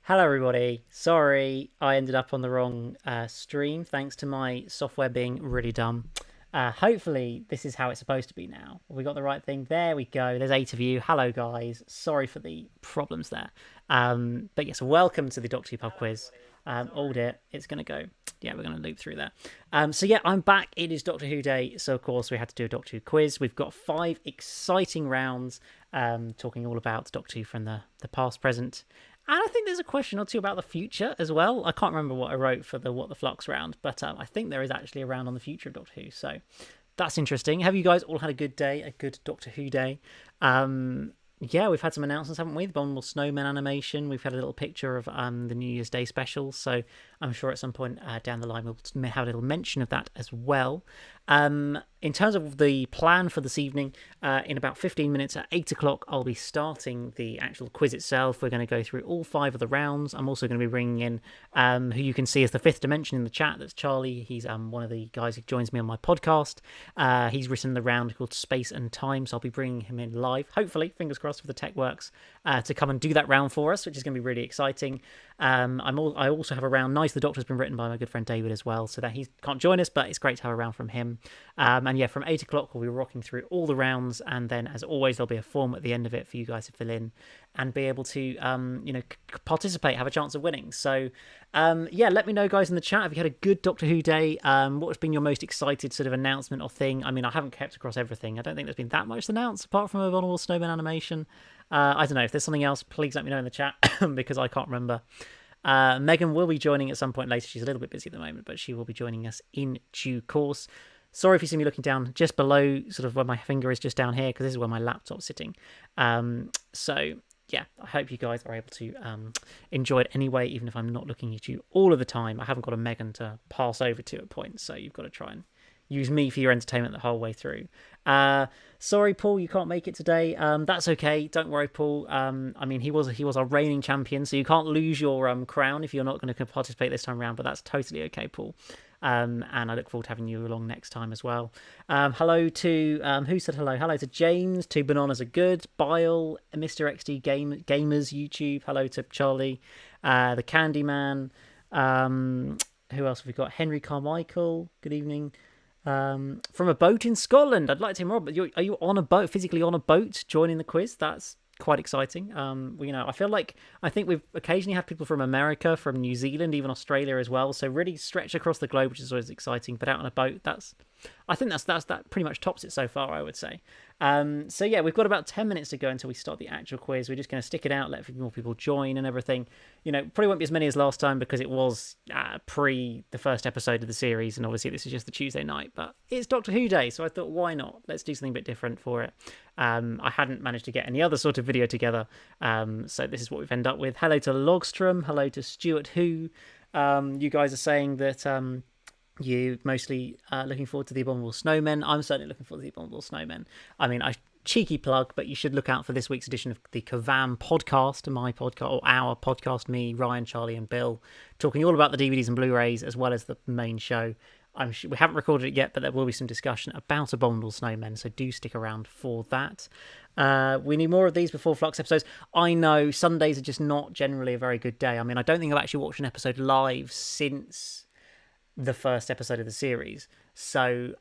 Hello, everybody. Sorry, I ended up on the wrong stream thanks to my software being really dumb. Hopefully, this is how it's supposed to be now. We got the right thing. There we go. There's 8 of you. Hello, guys. Sorry for the problems there. But yes, welcome to the Doctor Who Pub Quiz. Oh dear, it's going to go. Yeah, we're going to loop through that. So yeah, I'm back. It is Doctor Who Day. So of course, we had to do a Doctor Who quiz. We've got 5 exciting rounds talking all about Doctor Who from the past, present, and I think there's a question or two about the future as well. I can't remember what I wrote for the What the Flux round, but I think there is actually a round on the future of Doctor Who. So that's interesting. Have you guys all had a good day, a good Doctor Who day? Yeah, we've had some announcements, haven't we? The Abominable Snowman animation. We've had a little picture of the New Year's Day special. So I'm sure at some point down the line we'll have a little mention of that as well. In terms of the plan for this evening, in about 15 minutes at 8 o'clock, I'll be starting the actual quiz itself. We're going to go through all 5 of the rounds. I'm also going to be bringing in who you can see as the 5th dimension in the chat. That's Charlie. He's one of the guys who joins me on my podcast. He's written the round called Space and Time, so I'll be bringing him in live, hopefully, fingers crossed, if the tech works, to come and do that round for us, which is going to be really exciting. I also have a round. Nice, the Doctor's been written by my good friend David as well, so that he can't join us, but it's great to have a round from him. And yeah, from 8 o'clock we'll be rocking through all the rounds, and then as always there'll be a form at the end of it for you guys to fill in and be able to participate, have a chance of winning. So yeah, let me know, guys, in the chat, have you had a good Doctor Who day? What has been your most excited sort of announcement or thing? I mean, I haven't kept across everything. I don't think there's been that much announced apart from a Abominable Snowman animation. I don't know if there's something else, please let me know in the chat because I can't remember. Megan will be joining at some point later. She's a little bit busy at the moment, but she will be joining us in due course. Sorry if you see me looking down just below, sort of where my finger is, just down here, because this is where my laptop's sitting. So yeah, I hope you guys are able to enjoy it anyway, even if I'm not looking at you all of the time. I haven't got a Megan to pass over to at points, so you've got to try and use me for your entertainment the whole way through. Sorry, Paul, you can't make it today. That's okay. Don't worry, Paul. I mean, he was our reigning champion, so you can't lose your crown if you're not going to participate this time around. But that's totally okay, Paul. And I look forward to having you along next time as well. Hello to who said hello? Hello to James. To Bananas Are Good. Bile, Mr. XD Gamers YouTube. Hello to Charlie, the Candyman. Who else have we got? Henry Carmichael. Good evening. From a boat in Scotland. I'd like to hear more. But are you on a boat, physically on a boat, joining the quiz? That's quite exciting. I think we've occasionally had people from America, from New Zealand, even Australia as well. So really stretch across the globe, which is always exciting. But out on a boat, I think that pretty much tops it so far, I would say. So yeah, we've got about 10 minutes to go until we start the actual quiz. We're just going to stick it out, let more people join and everything. Probably won't be as many as last time because it was pre the first episode of the series, and obviously this is just the Tuesday night. But it's Doctor Who Day, so I thought, why not? Let's do something a bit different for it. I hadn't managed to get any other sort of video together, so this is what we've ended up with. Hello to Logstrom. Hello to Stuart Who. You guys are saying that you mostly looking forward to the Abominable Snowmen. I'm certainly looking forward to the Abominable Snowmen. I mean, cheeky plug, but you should look out for this week's edition of the Kavam podcast, my podcast, or our podcast, me, Ryan, Charlie, and Bill, talking all about the DVDs and Blu-rays as well as the main show. We haven't recorded it yet, but there will be some discussion about Abominable Snowmen, so do stick around for that. We need more of these before Flux episodes. I know Sundays are just not generally a very good day. I mean, I don't think I've actually watched an episode live since the first episode of the series, so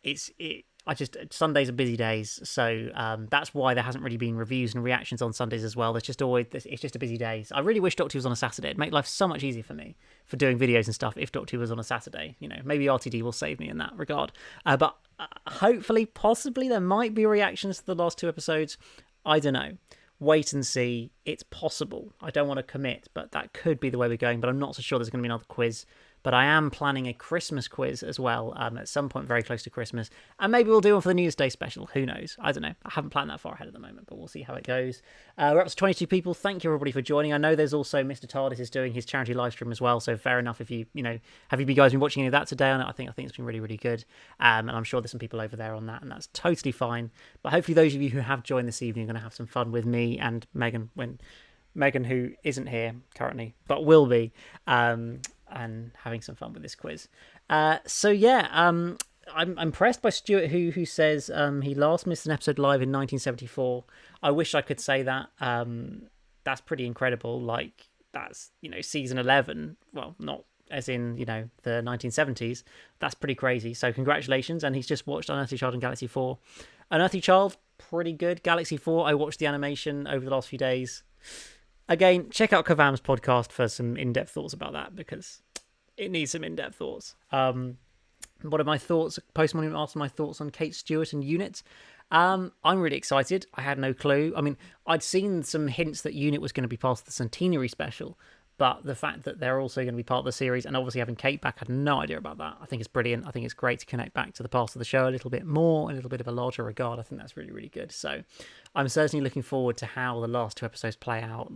Sundays are busy days, so that's why there hasn't really been reviews and reactions on Sundays as well. It's just a busy day. I really wish Doctor Who was on a Saturday. It'd make life so much easier for me for doing videos and stuff if Doctor Who was on a Saturday. Maybe RTD will save me in that regard. But hopefully, possibly, there might be reactions to the last 2 episodes. I don't know. Wait and see. It's possible. I don't want to commit, but that could be the way we're going. But I'm not so sure there's going to be another quiz. But I am planning a Christmas quiz as well at some point very close to Christmas. And maybe we'll do one for the New Year's Day special. Who knows? I don't know. I haven't planned that far ahead at the moment, but we'll see how it goes. We're up to 22 people. Thank you, everybody, for joining. I know there's also Mr. TARDIS is doing his charity live stream as well. So fair enough if have you guys been watching any of that today? And I think it's been really, really good. And I'm sure there's some people over there on that, and that's totally fine. But hopefully those of you who have joined this evening are going to have some fun with me and Megan, who isn't here currently, but will be. And having some fun with this quiz. So yeah, I'm impressed by Stuart who says he last missed an episode live in 1974. I wish I could say that. That's pretty incredible. Like, that's, season 11. Well, not as in, the 1970s. That's pretty crazy. So congratulations. And he's just watched Unearthly Child and Galaxy 4. Unearthly Child, pretty good. Galaxy 4, I watched the animation over the last few days. Again, check out Kavam's podcast for some in-depth thoughts about that, because it needs some in-depth thoughts. What are my thoughts? Postmortem asked my thoughts on Kate Stewart and Unit. I'm really excited. I had no clue. I mean, I'd seen some hints that Unit was going to be part of the Centenary special, but the fact that they're also going to be part of the series, and obviously having Kate back, I had no idea about that. I think it's brilliant. I think it's great to connect back to the past of the show a little bit more, a little bit of a larger regard. I think that's really, really good. So I'm certainly looking forward to how the last 2 episodes play out.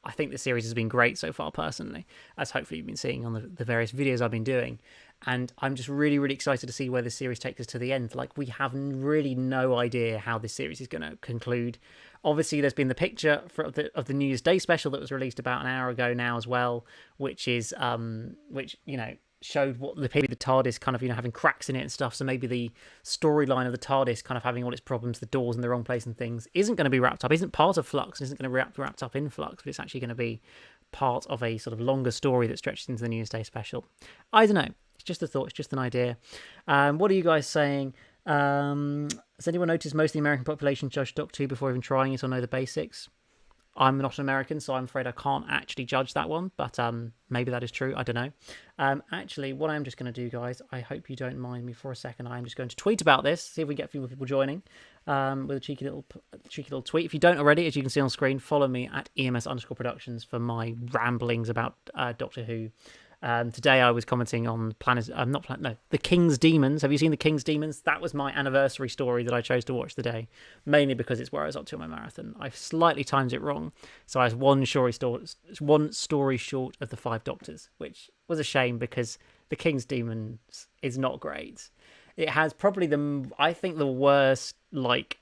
I think the series has been great so far, personally, as hopefully you've been seeing on the various videos I've been doing. And I'm just really, really excited to see where this series takes us to the end. We have really no idea how this series is going to conclude. Obviously, there's been the picture of the New Year's Day special that was released about an hour ago now as well, which showed what the TARDIS kind of, having cracks in it and stuff. So maybe the storyline of the TARDIS kind of having all its problems, the doors in the wrong place and things, isn't going to be wrapped up, isn't part of Flux, isn't going to be wrapped up in Flux, but it's actually going to be part of a sort of longer story that stretches into the New Year's Day special. I don't know. It's just a thought. It's just an idea. What are you guys saying? Has anyone noticed most of the American population judge Doctor Who before even trying it or know the basics? I'm not an American, so I'm afraid I can't actually judge that one, but maybe that is true. I don't know. Actually, what I'm just going to do, guys, I hope you don't mind me for a second. I'm just going to tweet about this, see if we get a few more people joining with a cheeky little tweet. If you don't already, as you can see on screen, follow me at EMS_Productions for my ramblings about Doctor Who. Today I was commenting on The King's Demons. Have you seen The King's Demons? That was my anniversary story that I chose to watch today, mainly because it's where I was up to in my marathon. I've slightly timed it wrong, so I was one story short of the 5 Doctors, which was a shame because The King's Demons is not great. It has probably the worst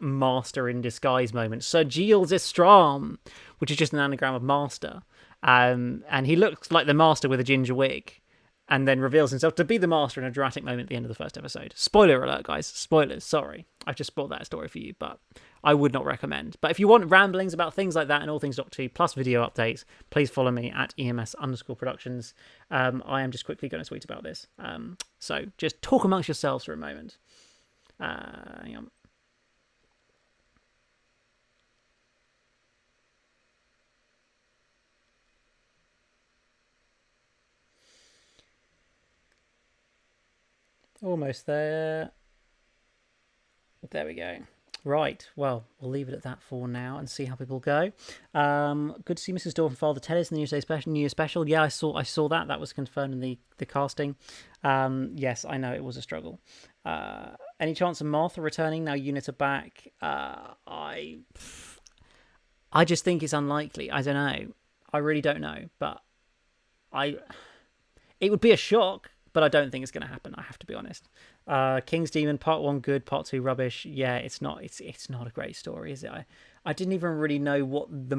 master in disguise moment, Sir Giles Estram, which is just an anagram of master. And he looks like the master with a ginger wig, and then reveals himself to be the master in a dramatic moment at the end of the first episode. Spoiler alert, guys. Spoilers, sorry. I've just spoiled that story for you, but I would not recommend. But if you want ramblings about things like that and all things Doctor Who, plus video updates, please follow me at EMS_Productions. I am just quickly going to tweet about this. So just talk amongst yourselves for a moment. Hang on. Almost there. There we go. Right, well, we'll leave it at that for now and see how people go. Good to see Mrs. Dorf and Father Tellis in the New Year special. Yeah, I saw that. That was confirmed in the casting. Yes, I know it was a struggle. Any chance of Martha returning now Unit are back? I just think it's unlikely. I don't know. I really don't know. But it would be a shock. But I don't think it's going to happen. I have to be honest. King's Demon Part 1 good, Part 2 rubbish. Yeah, it's not a great story, is it? I didn't even really know what the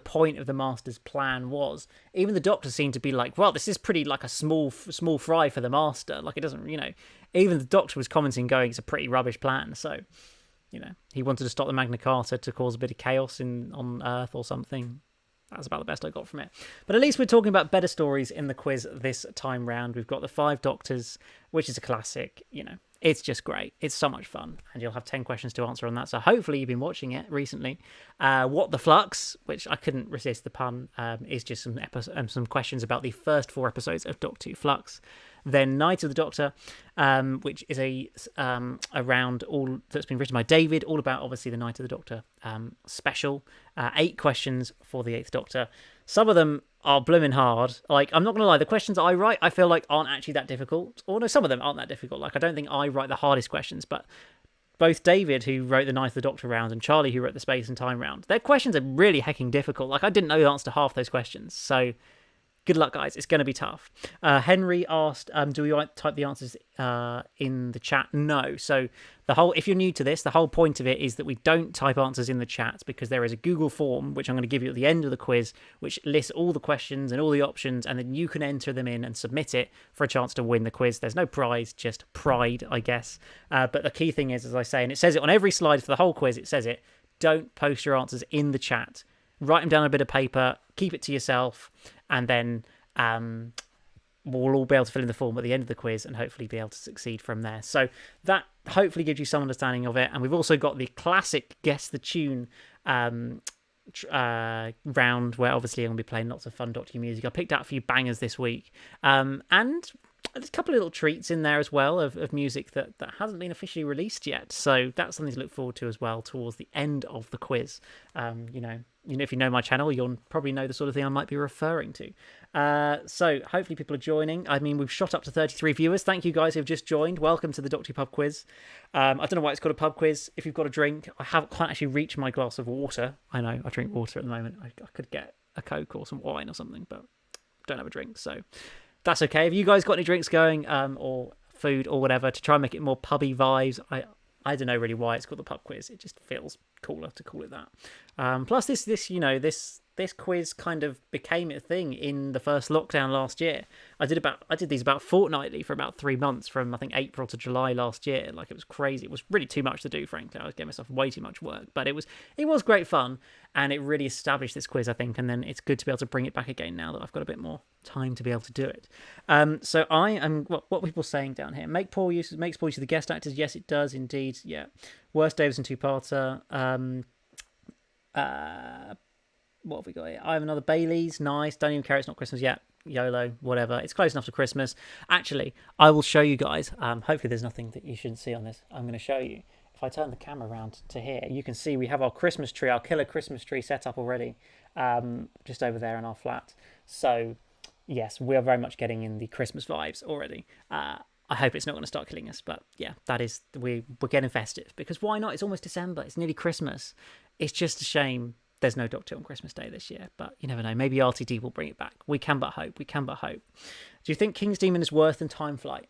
point of the Master's plan was. Even the Doctor seemed to be like, well, this is pretty like a small fry for the Master. Like it doesn't, even the Doctor was commenting, going, it's a pretty rubbish plan. So, he wanted to stop the Magna Carta to cause a bit of chaos on Earth or something. That's about the best I got from it. But at least we're talking about better stories in the quiz this time round. We've got the 5 Doctors, which is a classic. It's just great. It's so much fun. And you'll have 10 questions to answer on that. So hopefully you've been watching it recently. What the Flux, which I couldn't resist the pun, is just some questions about the first 4 episodes of Doctor Who Flux. Then Night of the Doctor, which is a round all that's been written by David, all about obviously the Night of the Doctor special. 8 questions for the 8th Doctor. Some of them are blooming hard. I'm not going to lie, the questions I write, I feel like aren't actually that difficult. Or no, some of them aren't that difficult. I don't think I write the hardest questions, but both David, who wrote the Night of the Doctor round, and Charlie, who wrote the Space and Time round, their questions are really hecking difficult. I didn't know the answer to half those questions, so good luck, guys. It's going to be tough. Henry asked, do we type the answers in the chat? No. So if you're new to this, the whole point of it is that we don't type answers in the chat, because there is a Google form, which I'm going to give you at the end of the quiz, which lists all the questions and all the options, and then you can enter them in and submit it for a chance to win the quiz. There's no prize, just pride, I guess. But the key thing is, as I say, and it says it on every slide for the whole quiz, it says it, don't post your answers in the chat. Write them down on a bit of paper, keep it to yourself, and then we'll all be able to fill in the form at the end of the quiz and hopefully be able to succeed from there. So that hopefully gives you some understanding of it. And we've also got the classic Guess the Tune round, where obviously I'm going to be playing lots of fun Doctor Who music. I picked out a few bangers this week, and there's a couple of little treats in there as well of music that hasn't been officially released yet. So that's something to look forward to as well towards the end of the quiz. If you know my channel, you'll probably know the sort of thing I might be referring to. So hopefully people are joining. I mean, we've shot up to 33 viewers. Thank you guys who've just joined. Welcome to the Doctor Who Pub Quiz. I don't know why it's called a pub quiz. If you've got a drink, I haven't quite actually reached my glass of water. I know, I drink water at the moment. I could get a Coke or some wine or something, but don't have a drink, so that's okay. If you guys got any drinks going, or food or whatever, to try and make it more pubby vibes, I don't know really why it's called the pub quiz. It just feels cooler to call it that. Plus, this quiz kind of became a thing in the first lockdown last year. I did these about fortnightly for about 3 months, from I think April to July last year. Like, it was crazy. It was really too much to do, frankly. I was getting myself way too much work, but it was great fun, and it really established this quiz, I think. And then it's good to be able to bring it back again now that I've got a bit more time to be able to do it. So I am what are people saying down here? Makes poor use of the guest actors. Yes, it does indeed. Yeah, worst Davison two-parter. What have we got here? I have another Bailey's. Nice. Don't even care. It's not Christmas yet. YOLO. Whatever. It's close enough to Christmas. Actually, I will show you guys. Hopefully there's nothing that you shouldn't see on this. I'm going to show you. If I turn the camera around to here, you can see we have our Christmas tree, our killer Christmas tree set up already, just over there in our flat. So, yes, we are very much getting in the Christmas vibes already. I hope it's not going to start killing us, but yeah, we're getting festive, because why not? It's almost December. It's nearly Christmas. It's just a shame there's no Doctor on Christmas Day this year, but you never know. Maybe RTD will bring it back. We can but hope. Do you think King's Demon is worse than Time Flight?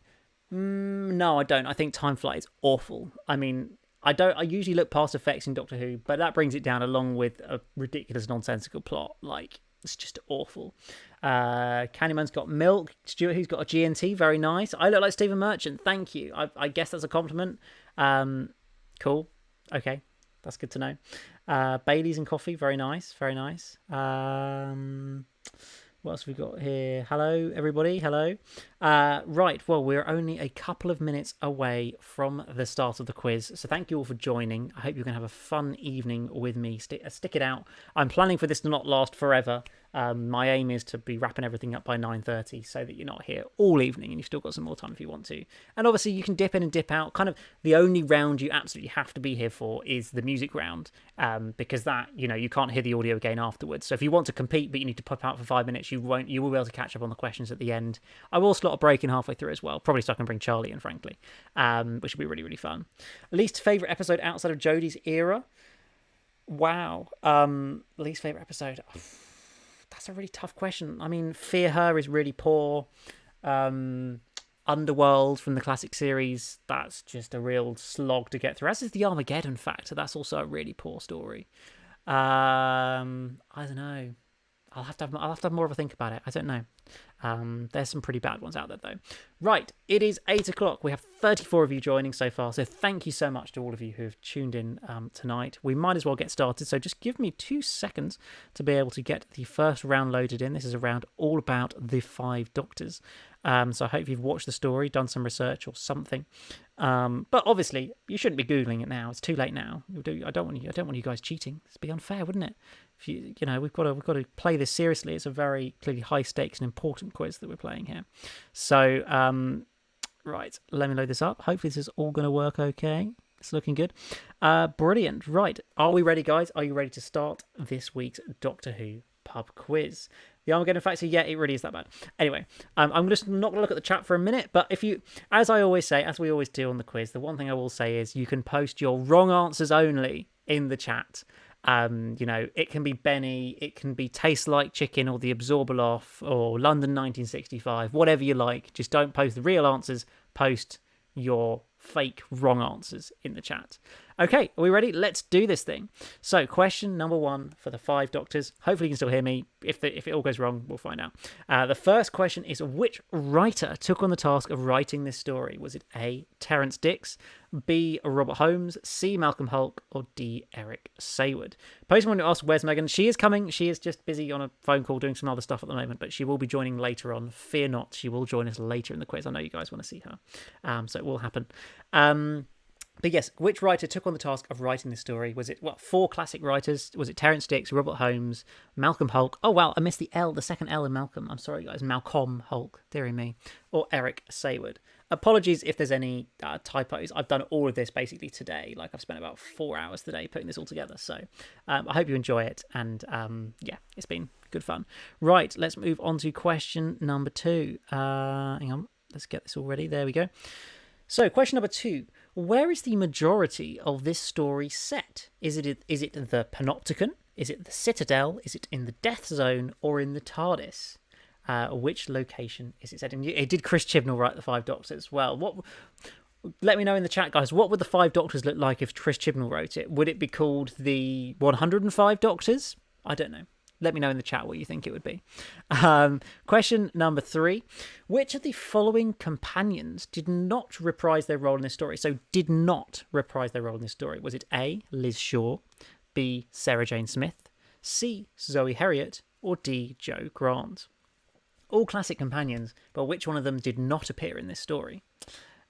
No, I don't. I think Time Flight is awful. I mean, I usually look past effects in Doctor Who, but that brings it down, along with a ridiculous, nonsensical plot. Like, it's just awful. Candyman's got milk. Stuart, who's got a GNT, very nice. I look like Stephen Merchant. Thank you. I guess that's a compliment. Cool. Okay, that's good to know. Bailey's and coffee, very nice, very nice. What else have we got here? Hello, everybody. Hello. Right, well, we're only a couple of minutes away from the start of the quiz, so thank you all for joining. I hope you're going to have a fun evening with me. Stick it out. I'm planning for this to not last forever. My aim is to be wrapping everything up by 9:30, so that you're not here all evening and you've still got some more time if you want to. And obviously you can dip in and dip out. Kind of the only round you absolutely have to be here for is the music round, because that, you can't hear the audio again afterwards. So if you want to compete but you need to pop out for 5 minutes, you will be able to catch up on the questions at the end. I will slot a break in halfway through as well, probably so I can bring Charlie in, frankly, which will be really, really fun. Least favourite episode outside of Jodie's era? Wow. Least favourite episode? That's a really tough question. I mean, Fear Her is really poor. Underworld from the classic series, that's just a real slog to get through, as is the Armageddon Factor. That's also a really poor story. I don't know. I'll have to have more of a think about it. I don't know. There's some pretty bad ones out there, though. Right, it is 8 o'clock. We have 34 of you joining so far, so thank you so much to all of you who have tuned in tonight. We might as well get started, so just give me 2 seconds to be able to get the first round loaded in. This is a round all about the 5 Doctors. So I hope you've watched the story, done some research or something. But obviously, you shouldn't be Googling it now. It's too late now. I don't want you guys cheating. It'd be unfair, wouldn't it? If we've got to play this seriously. It's a very clearly high stakes and important quiz that we're playing here. So, right, let me load this up. Hopefully this is all going to work okay. It's looking good. Brilliant. Right, are we ready, guys? Are you ready to start this week's Doctor Who pub quiz? The Armageddon Factor, yeah, it really is that bad. Anyway, I'm just not going to look at the chat for a minute, but if you, as I always say, as we always do on the quiz, the one thing I will say is you can post your wrong answers only in the chat. It can be Benny, it can be Tastes Like Chicken or The Absorbaloff or London 1965, whatever you like. Just don't post the real answers, post your fake wrong answers in the chat. Okay, are we ready? Let's do this thing. So, question number 1 for the 5 Doctors. Hopefully, you can still hear me. If it all goes wrong, we'll find out. The first question is: which writer took on the task of writing this story? Was it A. Terrence Dicks, B. Robert Holmes, C. Malcolm Hulke, or D. Eric Sayward? Postman who asked, "Where's Megan?" She is coming. She is just busy on a phone call doing some other stuff at the moment, but she will be joining later on. Fear not, she will join us later in the quiz. I know you guys want to see her, so it will happen. But yes, which writer took on the task of writing this story? Was it, 4 classic writers? Was it Terrence Dicks, Robert Holmes, Malcolm Hulke? Oh, wow, I missed the L, the second L in Malcolm. I'm sorry, guys. Malcolm Hulke, dearie me. Or Eric Sayward. Apologies if there's any typos. I've done all of this basically today. Like, I've spent about 4 hours today putting this all together. So I hope you enjoy it. And yeah, it's been good fun. Right, let's move on to question number 2. Hang on, let's get this all ready. There we go. So, question number 2. Where is the majority of this story set? Is it the Panopticon? Is it the Citadel? Is it in the Death Zone? Or in the TARDIS? Which location is it set in? Did Chris Chibnall write the 5 Doctors? Well, let me know in the chat, guys. What would the 5 Doctors look like if Chris Chibnall wrote it? Would it be called the 105 Doctors? I don't know. Let me know in the chat what you think it would be. Question number 3. Which of the following companions did not reprise their role in this story? So, did not reprise their role in this story. Was it A, Liz Shaw, B, Sarah Jane Smith, C, Zoe Herriot, or D, Jo Grant? All classic companions, but which one of them did not appear in this story?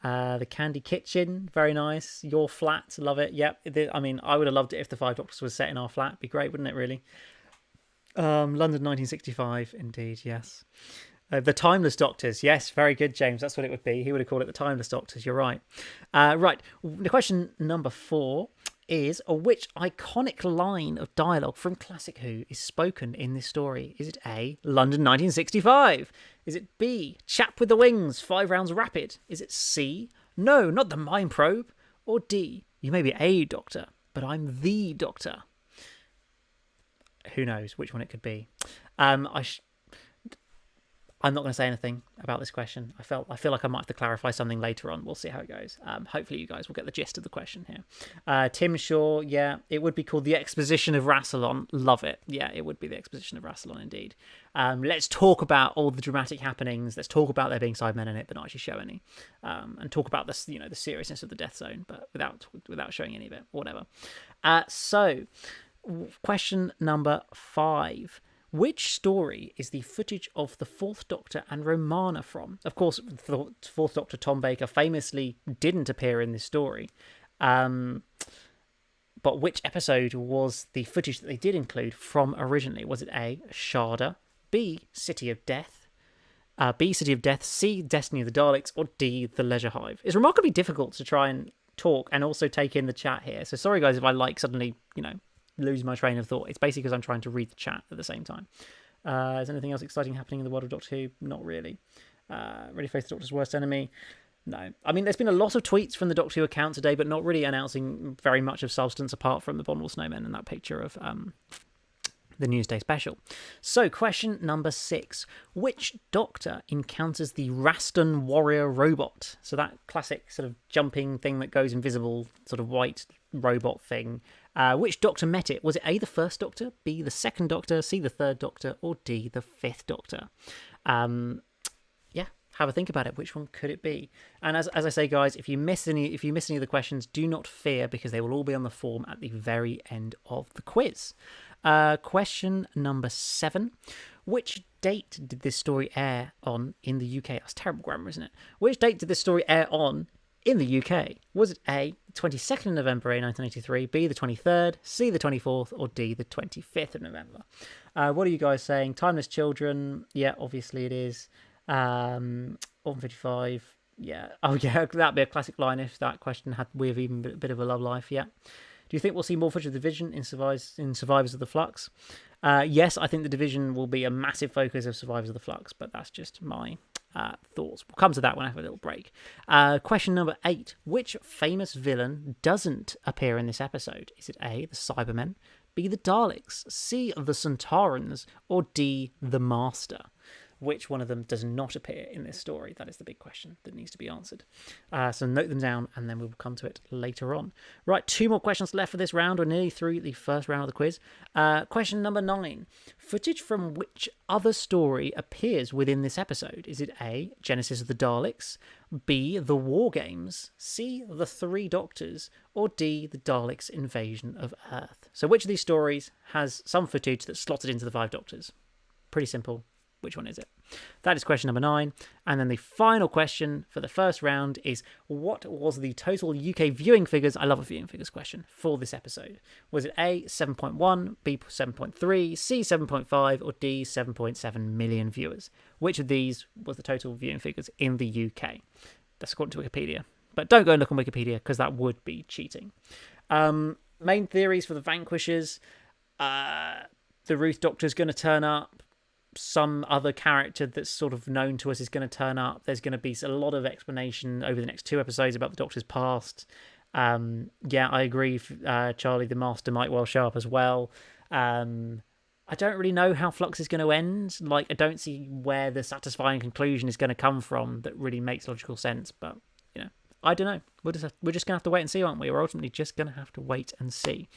The Candy Kitchen, very nice. Your flat, love it. Yep. I mean, I would have loved it if the 5 Doctors was set in our flat. Be great, wouldn't it, really? London 1965, indeed, yes. The Timeless Doctors, yes, very good, James. That's what it would be. He would have called it the Timeless Doctors. You're right. Right. The question number 4 is: which iconic line of dialogue from Classic Who is spoken in this story? Is it A, London 1965? Is it B, Chap with the Wings, 5 rounds rapid? Is it C, no, not the Mind Probe? Or D, you may be a doctor, but I'm the Doctor? Who knows which one it could be? I'm not going to say anything about this question. I feel like I might have to clarify something later on. We'll see how it goes. Hopefully you guys will get the gist of the question here. Tim Shaw, yeah, it would be called The Exposition of Rassilon. Love it. Yeah, it would be The Exposition of Rassilon indeed. Let's talk about all the dramatic happenings. Let's talk about there being Sidemen in it, but not actually show any. And talk about this, the seriousness of the Death Zone, but without showing any of it. Whatever. So, question number 5. Which story is the footage of the 4th Doctor and Romana from? Of course, the 4th Doctor, Tom Baker, famously didn't appear in this story. But which episode was the footage that they did include from originally? Was it A, Sharda, B, City of Death, B, City of Death, C, Destiny of the Daleks, or D, The Leisure Hive? It's remarkably difficult to try and talk and also take in the chat here. So sorry, guys, if I suddenly, lose my train of thought. It's basically because I'm trying to read the chat at the same time. Is anything else exciting happening in the world of Doctor Who? Not really. Ready Face the Doctor's Worst Enemy? No. I mean, there's been a lot of tweets from the Doctor Who account today, but not really announcing very much of substance apart from the Bonneville Snowmen and that picture of the Newsday special. So, question number 6. Which Doctor encounters the Raston Warrior robot? So that classic sort of jumping thing that goes invisible, sort of white robot thing. Which Doctor met it? Was it A, the 1st Doctor, B, the 2nd Doctor, C, the 3rd Doctor, or D, the 5th Doctor? Yeah, have a think about it. Which one could it be? And as I say, guys, if you miss any of the questions, do not fear, because they will all be on the form at the very end of the quiz. Question number 7. Which date did this story air on in the UK? That's terrible grammar, isn't it? Which date did this story air on in the UK? Was it A, the 22nd of November 1983, B, the 23rd, C, the 24th, or D, the 25th of November? What are you guys saying? Timeless Children, yeah, obviously it is. Autumn 55, yeah. Oh, yeah, that'd be a classic line if that question had with even a bit of a love life, yeah. Do you think we'll see more footage of the Division in Survivors of the Flux? Yes, I think the Division will be a massive focus of Survivors of the Flux, but that's just my thoughts. We'll come to that when I have a little break. Question number 8. Which famous villain doesn't appear in this episode? Is it A, the Cybermen, B, the Daleks, C, the Centaurans, or D, the Master? Which one of them does not appear in this story? That is the big question that needs to be answered. So note them down, and then we'll come to it later on. Right, 2 more questions left for this round. We're nearly through the first round of the quiz. Question number 9. Footage from which other story appears within this episode? Is it A, Genesis of the Daleks, B, The War Games, C, The Three Doctors, or D, The Daleks' Invasion of Earth? So which of these stories has some footage that's slotted into the 5 Doctors? Pretty simple. Which one is it? That is question number 9. And then the final question for the first round is, what was the total UK viewing figures? I love a viewing figures question for this episode. Was it A, 7.1, B, 7.3, C, 7.5, or D, 7.7 million viewers? Which of these was the total viewing figures in the UK? That's according to Wikipedia. But don't go and look on Wikipedia because that would be cheating. Main theories for the Vanquishers. The Ruth Doctor's going to turn up. Some other character that's sort of known to us is going to turn up. There's going to be a lot of explanation over the next 2 episodes about the Doctor's past. Yeah, I agree. Charlie the Master might well show up as well. I don't really know how Flux is going to end. Like, I don't see where the satisfying conclusion is going to come from that really makes logical sense. But, you know, I don't know. We're just going to have to wait and see, aren't we? We're ultimately just going to have to wait and see.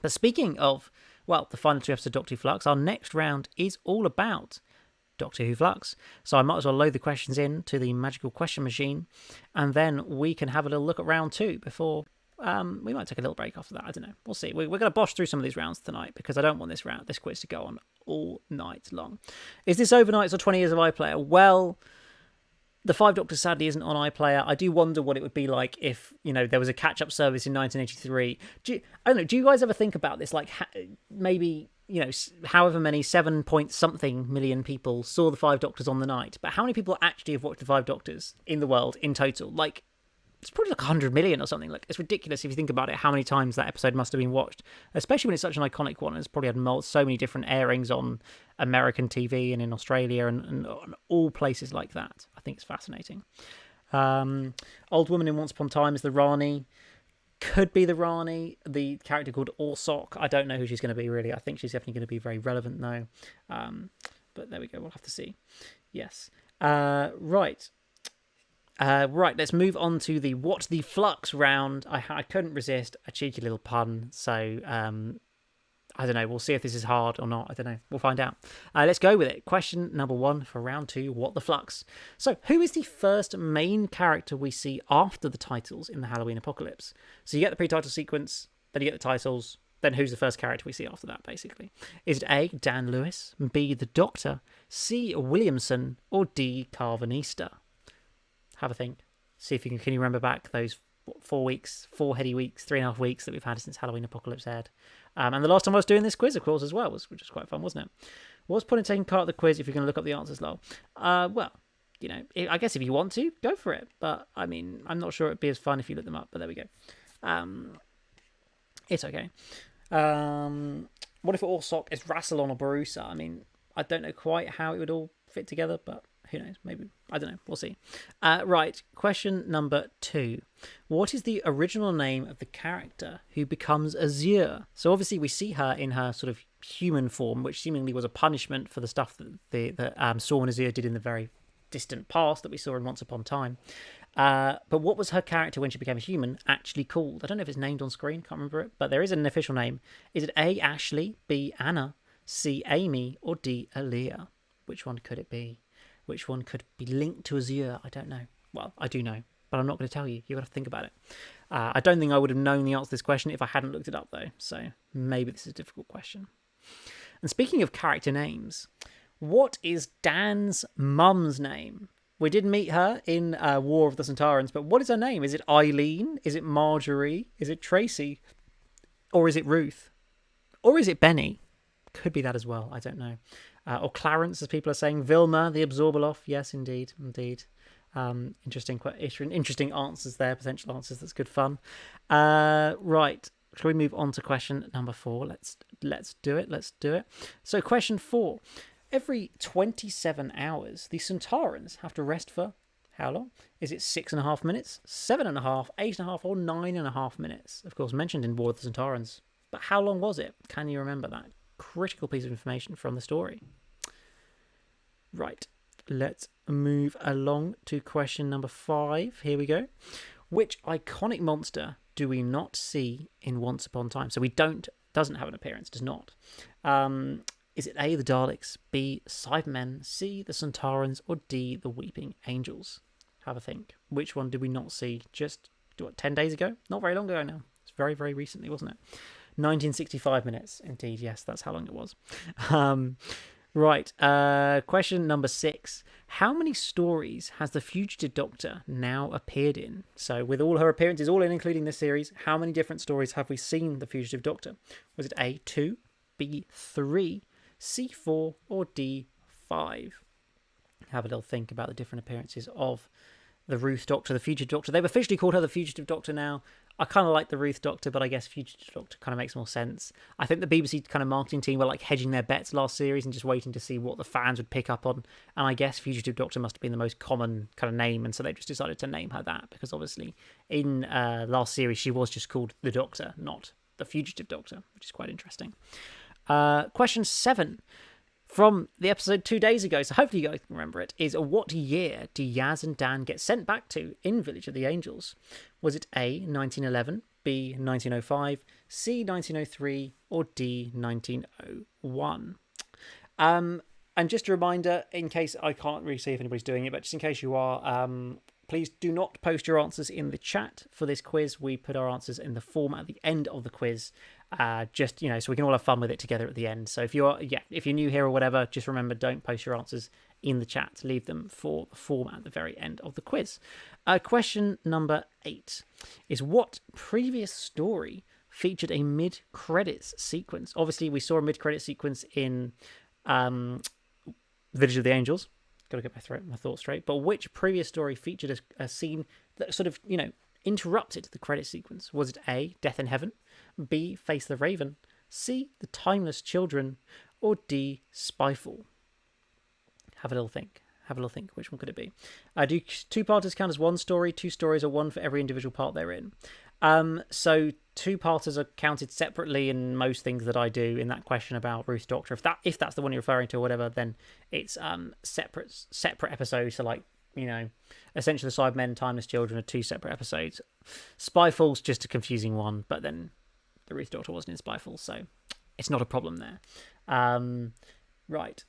But speaking of, well, the final 2 episodes of Doctor Who Flux, our next round is all about Doctor Who Flux. So I might as well load the questions in to the magical question machine, and then we can have a little look at round 2 before we might take a little break after that. I don't know. We'll see. We're going to bosh through some of these rounds tonight because I don't want this quiz to go on all night long. Is this overnights or 20 years of iPlayer? Well, the 5 Doctors sadly isn't on iPlayer. I do wonder what it would be like if, you know, there was a catch-up service in 1983. I don't know, do you guys ever think about this? Like, maybe, you know, however many 7-point-something million people saw the 5 Doctors on the night, but how many people actually have watched the 5 Doctors in the world in total? Like, it's probably like 100 million or something. Like, it's ridiculous if you think about it, how many times that episode must have been watched, especially when it's such an iconic one. It's probably had so many different airings on American TV and in Australia and all places like that. I think it's fascinating. Old Woman in Once Upon a Time is the Rani. Could be the Rani. The character called Orsok. I don't know who she's going to be, really. I think she's definitely going to be very relevant, though. But there we go. We'll have to see. Yes. Right. Right, let's move on to the What the Flux round. I couldn't resist a cheeky little pun, so I don't know. We'll see if this is hard or not. I don't know. We'll find out. Let's go with it. Question number 1 for round 2, What the Flux. So, who is the first main character we see after the titles in the Halloween Apocalypse? So you get the pre-title sequence, then you get the titles, then who's the first character we see after that, basically? Is it A, Dan Lewis, B, the Doctor, C, Williamson, or D, Carvanista? Have a think. See if you can you remember back those 4 heady weeks, 3.5 weeks that we've had since Halloween Apocalypse aired. And the last time I was doing this quiz, of course, as well, which was quite fun, wasn't it? What's the point in taking part of the quiz if you're going to look up the answers, lol? Well, you know, I guess if you want to, go for it. But, I mean, I'm not sure it'd be as fun if you look them up, but there we go. It's okay. What if Orsok is Rassilon or Barusa? I mean, I don't know quite how it would all fit together, but who knows? Maybe. I don't know. We'll see. Right. Question number 2. What is the original name of the character who becomes Azure? So obviously we see her in her sort of human form, which seemingly was a punishment for the stuff that Storm and Azure did in the very distant past that we saw in Once Upon a Time. But what was her character when she became a human actually called? I don't know if it's named on screen. Can't remember it. But there is an official name. Is it A, Ashley, B, Anna, C, Amy, or D, Aaliyah? Which one could it be? Which one could be linked to Azure? I don't know. Well, I do know, but I'm not going to tell you. You've got to think about it. I don't think I would have known the answer to this question if I hadn't looked it up, though. So maybe this is a difficult question. And speaking of character names, what is Dan's mum's name? We did meet her in War of the Centaurans, but what is her name? Is it Eileen? Is it Marjorie? Is it Tracy? Or is it Ruth? Or is it Benny? Could be that as well. I don't know. Or Clarence, as people are saying. Vilma, the Absorbaloff. Yes, indeed. Interesting answers there, potential answers. That's good fun. Right. Shall we move on to question number 4? Let's do it. So question 4. Every 27 hours, the Centaurans have to rest for how long? Is it 6.5 minutes, 7.5, 8.5, or 9.5 minutes? Of course, mentioned in War of the Centaurans. But how long was it? Can you remember that? Critical piece of information from the story. Right, let's move along to question number 5. Here we go. Which iconic monster do we not see in Once Upon a Time? So doesn't have an appearance, does not. Is it A, the Daleks, B, Cybermen, C, the Centaurans, or D, the Weeping Angels? Have a think. Which one did we not see just, 10 days ago? Not very long ago now. It's very, very recently, wasn't it? 1965 minutes. Indeed, yes, that's how long it was. Right, question number 6. How many stories has the Fugitive Doctor now appeared in? So with all her appearances, all in including this series, how many different stories have we seen the Fugitive Doctor? Was it A, 2, B, 3, C, 4, or D, 5? Have a little think about the different appearances of the Ruth Doctor, the Fugitive Doctor. They've officially called her the Fugitive Doctor now. I kind of like the Ruth Doctor, but I guess Fugitive Doctor kind of makes more sense. I think the BBC kind of marketing team were like hedging their bets last series and just waiting to see what the fans would pick up on. And I guess Fugitive Doctor must have been the most common kind of name, and so they just decided to name her that because obviously in last series she was just called the Doctor, not the Fugitive Doctor, which is quite interesting. Question 7. From the episode 2 days ago, so hopefully you guys can remember it, is what year do Yaz and Dan get sent back to in Village of the Angels? Was it A, 1911, B, 1905, C, 1903, or D, 1901? And just a reminder, in case I can't really see if anybody's doing it, but just in case you are, please do not post your answers in the chat for this quiz. We put our answers in the form at the end of the quiz. Just, so we can all have fun with it together at the end. So if you're new here or whatever, just remember, don't post your answers in the chat. Leave them for the form at the very end of the quiz. Question number 8 is what previous story featured a mid-credits sequence? Obviously, we saw a mid-credits sequence in Village of the Angels. Got to get my thoughts straight. But which previous story featured a scene that sort of, interrupted the credit sequence? Was it A, Death in Heaven, B, Face the Raven, C, The Timeless Children, or D, Spyfall? Have a little think. Which one could it be? Do two-parters count as one story? 2 stories are one for every individual part they're in. So two-parters are counted separately in most things that I do in that question about Ruth Doctor. If that's the one you're referring to or whatever, then it's separate episodes. So like, Essentially the Cybermen, Timeless Children are 2 separate episodes. Spyfall's just a confusing one, but then the Ruth Doctor wasn't in Spyfall, so it's not a problem there. Right,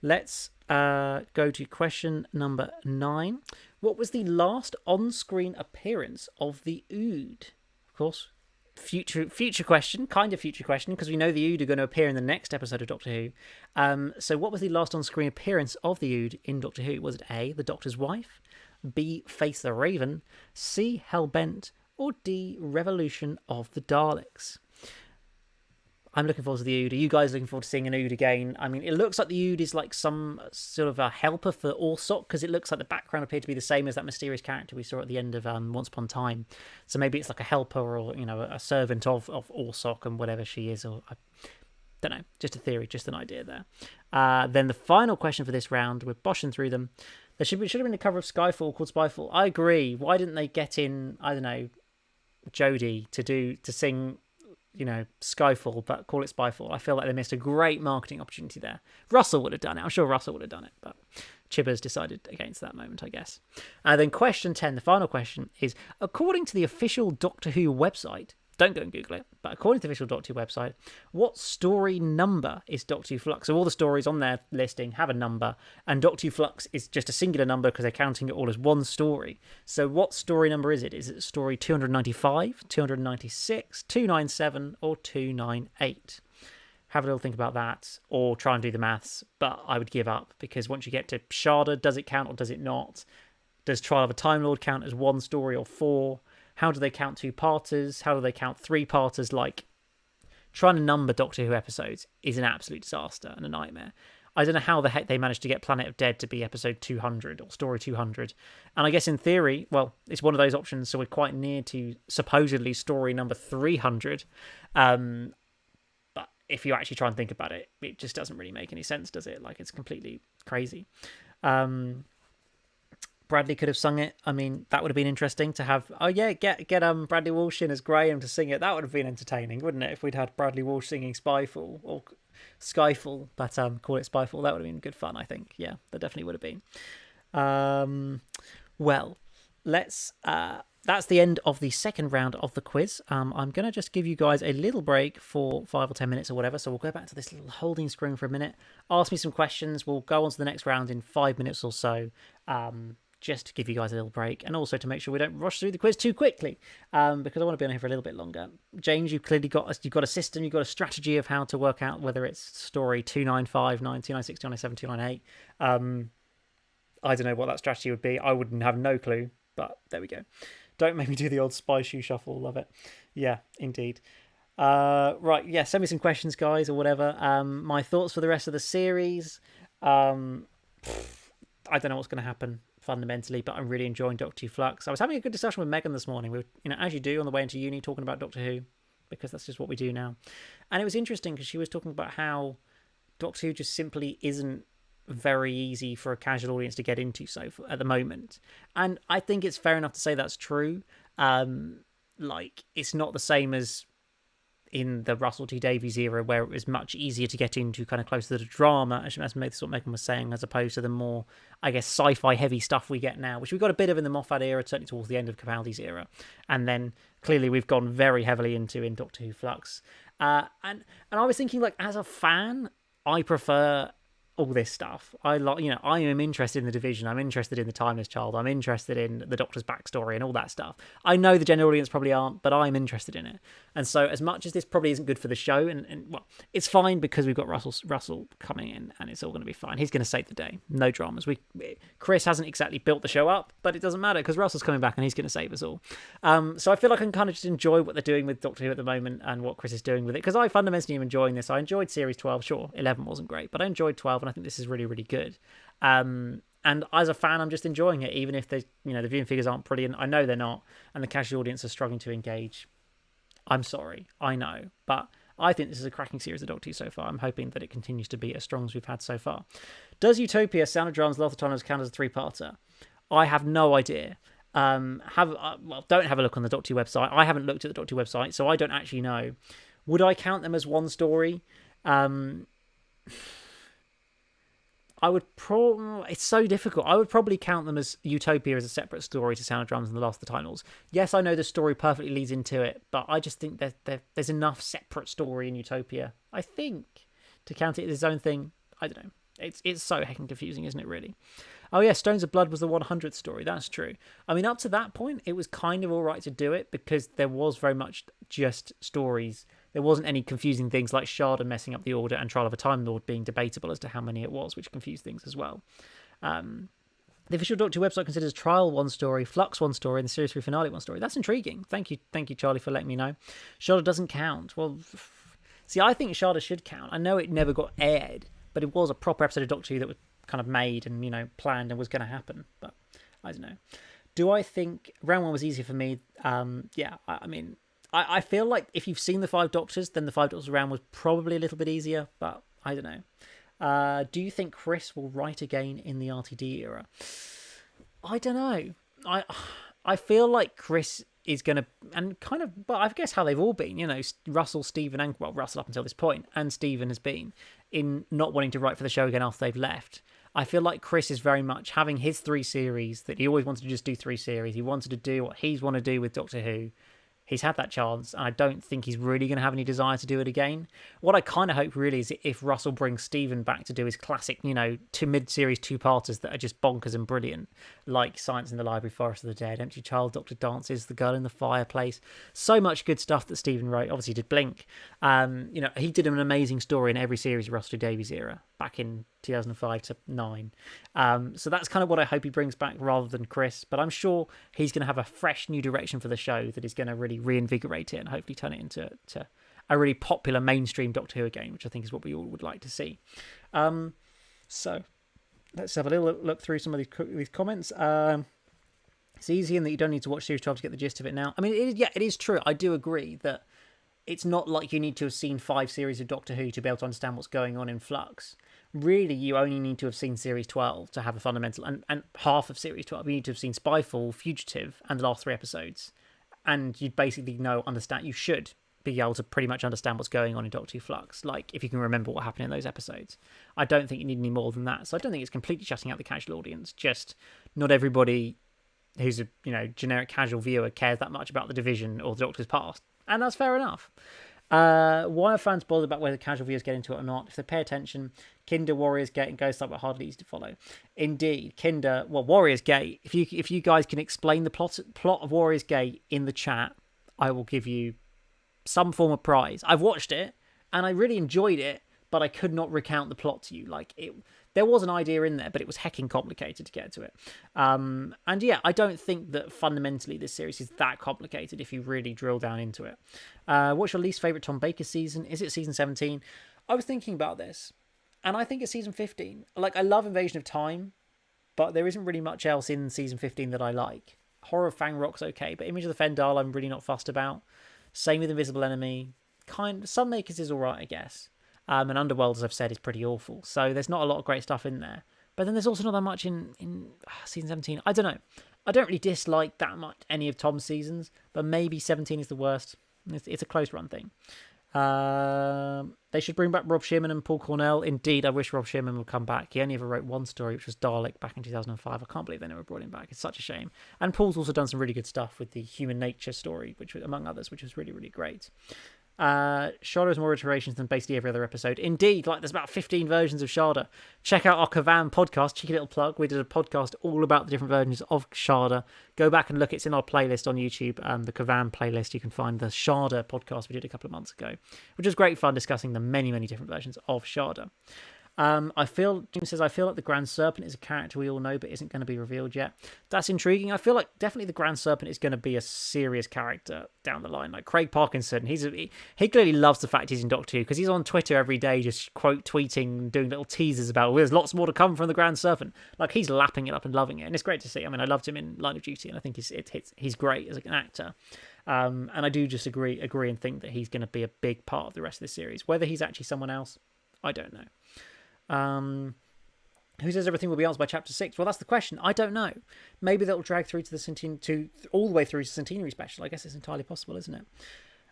let's go to question number 9. What was the last on-screen appearance of the Ood? Of course, future question, because we know the Ood are going to appear in the next episode of Doctor Who. So what was the last on-screen appearance of the Ood in Doctor Who? Was it A, the Doctor's wife, B, Face the Raven, C, Hellbent, or D, Revolution of the Daleks? I'm looking forward to the Ood. Are you guys looking forward to seeing an Ood again? I mean, it looks like the Ood is like some sort of a helper for Orsoc, because it looks like the background appeared to be the same as that mysterious character we saw at the end of Once Upon a Time. So maybe it's like a helper or, a servant of Orsoc and whatever she is. Or I don't know. Just a theory, just an idea there. Then the final question for this round, we're boshing through them. There should have been a cover of Skyfall called Spyfall. I agree. Why didn't they get in, I don't know, Jodie to sing Skyfall, but call it Spyfall? I feel like they missed a great marketing opportunity there. Russell would have done it. I'm sure Russell would have done it, but Chibbers decided against that moment, I guess. Then question 10, the final question, is according to the official Doctor Who website, don't go and Google it, but according to the official Doctor Who website, what story number is Doctor Who Flux? So all the stories on their listing have a number, and Doctor Who Flux is just a singular number because they're counting it all as one story. So what story number is it? Is it story 295, 296, 297, or 298? Have a little think about that, or try and do the maths, but I would give up, because once you get to Sharda, does it count or does it not? Does Trial of a Time Lord count as one story or 4? How do they count 2-parters? How do they count 3-parters? Like, trying to number Doctor Who episodes is an absolute disaster and a nightmare. I don't know how the heck they managed to get Planet of Dead to be episode 200 or story 200. And I guess in theory, well, it's one of those options, so we're quite near to supposedly story number 300. But if you actually try and think about it, it just doesn't really make any sense, does it? Like, it's completely crazy. Bradley could have sung it. I mean, that would have been interesting to have. Oh yeah, get Bradley Walsh in as Graham to sing it. That would have been entertaining, wouldn't it? If we'd had Bradley Walsh singing Spyfall or Skyfall, but call it Spyfall. That would have been good fun. I think. Yeah, that definitely would have been. Well, let's. That's the end of the second round of the quiz. I'm going to just give you guys a little break for 5 or 10 minutes or whatever. So we'll go back to this little holding screen for a minute. Ask me some questions. We'll go on to the next round in 5 minutes or so. Just to give you guys a little break, and also to make sure we don't rush through the quiz too quickly, because I want to be on here for a little bit longer. James, you've clearly got a system, you've got a strategy of how to work out whether it's story 295, 9, 296, 297, 298. I don't know what that strategy would be. I wouldn't have no clue, but there we go. Don't make me do the old spy shoe shuffle. Love it. Yeah, indeed. Right, yeah, send me some questions, guys, or whatever. My thoughts for the rest of the series. I don't know what's going to happen fundamentally, but I'm really enjoying Doctor Who Flux. I was having a good discussion with Megan this morning. We were, as you do on the way into uni, talking about Doctor Who, because that's just what we do now. And it was interesting because she was talking about how Doctor Who just simply isn't very easy for a casual audience to get into at the moment. And I think it's fair enough to say that's true. It's not the same as in the Russell T Davies era, where it was much easier to get into, kind of closer to the drama, as what Megan was saying, as opposed to the more, I guess, sci-fi heavy stuff we get now, which we got a bit of in the Moffat era, certainly towards the end of Capaldi's era, and then clearly we've gone very heavily into in Doctor Who Flux. And I was thinking, like, as a fan, I prefer all this stuff. I am interested in the Division. I'm interested in the Timeless Child. I'm interested in the Doctor's backstory and all that stuff. I know the general audience probably aren't, but I'm interested in it. And so, as much as this probably isn't good for the show, and well, it's fine because we've got Russell coming in, and it's all going to be fine. He's going to save the day. No dramas. Chris hasn't exactly built the show up, but it doesn't matter because Russell's coming back and he's going to save us all. So I feel like I can kind of just enjoy what they're doing with Doctor Who at the moment and what Chris is doing with it, because I fundamentally am enjoying this. I enjoyed Series 12. Sure, 11 wasn't great, but I enjoyed 12. And I think this is really, really good. And as a fan, I'm just enjoying it, even if the viewing figures aren't brilliant. I know they're not, and the casual audience are struggling to engage. I'm sorry, I know, but I think this is a cracking series of Doctor Who so far. I'm hoping that it continues to be as strong as we've had so far. Does Utopia, Sound of Drums, Lost Time count as a 3-parter? I have no idea. Don't have a look on the Doctor Who website. I haven't looked at the Doctor Who website, so I don't actually know. Would I count them as one story? I would it's so difficult. I would probably count them as Utopia as a separate story to Sound of Drums and The Lost of the Tunnels. Yes, I know the story perfectly leads into it, but I just think there's enough separate story in Utopia, I think, to count it as its own thing. I don't know. It's so heckin' confusing, isn't it, really? Oh yeah, Stones of Blood was the 100th story. That's true. I mean, up to that point, it was kind of all right to do it because there was very much just stories. There wasn't any confusing things like Shada messing up the order and Trial of a Time Lord being debatable as to how many it was, which confused things as well. The official Doctor Who website considers Trial one story, Flux one story, and the Series 3 finale one story. That's intriguing. Thank you, Charlie, for letting me know. Shada doesn't count. Well, see, I think Shada should count. I know it never got aired, but it was a proper episode of Doctor Who that was kind of made and, planned and was going to happen. But I don't know. Do I think round one was easier for me? Yeah, I mean, I feel like if you've seen the Five Doctors, then the Five Doctors round was probably a little bit easier, but I don't know. Do you think Chris will write again in the RTD era? I don't know. I feel like Chris is going to, and kind of, but I guess how they've all been, Russell, Stephen, and, well, Russell up until this point, and Stephen has been, in not wanting to write for the show again after they've left. I feel like Chris is very much having his 3 series, that he always wanted to just do 3 series. He wanted to do what he's want to do with Doctor Who. He's had that chance, and I don't think he's really going to have any desire to do it again. What I kind of hope really is if Russell brings Stephen back to do his classic, 2 mid-series 2-parters that are just bonkers and brilliant, like Science in the Library, Forest of the Dead, Empty Child, Doctor Dances, The Girl in the Fireplace. So much good stuff that Stephen wrote. Obviously, he did Blink. He did an amazing story in every series of Russell T Davies era, back in 2005 to 9. So that's kind of what I hope he brings back rather than Chris. But I'm sure he's going to have a fresh new direction for the show that is going to really reinvigorate it and hopefully turn it into a really popular mainstream Doctor Who again, which I think is what we all would like to see. So let's have a little look through some of these comments. It's easy in that you don't need to watch Series 12 to get the gist of it now. I mean, it is true. I do agree that it's not like you need to have seen 5 series of Doctor Who to be able to understand what's going on in Flux. really you only need to have seen series 12 to have a fundamental, and half of series 12 you need to have seen Spyfall, Fugitive, and the last 3 episodes, and you'd basically understand, you should be able to pretty much understand what's going on in Doctor Who Flux, like if you can remember what happened in those episodes. I don't think you need any more than that, so I don't think it's completely shutting out the casual audience, just not everybody who's a generic casual viewer cares that much about the Division or the Doctor's past, and that's fair enough. Why are fans bothered about whether casual viewers get into it or not? If they pay attention, Kinder, Warriors Gate, and Ghost Light were hardly easy to follow. Indeed, Kinder, Warriors Gate. If you guys can explain the plot of Warriors Gate in the chat, I will give you some form of prize. I've watched it and I really enjoyed it, but I could not recount the plot to you. There was an idea in there, but it was hecking complicated to get to it. And yeah, I don't think that fundamentally this series is that complicated if you really drill down into it. What's your least favourite Tom Baker season? Is it season 17? I was thinking about this, and I think it's season 15. I love Invasion of Time, but there isn't really much else in season 15 that I like. Horror of Fang Rock's okay, but Image of the Fendal I'm really not fussed about. Same with Invisible Enemy. Sunmakers is alright, I guess. And Underworld, as I've said, is pretty awful. So there's not a lot of great stuff in there. But then there's also not that much in season 17. I don't know. I don't really dislike that much any of Tom's seasons, but maybe 17 is the worst. It's a close run thing. They should bring back Rob Shearman and Paul Cornell. Indeed, I wish Rob Shearman would come back. He only ever wrote one story, which was Dalek, back in 2005. I can't believe they never brought him back. It's such a shame. And Paul's also done some really good stuff with the Human Nature story, which, among others, which was really, really great. Sharda has more iterations than basically every other episode. Indeed, there's about 15 versions of Sharda. Check out our Kavam podcast, cheeky little plug. We did a podcast all about the different versions of Sharda. Go back and look, it's in our playlist on YouTube, the Kavam playlist. You can find the Sharda podcast we did a couple of months ago, which was great fun discussing the many, many different versions of Sharda. Jim says, I feel like the Grand Serpent is a character we all know but isn't going to be revealed yet. That's intriguing. I feel like definitely the Grand Serpent is going to be a serious character down the line. Like Craig Parkinson, he clearly loves the fact he's in Doctor Who, because he's on Twitter every day just quote tweeting, doing little teasers about, there's lots more to come from the Grand Serpent. He's lapping it up and loving it, and it's great to see. I mean, I loved him in Line of Duty, and I think he's great as an actor. And I do just agree and think that he's going to be a big part of the rest of the series. Whether he's actually someone else, I don't know. Who says everything will be answered by chapter 6? Well, that's the question. I don't know. Maybe that'll drag through to the all the way through to Centenary special. I guess it's entirely possible, isn't it?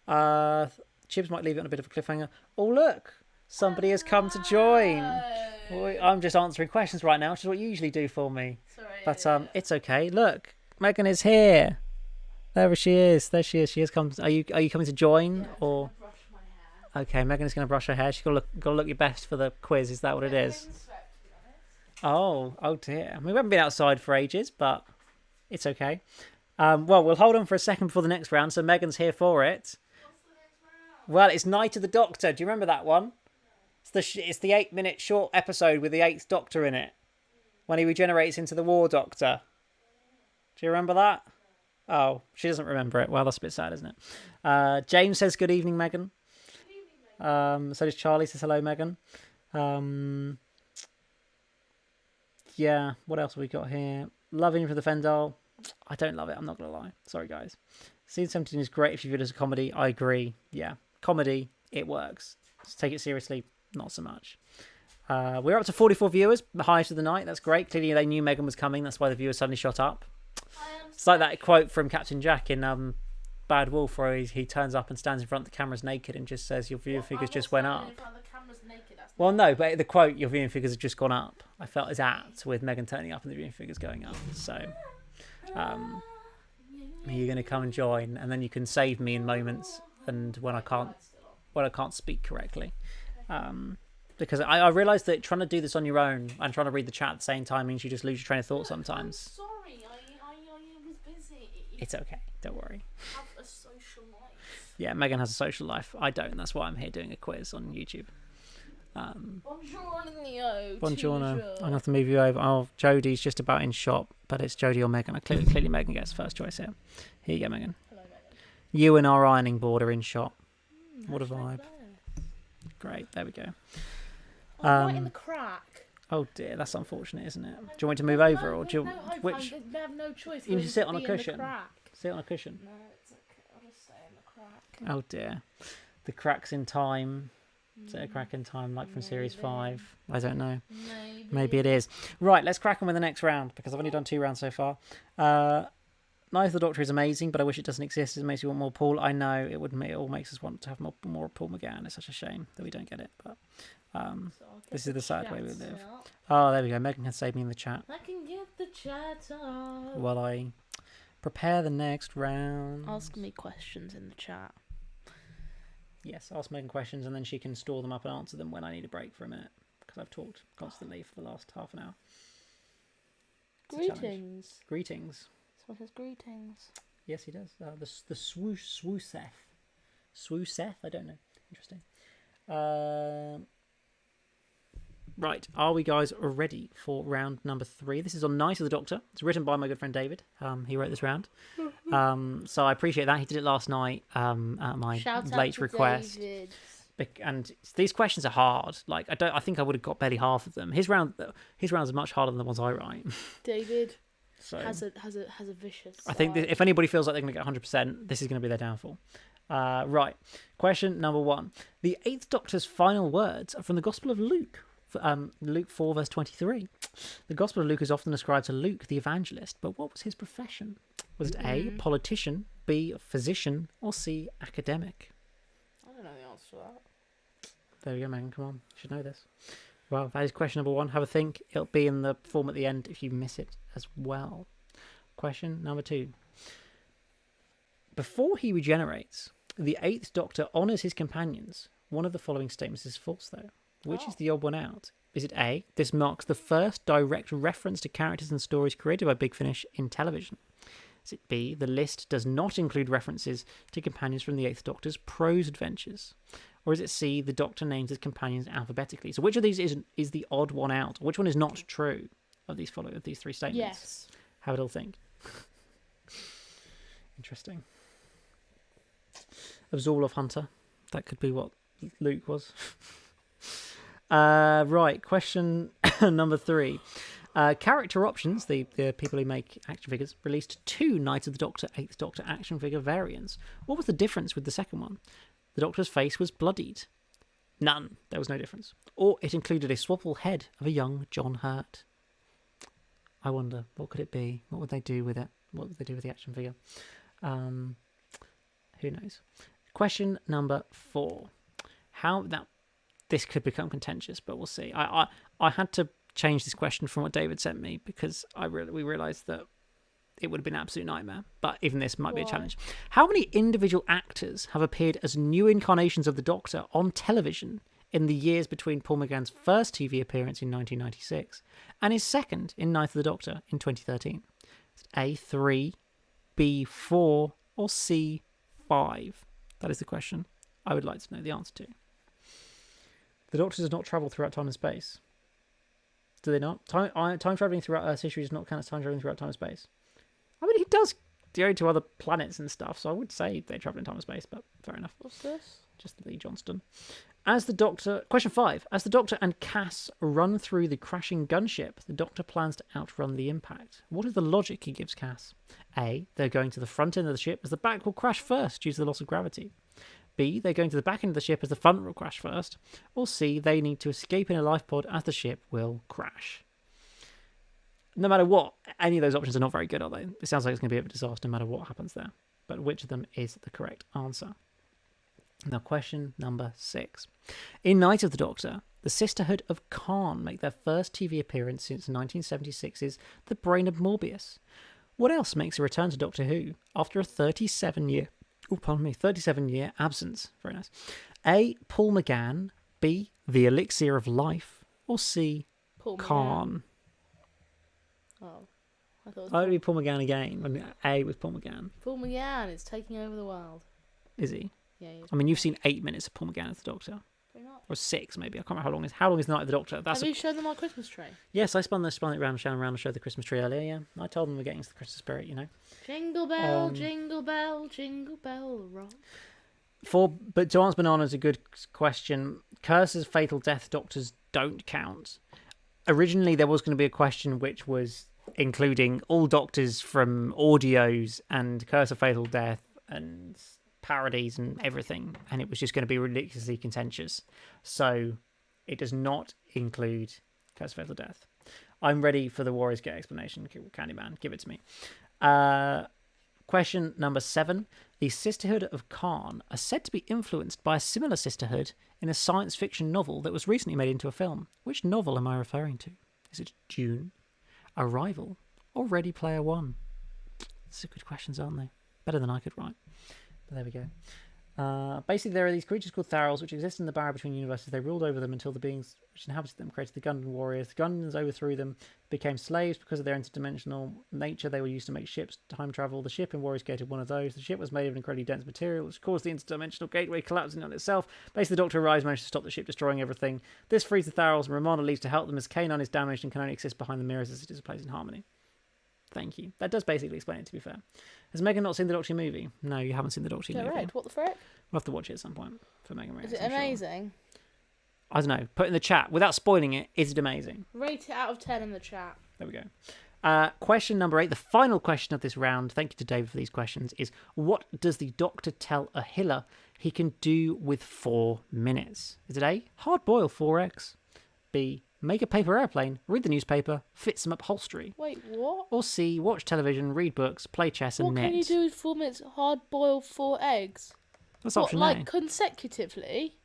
Chibs might leave it on a bit of a cliffhanger. Oh, look, somebody has come to join. I'm just answering questions right now, which is what you usually do for me. Sorry. But it's okay. Look, Megan is here. There she is. There she is. She has come. Are you coming to join, or? Okay, Megan's going to brush her hair. She's got to look your best for the quiz. Is that what it is? Oh dear. I mean, we haven't been outside for ages, but it's okay. Well, we'll hold on for a second before the next round, so Megan's here for it. What's the next round? Well, it's Night of the Doctor. Do you remember that one? It's the 8-minute short episode with the 8th Doctor in it, when he regenerates into the War Doctor. Do you remember that? Oh, she doesn't remember it. Well, that's a bit sad, isn't it? James says, good evening, Megan. So does Charlie, says hello, Megan. Yeah, what else have we got here? Loving for the Fendal. I don't love it, I'm not going to lie. Sorry, guys. Season 17 is great if you view it as a comedy. I agree. Yeah, comedy, it works. Just take it seriously, not so much. We're up to 44 viewers, the highest of the night. That's great. Clearly they knew Megan was coming. That's why the viewers suddenly shot up. It's like that quote from Captain Jack in Bad Wolf, where he turns up and stands in front of the cameras naked and just says, your viewing figures just went up. Well, no, but the quote, your viewing figures have just gone up, I felt is apt with Megan turning up and the viewing figures going up. So, are you going to come and join? And then you can save me in moments and when I can't speak correctly. Because I realised that trying to do this on your own and trying to read the chat at the same time means you just lose your train of thought sometimes. I'm sorry, I was busy. It's okay, don't worry. I have a social life. Yeah, Megan has a social life. I don't. That's why I'm here doing a quiz on YouTube. Buongiorno. Buongiorno. I'm going to have to move you over. Oh, Jodie's just about in shop, but it's Jodie or Megan. Clearly Megan gets first choice here. Here you go, Megan. Hello, Megan. You and our ironing board are in shop. What a vibe. Great, there we go. Right in the crack. Oh dear, that's unfortunate, isn't it? Do you want me to move over, or do you? Which? They have no choice. You need to sit on a cushion. Sit on a cushion. No, it's okay. I'll just stay in the crack. Oh dear, the cracks in time. Is it a crack in time like from Series 5? I don't know. Maybe. Maybe it is. Right, let's crack on with the next round because I've only done 2 rounds so far. Night of the Doctor is amazing, but I wish it doesn't exist. It makes me want more Paul. I know it would. It all makes us want to have more Paul McGann. It's such a shame that we don't get it, but this is the sad way we live. Oh, there we go. Megan can save me in the chat I can get the chat up. while I prepare the next round. Ask me questions in the chat. Yes, ask Megan questions and then she can store them up and answer them when I need a break for a minute because I've talked constantly for the last half an hour. Greetings. Greetings. Someone says greetings. Yes, he does. The swooseth. Swooseth? I don't know. Interesting. Right, are we guys ready for round number 3? This is on Night of the Doctor. It's written by my good friend David. He wrote this round. So I appreciate that. He did it last night at my late request. David. And these questions are hard. Like I think I would have got barely half of them. His rounds are much harder than the ones I write. David So has a vicious. I think side. if anybody feels like they're going to get 100%, this is going to be their downfall. Right. Question number 1. The 8th Doctor's final words are from the Gospel of Luke. Luke 4 verse 23. The Gospel of Luke is often ascribed to Luke the evangelist, but what was his profession? Was it A, politician, B, physician, or C, academic? I don't know the answer to that. There we go, Megan. Come on. You should know this. Well, that is question number 1. Have a think. It'll be in the form at the end if you miss it as well. Question number 2. Before he regenerates, the 8th Doctor honours his companions. One of the following statements is false, though. Which is the odd one out? Is it A, this marks the first direct reference to characters and stories created by Big Finish in television? Is it B, the list does not include references to companions from the 8th Doctor's prose adventures? Or is it C, the Doctor names his companions alphabetically? So which of these is the odd one out? Which one is not true of these 3 statements? Yes. Have a little think. Interesting. Of Zorlov Hunter. That could be what Luke was. Right, question number 3. Character Options, the people who make action figures, released 2 Night of the Doctor, 8th Doctor action figure variants. What was the difference with the second one? The Doctor's face was bloodied. None. There was no difference. Or it included a swappable head of a young John Hurt. I wonder, what could it be? What would they do with it? What would they do with the action figure? Who knows? Question number 4. This could become contentious, but we'll see. I had to change this question from what David sent me because we realised that it would have been an absolute nightmare. But even this might be a challenge. How many individual actors have appeared as new incarnations of the Doctor on television in the years between Paul McGann's first TV appearance in 1996 and his second in Night of the Doctor in 2013? Is it A, 3, B, 4, or C, 5? That is the question I would like to know the answer to. The Doctor does not travel throughout time and space. Do they not? Time travelling throughout Earth's history does not count as time travelling throughout time and space. I mean, he does go to other planets and stuff, so I would say they travel in time and space, but fair enough. What's this? Just Lee Johnston. Question 5. As the Doctor and Cass run through the crashing gunship, the Doctor plans to outrun the impact. What is the logic he gives Cass? A, they're going to the front end of the ship as the back will crash first due to the loss of gravity. B, they're going to the back end of the ship as the front will crash first. Or C, they need to escape in a life pod as the ship will crash. No matter what, any of those options are not very good, are they? It sounds like it's going to be a disaster no matter what happens there. But which of them is the correct answer? Now, question number 6. In Night of the Doctor, the Sisterhood of Khan make their first TV appearance since 1976's The Brain of Morbius. What else makes a return to Doctor Who after a 37-year absence? Very nice. A, Paul McGann. B, The Elixir of Life. Or C, Paul Khan. McGann. Oh, I thought it was I would be Paul McGann again when A was Paul McGann. Paul McGann is taking over the world. Is he? Yeah, he is. I mean, you've seen 8 minutes of Paul McGann as the Doctor. Probably not. Or 6, maybe. I can't remember how long it is. How long is the Night of the Doctor? Have you shown them our Christmas tree? Yes, I spun it round and showed the Christmas tree earlier, yeah. I told them we're getting into the Christmas spirit, you know. Jingle bell, jingle bell, jingle bell rock. But to answer Banana's a good question. Curse's fatal death Doctors don't count. Originally, there was going to be a question which was including all Doctors from audios and Curse of Fatal Death and parodies and everything, and it was just going to be ridiculously contentious. So it does not include Curse of Fatal Death. I'm ready for the Warriors Gate explanation. Candyman, give it to me. Question number 7. The Sisterhood of Khan are said to be influenced by a similar sisterhood in a science fiction novel that was recently made into a film. Which novel am I referring to? Is it Dune, Arrival, or Ready Player One? These are good questions, aren't they? Better than I could write. But there we go. Basically, there are these creatures called Tharals which exist in the barrier between universes. They ruled over them until the beings which inhabited them created the Gundan warriors. The Gundans overthrew them, became slaves because of their interdimensional nature. They were used to make ships time travel. The ship in Warriors Gate had one of those. The ship was made of incredibly dense material, which caused the interdimensional gateway collapsing on itself. Basically, the Doctor arrives, managed to stop the ship destroying everything. This frees the Tharals, and Romana leaves to help them as Kanan is damaged and can only exist behind the mirrors as it is a place in harmony. Thank you. That does basically explain it, to be fair. Has Megan not seen the Doctor movie? No, you haven't seen the Doctor movie. Correct. What the frick? We'll have to watch it at some point for Megan Reacts. Is it I'm sure. amazing? I don't know. Put in the chat, without spoiling it, is it amazing? Rate it out of 10 in the chat. There we go. Question number 8, the final question of this round, thank you to David for these questions, is what does the Doctor tell Ahila he can do with 4 minutes? Is it A, hard boil 4 eggs? B, make a paper airplane, read the newspaper, fit some upholstery? Wait, what? Or C, watch television, read books, play chess and What knit? can you do with 4 minutes? Hard boil 4 eggs? That's What, option like A. consecutively?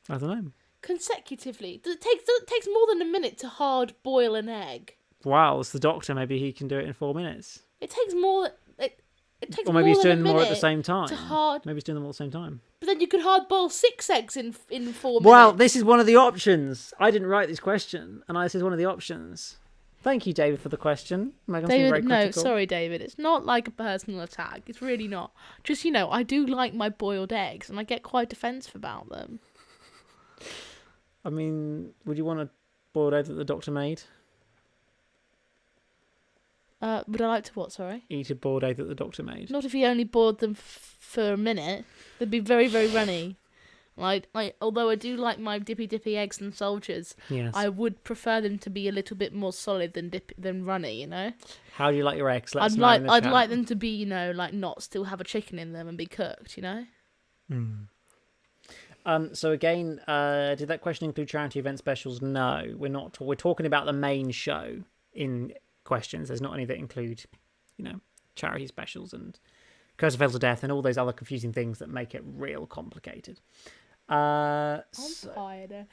I don't know. Consecutively? Does it takes more than a minute to hard boil an egg? Wow, it's the Doctor. Maybe he can do it in 4 minutes. It takes more. It takes Or maybe more he's than doing a them all at the minute same time. to hard. Maybe he's doing them all at the same time. But then you could hard boil 6 eggs in 4 minutes. Well, this is one of the options. I didn't write this question, and this is one of the options. Thank you, David, for the question. Megan's been very David, no, critical. sorry, David. It's not like a personal attack. It's really not. Just, I do like my boiled eggs, and I get quite defensive about them. I mean, would you want a boiled egg that the Doctor made? Would I like to what, sorry? Eat a boiled egg that the Doctor made. Not if he only boiled them for a minute. They'd be very, very runny. Although I do like my dippy eggs and soldiers, Yes. I would prefer them to be a little bit more solid than runny, How do you like your eggs? Let us I'd know in the like chat. them to be, not still have a chicken in them and be cooked, So again, did that question include charity event specials? No, we're not. We're talking about the main show in questions. There's not any that include, charity specials and Curse of Fatal Death and all those other confusing things that make it real complicated. I'm tired.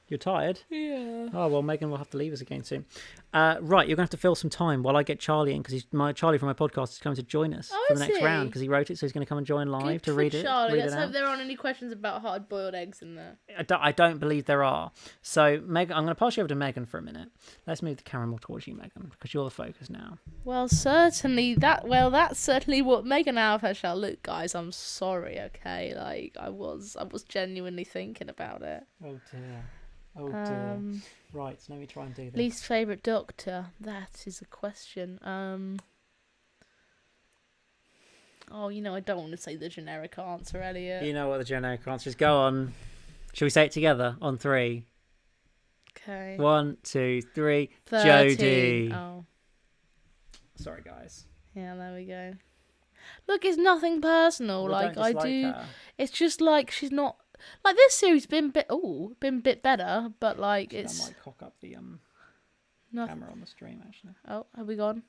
You're tired? Yeah. Oh, well, Megan will have to leave us again soon. Right, you're going to have to fill some time while I get Charlie in, because Charlie from my podcast is coming to join us for the next round, because he wrote it, so he's going to come and join live to read it. Charlie. Read Let's it hope out. there aren't any questions about hard-boiled eggs in there. I don't believe there are. So, Megan, I'm going to pass you over to Megan for a minute. Let's move the camera more towards you, Megan, because you're the focus now. Well, that's certainly what Megan out of her shall look, guys. I'm sorry, okay? I was genuinely thinking about it. Oh, dear. Oh, dear. Right, so let me try and do this. Least favourite Doctor? That is a question. I don't want to say the generic answer, Elliot. You know what the generic answer is. Go on. Shall we say it together on 3? Okay. 1, 2, 3. 13. Jodie. Oh. Sorry, guys. Yeah, there we go. Look, it's nothing personal. Well, don't dislike her. It's just like she's not. Like, this series been a bit better, but like I it's. might cock up the Nothing. camera on the stream, actually. Oh, have we gone?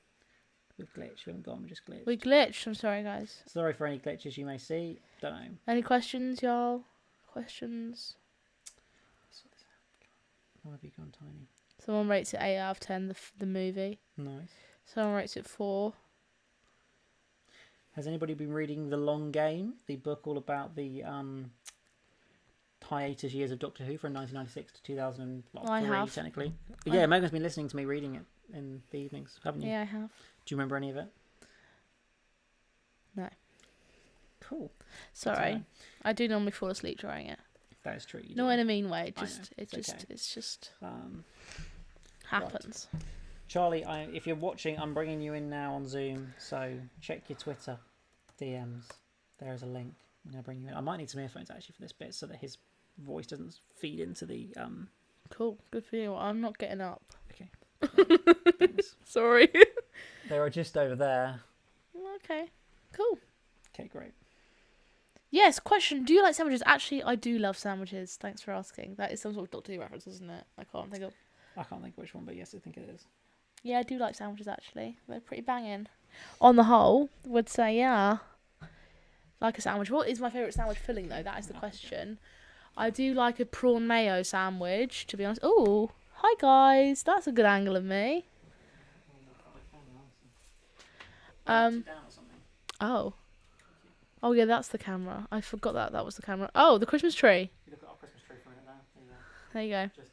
We've glitched. We haven't gone. We just glitched. We glitched. I'm sorry, guys. Sorry for any glitches you may see. Don't know. Any questions, y'all? Questions? Why have you gone tiny? Someone rates it 8 out of 10. The movie. Nice. Someone rates it 4. Has anybody been reading The Long Game, the book all about the hiatus years of Doctor Who from 1996 to 2003, I have. technically? Yeah, Megan's been listening to me reading it in the evenings, haven't you? Yeah, I have. Do you remember any of it? No. Cool. Sorry. I do normally fall asleep during it. That is true. You Not do. in a mean way. I know, It's just Um, happens. Charlie, if you're watching, I'm bringing you in now on Zoom, so check your Twitter DMs. There is a link. I'm going to bring you in. I might need some earphones actually for this bit so that his voice doesn't feed into the... Cool. Good for you. I'm not getting up. Okay. Thanks. Sorry. They are just over there. Okay. Cool. Okay, great. Yes, question. Do you like sandwiches? Actually, I do love sandwiches. Thanks for asking. That is some sort of Doctor Who reference, isn't it? I can't think of. I can't think of which one, but yes, I think it is. Yeah, I do like sandwiches, actually. They're pretty banging. On the whole, would say, yeah. Like a sandwich. What is my favourite sandwich filling, though? That is the question. I do like a prawn mayo sandwich, to be honest. Oh, hi, guys. That's a good angle of me. Oh. Oh, yeah, that's the camera. I forgot that was the camera. Oh, the Christmas tree. You look at our Christmas tree for a minute now. There you go. Just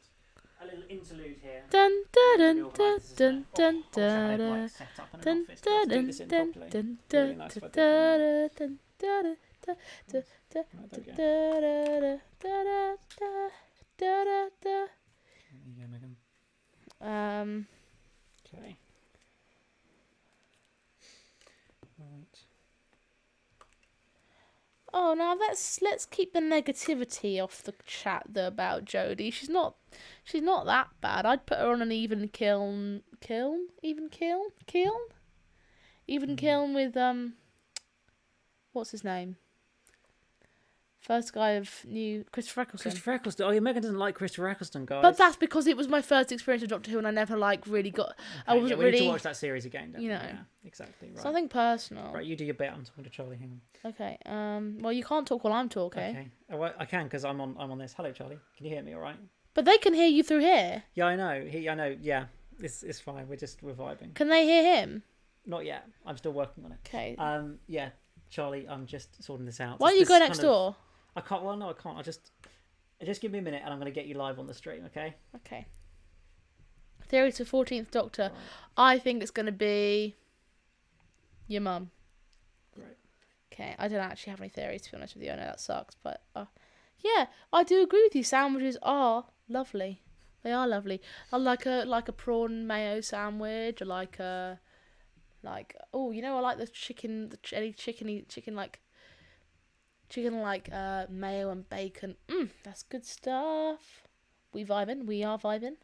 a little interlude here. Dun dun dun dun dun dun dun dun dun dun dun dun dun dun dun dun dun Okay. Right. Oh, now let's keep the negativity off the chat though about Jodie. She's not that bad. I'd put her on an even kiln with what's his name? First guy of new Christopher Eccleston. Christopher Eccleston. Oh, yeah, Megan doesn't like Christopher Eccleston, guys. But that's because it was my first experience with Doctor Who, and I never really got. Okay, I wasn't we really. need to watch that series again, don't you we? know. Yeah, exactly. Right. Something personal. Right, you do your bit. I'm talking to Charlie. Hang on. Okay. Well, you can't talk while I'm talking. Okay. Oh, well, I can because I'm on this. Hello, Charlie. Can you hear me? All right. But they can hear you through here. Yeah, I know. I know. Yeah, it's fine. We're vibing. Can they hear him? Not yet. I'm still working on it. Okay. Yeah, Charlie. I'm just sorting this out. Why don't you go next door? I can't. Well, no, I can't. Just give me a minute, and I'm going to get you live on the stream. Okay. Okay. Theory to 14th Doctor. Right. I think it's going to be your mum. Great. Okay. I don't actually have any theories, to be honest with you. I know that sucks, but yeah, I do agree with you. Sandwiches are lovely. They are lovely. I like a prawn mayo sandwich. I like I like the chicken like mayo and bacon. That's good stuff. We are vibing.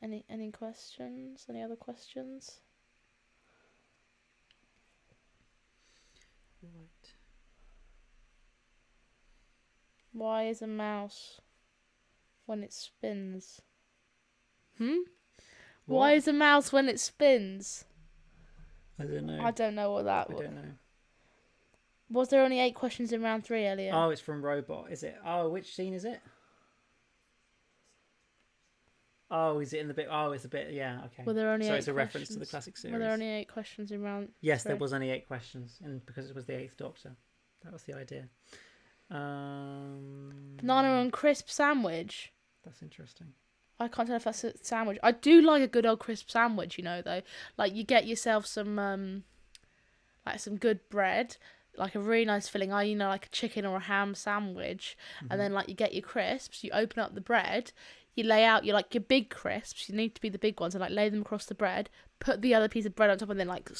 Any questions? Any other questions? Right. Why is a mouse when it spins? Why is a mouse when it spins? I don't know. I don't know what that was. I don't know. Was there only 8 questions in round 3 earlier? Oh, it's from Robot, is it? Oh, which scene is it? Oh, is it in the bit? Oh, it's a bit. Yeah, okay. Were there only so 8 it's a reference to questions? the classic series. Were there only 8 questions in round? Yes, 3? there was only 8 questions, and because it was the 8th Doctor, that was the idea. Banana and crisp sandwich. That's interesting. I can't tell if that's a sandwich. I do like a good old crisp sandwich, though. Like you get yourself some some good bread, like a really nice filling. Like a chicken or a ham sandwich, and then like you get your crisps. You open up the bread. You lay out your big crisps. You need to be the big ones, and like lay them across the bread. Put the other piece of bread on top, and then like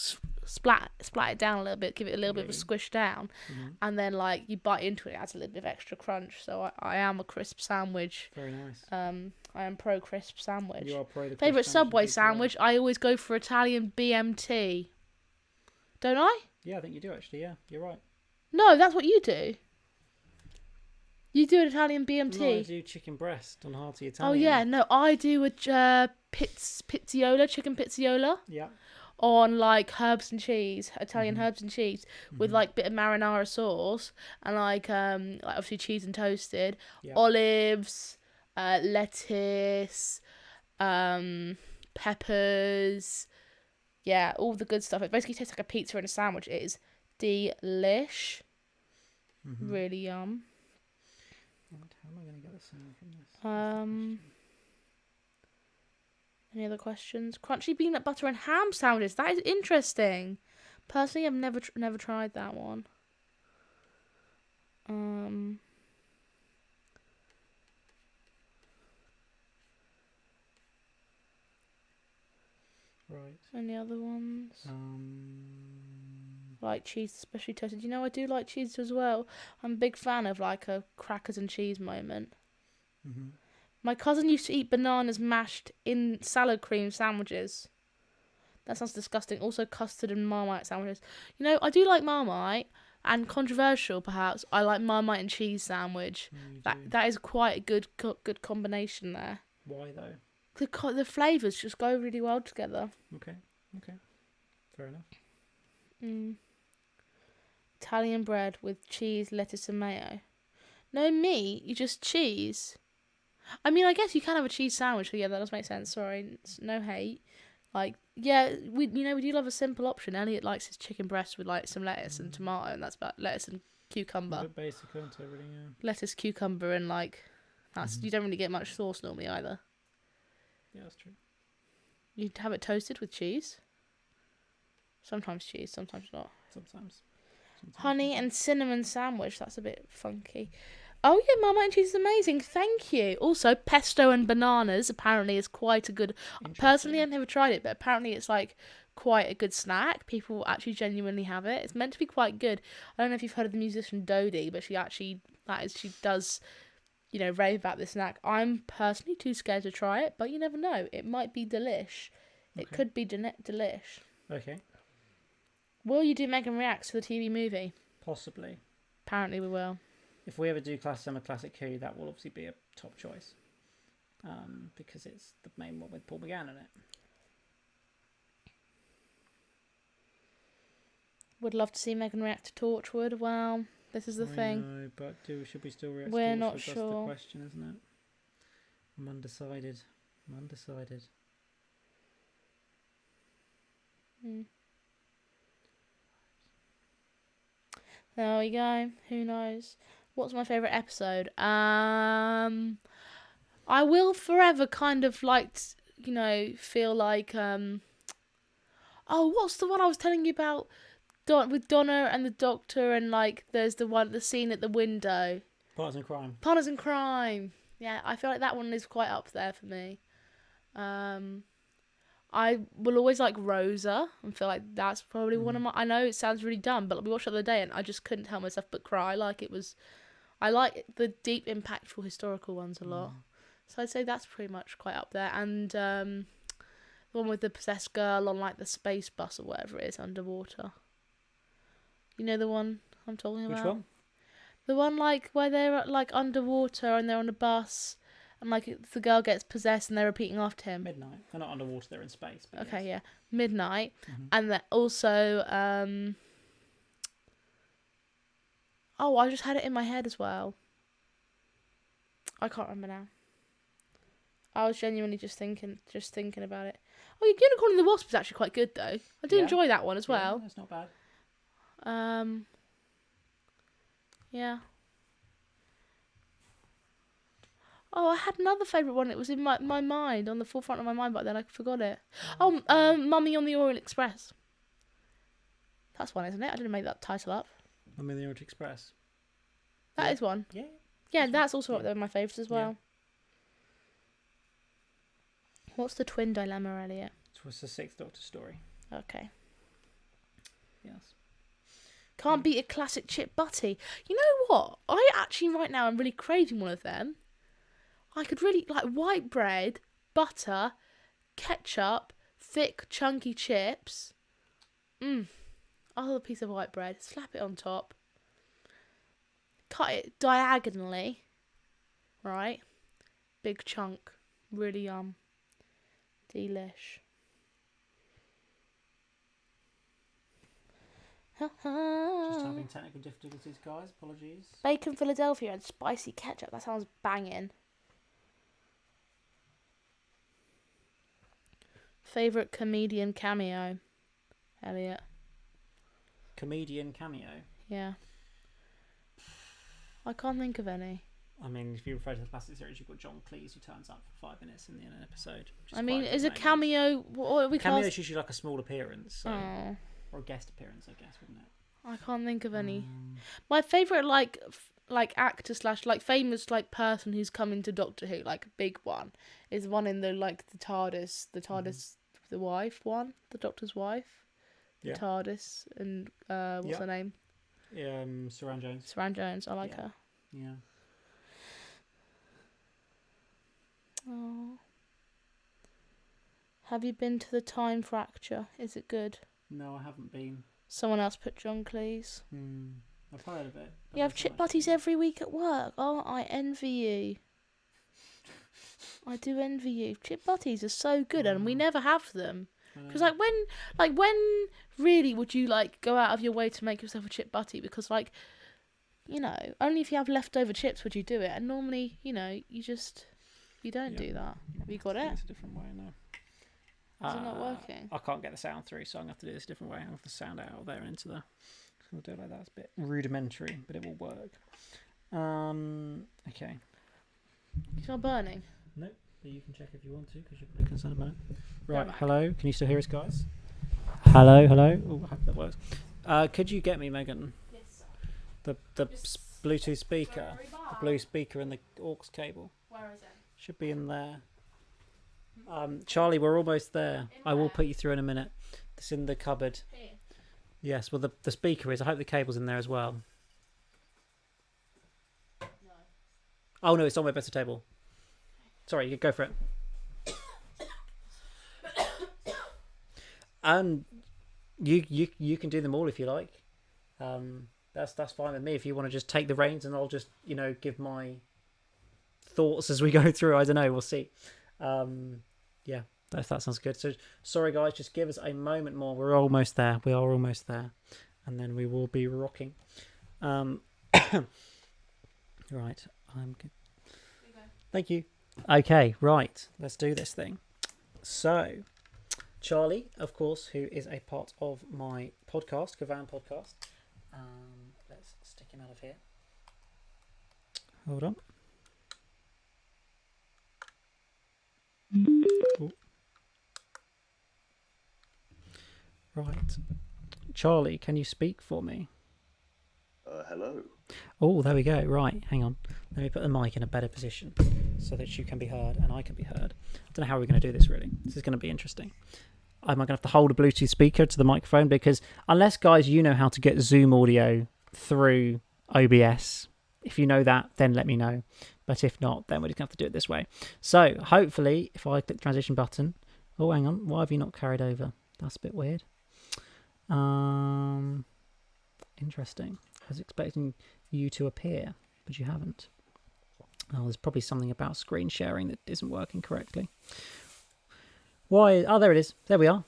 splat it down a little bit. Give it a little bit of a squish down, and then like you bite into it. It adds a little bit of extra crunch. So I am a crisp sandwich. Very nice. I am pro crisp sandwich. You are pro the Favorite Subway sandwich? I always go for Italian BMT. Don't I? Yeah, I think you do actually. Yeah, you're right. No, that's what you do. You do an Italian BMT. No, I do chicken breast on hearty Italian. Oh yeah, no, I do a pizziola, chicken pizziola. Yeah. On like herbs and cheese, Italian herbs and cheese, with like bit of marinara sauce and like obviously cheese and toasted, olives, lettuce, peppers, all the good stuff. It basically tastes like a pizza in a sandwich. It is delish. Really yum. Right, how am I going to get the sound from this? Any other questions? Crunchy peanut butter and ham sandwiches. That is interesting. Personally, I've never tried that one. Right. Any other ones? Like cheese, especially toasted. I do like cheese as well. I'm a big fan of like a crackers and cheese moment. Mm-hmm. My cousin used to eat bananas mashed in salad cream sandwiches. That sounds disgusting. Also, custard and Marmite sandwiches. You know, I do like Marmite, and controversial perhaps, I like Marmite and cheese sandwich. That is quite a good combination there. Why though? The flavours just go really well together. Okay. Fair enough. Italian bread with cheese, lettuce, and mayo. No meat, you just cheese. I mean, I guess you can have a cheese sandwich. So yeah, that does make sense. Sorry, no hate. Like, yeah, we do love a simple option. Elliot likes his chicken breast with like some lettuce and tomato, and that's about lettuce and cucumber. A bit basic, aren't I, really? Yeah. Lettuce, cucumber, and like that's you don't really get much sauce normally either. Yeah, that's true. You'd have it toasted with cheese. Sometimes cheese, sometimes not. Sometimes. Honey and cinnamon sandwich. That's a bit funky. Oh yeah, Marmite and cheese is amazing. Thank you. Also, pesto and bananas apparently is quite a good. Personally, I've never tried it, but apparently it's like quite a good snack. People actually genuinely have it. It's meant to be quite good. I don't know if you've heard of the musician Dodie, but she does, rave about this snack. I'm personally too scared to try it, but you never know. It might be delish. It could be delish. Okay. Will you do Megan Reacts to the TV movie? Possibly. Apparently we will. If we ever do Summer Classic Who, that will obviously be a top choice. Because it's the main one with Paul McGann in it. Would love to see Megan react to Torchwood. Well, this is the thing. No, but should we still react We're to Torchwood? not That's sure. the question, isn't it? I'm undecided. There we go. Who knows? What's my favourite episode? I will forever kind of feel like what's the one I was telling you about? With Donna and the doctor, and like there's the scene at the window. Partners in Crime. Yeah, I feel like that one is quite up there for me. I will always like Rosa and feel like that's probably one of my. I know it sounds really dumb, but we watched it the other day and I just couldn't help myself but cry. I like the deep, impactful historical ones a lot. So I'd say that's pretty much quite up there. And the one with the possessed girl on like the space bus or whatever it is underwater. You know the one I'm talking about? Which one? The one like where they're like underwater and they're on a bus. And, like, the girl gets possessed and they're repeating after him. Midnight. They're not underwater, they're in space. But okay, yes. Yeah. Midnight. And then also... I just had it in my head as well. I can't remember now. I was genuinely just thinking about it. Oh, Unicorn and the Wasp is actually quite good, though. I did enjoy that one as well. Yeah, that's not bad. Yeah. Oh, I had another favourite one. It was in my mind, on the forefront of my mind, but then I forgot it. Mummy on the Orient Express. That's one, isn't it? I didn't make that title up. Mummy on the Orient Express. That is one. Yeah. Yeah, that's also up there with my favourites as well. Yeah. What's the twin dilemma, Elliot? It was the Sixth Doctor story. Okay. Yes. Can't beat a classic chip butty. You know what? I actually right now I'm really craving one of them. I could really like white bread, butter, ketchup, thick chunky chips. Other piece of white bread, slap it on top. Cut it diagonally. Right? Big chunk. Really delish. Just having technical difficulties, guys. Apologies. Bacon Philadelphia and spicy ketchup. That sounds banging. Favourite comedian cameo, Elliot? Comedian cameo? Yeah. I can't think of any. I mean, if you refer to the classic series, you've got John Cleese, who turns up for 5 minutes in the end of an episode. I mean, is a cameo... What we cameo is usually like a small appearance. So, oh. Or a guest appearance, I guess, wouldn't it? I can't think of any. My favourite, like actor / like famous person who's come into Doctor Who, like big one, is one in the the TARDIS, the wife one, the Doctor's wife, the TARDIS, and what's her name? Saran Jones. Saran Jones, I like her. Yeah. Oh. Have you been to the Time Fracture? Is it good? No, I haven't been. Someone else put John Cleese. I've heard of it. You have chip butties every week at work. Oh, I envy you. I do envy you. Chip butties are so good, and we never have them. Because when really would you go out of your way to make yourself a chip butty? Because only if you have leftover chips would you do it, and normally you don't do that. Have you got it? It's a different way now. Is it not working? I can't get the sound through, so I'm going to have to do this a different way. I'm going to have to sound out there and into the... We'll do it like that. It's a bit rudimentary, but it will work. Okay. It's not burning. No, but you can check if you want to, because you're pretty concerned about it. Right, hello. Can you still hear us, guys? Hello. Oh, I hope that works. Could you get me, Megan? Yes. The Bluetooth speaker, the blue speaker and the aux cable. Where is it? Should be in there. Charlie, we're almost there. I will put you through in a minute. It's in the cupboard. Here. Yes, well, the speaker is. I hope the cable's in there as well. No. Oh, no, it's on my bedside table. Sorry, you go for it. You can do them all if you like. That's fine with me. If you want to just take the reins, and I'll just give my thoughts as we go through. I don't know. We'll see. Yeah, that sounds good. So sorry guys, just give us a moment more. We're almost there. We are almost there, and then we will be rocking. Right, I'm good. Thank you. Okay, right. Let's do this thing. So, Charlie, of course, who is a part of my podcast, Kavan Podcast. Let's stick him out of here. Hold on. Ooh. Right. Charlie, can you speak for me? Hello. Oh, there we go. Right, hang on. Let me put the mic in a better position so that you can be heard and I can be heard. I don't know how we're going to do this, really. This is going to be interesting. Am I going to have to hold a Bluetooth speaker to the microphone? Because unless, guys, you know how to get Zoom audio through OBS, if you know that, then let me know. But if not, then we're just going to have to do it this way. So, hopefully, if I click the transition button... Oh, hang on. Why have you not carried over? That's a bit weird. Interesting. I was expecting you to appear, but you haven't. Oh, there's probably something about screen sharing that isn't working correctly. Why? Oh, there it is. There we are.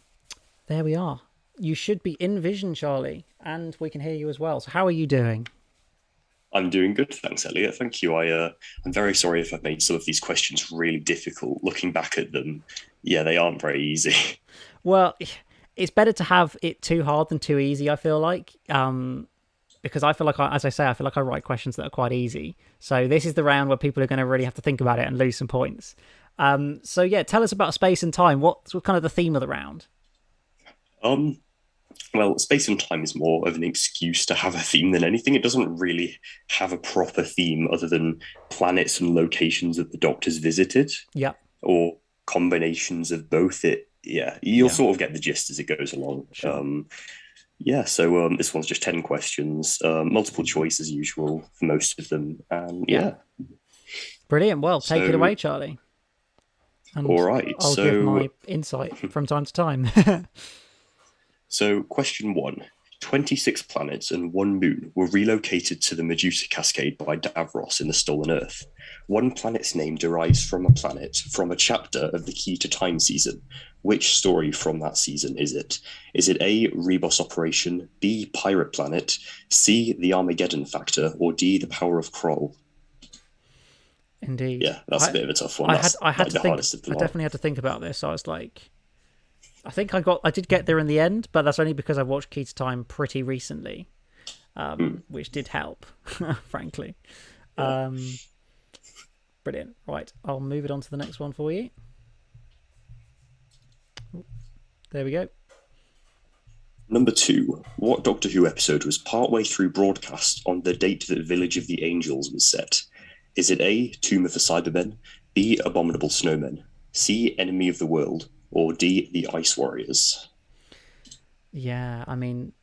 There we are. You should be in vision, Charlie, and we can hear you as well. So how are you doing? I'm doing good, thanks, Elliot. Thank you. I'm very sorry if I've made some of these questions really difficult. Looking back at them, yeah, they aren't very easy. Well, it's better to have it too hard than too easy, I feel like. Because I feel like, as I say, I feel like I write questions that are quite easy. So this is the round where people are going to really have to think about it and lose some points. So yeah, tell us about space and time. What's kind of the theme of the round? Well, space and time is more of an excuse to have a theme than anything. It doesn't really have a proper theme other than planets and locations that the Doctor's visited. Yeah. Or combinations of both. You'll sort of get the gist as it goes along. Sure. So this one's just 10 questions, multiple choice as usual for most of them. Yeah. Brilliant. Well, take it away, Charlie. And all right. I'll give my insight from time to time. So, question 1. 26 planets and 1 moon were relocated to the Medusa Cascade by Davros in the Stolen Earth. One planet's name derives from a planet from a chapter of the Key to Time season. Which story from that season is it? Is it A, Rebus Operation, B, Pirate Planet, C, The Armageddon Factor, or D, The Power of Kroll? Indeed. Yeah, that's a bit of a tough one. I definitely had to think about this. I was like... I think I did get there in the end, but that's only because I watched Key to Time pretty recently, which did help, frankly. Yeah. Brilliant. Right, I'll move it on to the next one for you. There we go. Number 2. What Doctor Who episode was partway through broadcast on the date that Village of the Angels was set? Is it A, Tomb of the Cybermen, B, Abominable Snowmen, C, Enemy of the World, or D, the Ice Warriors? Yeah, I mean,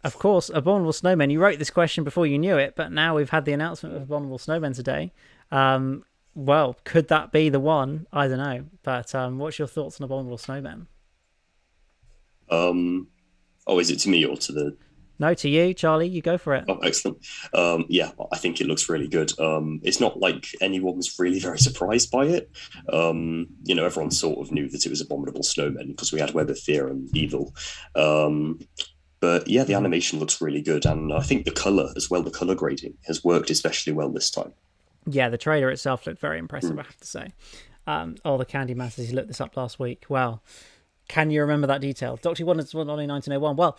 of course, Abominable Snowmen. You wrote this question before you knew it, but now we've had the announcement of Abominable Snowmen today. Well, could that be the one? I don't know. But what's your thoughts on Abominable Snowman? Oh, is it to me or to the? No, to you, Charlie. You go for it. Oh, excellent. Yeah, I think it looks really good. It's not like anyone was really very surprised by it. Everyone sort of knew that it was Abominable Snowmen because we had Web of Fear and Evil. But yeah, the animation looks really good, and I think the color as well, the color grading has worked especially well this time. Yeah, the trailer itself looked very impressive, I have to say. The Candy Masters, you looked this up last week. Well, can you remember that detail? Doctor Who was only 1901. Well,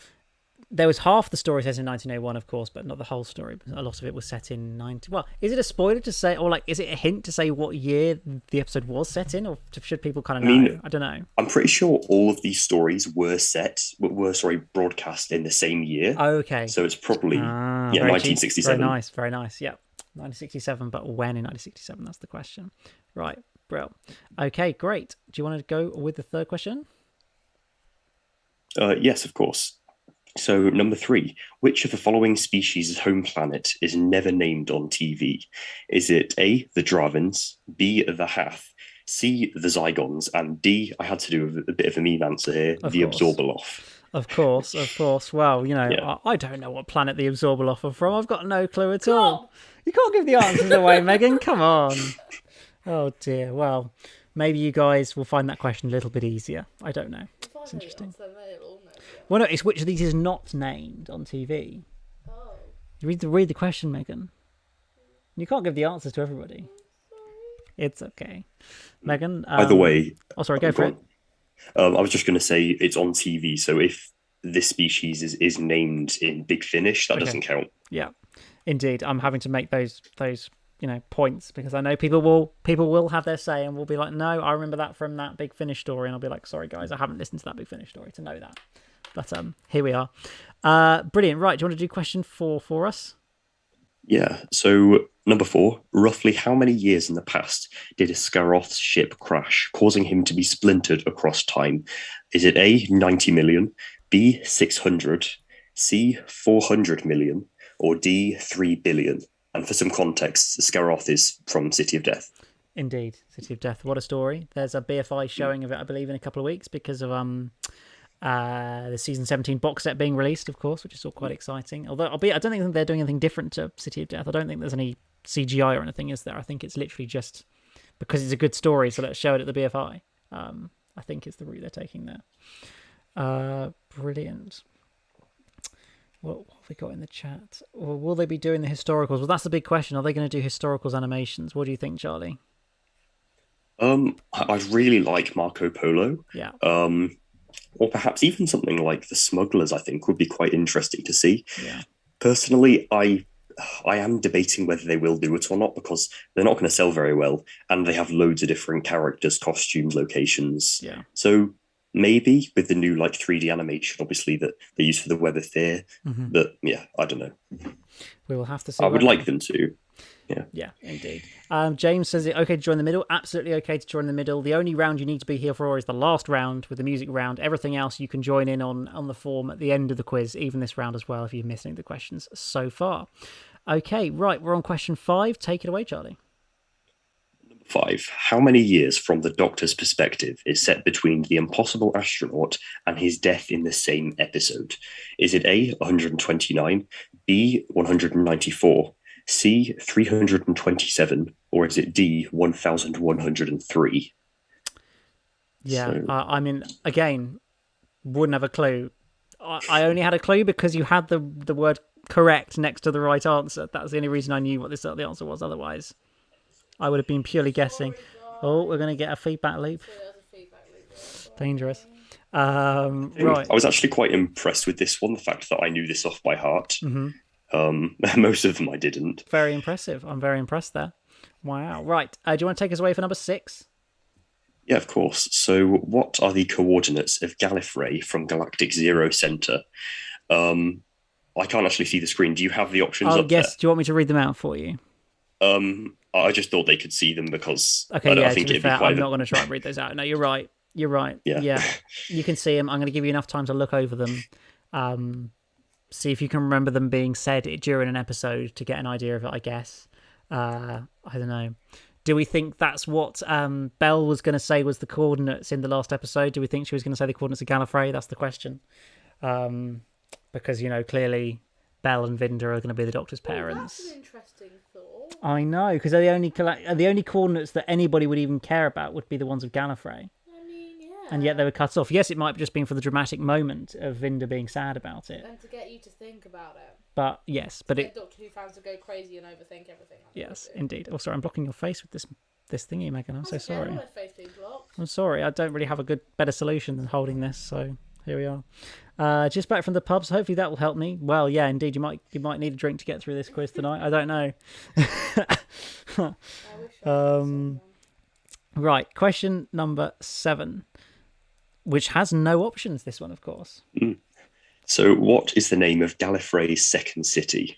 there was half the story set in 1901, of course, but not the whole story. A lot of it was set in 90. Well, is it a spoiler to say, or like, is it a hint to say what year the episode was set in, or should people kind of know? I don't know. I'm pretty sure all of these stories were broadcast in the same year. Oh, okay. So it's probably 1967. Very nice. Yeah, 1967. But when in 1967? That's the question. Right, bro. Okay, great. Do you want to go with the third question? Yes, of course. So, number 3, which of the following species' home planet is never named on TV? Is it A, the Dravens, B, the Hath, C, the Zygons, and D, I had to do a bit of a meme answer here, the Absorbaloff? Of course. Well, I don't know what planet the Absorbaloff are from. I've got no clue at all. You can't give the answers away, Megan. Come on. Oh, dear. Well, maybe you guys will find that question a little bit easier. I don't know. It's interesting. Well, no, it's which of these is not named on TV. Oh. Read the question, Megan. You can't give the answers to everybody. It's okay. Megan? By the way... Oh, sorry, go for it. I was just going to say it's on TV, so if this species is named in Big Finish, that doesn't count. Yeah, indeed. I'm having to make those points because I know people will have their say and will be like, no, I remember that from that Big Finish story, and I'll be like, sorry guys, I haven't listened to that Big Finish story to know that. But here we are. Brilliant. Right, do you want to do question 4 for us? Yeah. So number 4, roughly how many years in the past did Scaroth's ship crash, causing him to be splintered across time? Is it A, 90 million, B, 600, C, 400 million, or D, 3 billion? And for some context, Scaroth is from City of Death. Indeed, City of Death. What a story. There's a BFI showing of it, I believe, in a couple of weeks because of the season 17 box set being released, of course, which is all quite exciting. Although I don't think they're doing anything different to City of Death. I don't think there's any CGI or anything, is there? I think it's literally just because it's a good story, so let's show it at the BFI. I think it's the route they're taking there. Brilliant. What have we got in the chat? Or will they be doing the historicals? Well, that's the big question. Are they going to do historicals animations? What do you think, Charlie? I really like Marco Polo. Yeah. Or perhaps even something like The Smugglers, I think, would be quite interesting to see. Yeah. Personally, I am debating whether they will do it or not because they're not going to sell very well, and they have loads of different characters, costumes, locations. Yeah. So maybe with the new 3D animation, obviously, that they use for the Web of Fear. But yeah, I don't know. We will have to see. I would like them to. Yeah, indeed. James says it okay to join the middle. Absolutely okay to join the middle. The only round you need to be here for is the last round with the music round. Everything else you can join in on the form at the end of the quiz, even this round as well if you've missed any of the questions so far. Okay, right, we're on question 5. Take it away, Charlie. 5. How many years from the Doctor's perspective is set between the impossible astronaut and his death in the same episode? Is it A, 129, B, 194, C, 327, or is it D, 1103? Yeah, so... I mean, again, wouldn't have a clue. I only had a clue because you had the word correct next to the right answer. That's the only reason I knew what the answer was. Otherwise, I would have been purely guessing. Oh, we're going to get a feedback loop. Dangerous. Right. I was actually quite impressed with this one, the fact that I knew this off by heart. Most of them I didn't. Very impressive. I'm very impressed there. Wow. Right. Do you want to take us away for number 6? Yeah, of course. So what are the coordinates of Gallifrey from Galactic Zero Center? I can't actually see the screen. Do you have the options up there? Yes. Do you want me to read them out for you? I just thought they could see them because okay, I think to be fair, I'm not going to try and read those out. No, you're right. Yeah. You can see them. I'm going to give you enough time to look over them. See if you can remember them being said during an episode to get an idea of it, I guess. I don't know. Do we think that's what Belle was going to say was the coordinates in the last episode? Do we think she was going to say the coordinates of Gallifrey? That's the question. Because, clearly Belle and Vinda are going to be the Doctor's parents. That's an interesting thought. I know, because they're the only coordinates that anybody would even care about would be the ones of Gallifrey. I mean, yeah. And yet they were cut off. Yes, it might have just been for the dramatic moment of Vinda being sad about it. And to get you to think about it. But yes, but it. Doctor Who fans to go crazy and overthink everything. Yes, indeed. Oh, sorry, I'm blocking your face with this thingy, Megan. I'm so sorry. My face being blocked. I'm sorry. I don't really have a better solution than holding this. So here we are. Just back from the pub, so hopefully that will help me. Well, yeah, indeed. You might need a drink to get through this quiz tonight. I don't know. I wish I Right, question number 7, which has no options. This one, of course. So, what is the name of Gallifrey's second city?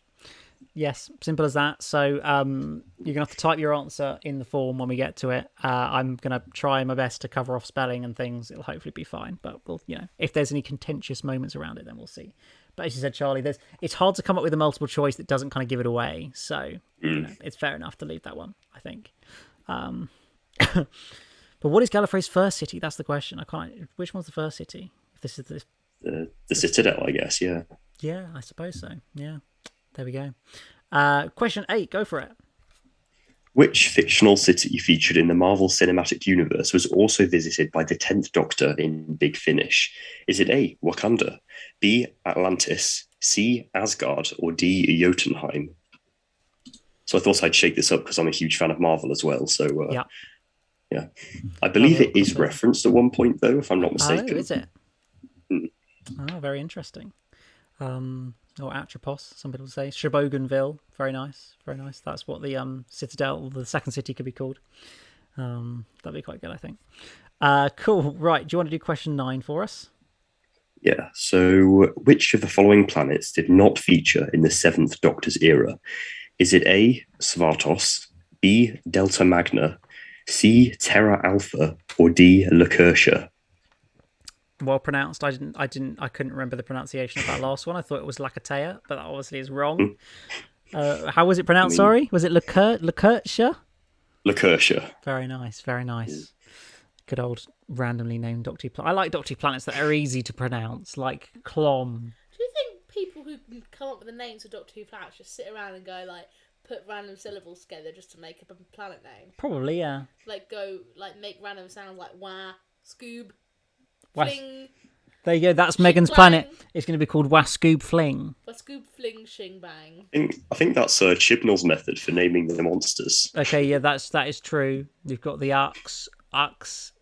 Yes, simple as that. So you're going to have to type your answer in the form when we get to it. I'm going to try my best to cover off spelling and things. It'll hopefully be fine. But we'll, if there's any contentious moments around it, then we'll see. But as you said, Charlie, it's hard to come up with a multiple choice that doesn't kind of give it away. So it's fair enough to leave that one, I think. But what is Gallifrey's first city? That's the question. Which one's the first city? If this is the Citadel, I guess. Yeah. Yeah, I suppose so. Yeah. There we go. Question 8, go for it. Which fictional city featured in the Marvel Cinematic Universe was also visited by the 10th Doctor in Big Finish? Is it A, Wakanda, B, Atlantis, C, Asgard, or D, Jotunheim? So I thought I'd shake this up because I'm a huge fan of Marvel as well. So yeah. I believe it is referenced at one point, though, if I'm not mistaken. Oh, is it? Oh, very interesting. Or Atropos, some people say. Shebogenville, very nice, very nice. That's what the Citadel, the second city, could be called. That'd be quite good, I think. Cool, right, do you want to do question 9 for us? Yeah, so which of the following planets did not feature in the 7th Doctor's era? Is it A, Svartos, B, Delta Magna, C, Terra Alpha, or D, Lacertia? Well pronounced. I couldn't remember the pronunciation of that last one. I thought it was Lacatea, but that obviously is wrong. How was it pronounced? Sorry, was it Lacertia? Lacertia. Very nice, very nice. Good old randomly named Doctor Who. I like Doctor Who planets that are easy to pronounce, like Clom. Do you think people who can come up with the names of Doctor Who planets just sit around and go put random syllables together just to make up a planet name? Probably, yeah. Make random sounds like wah, scoob. Fling. There you go. That's Megan's planet. It's going to be called Wascoob Fling. Wascoob Fling Shing Bang. I think that's Chibnall's method for naming the monsters. Okay, yeah, that is true. You've got the Ux,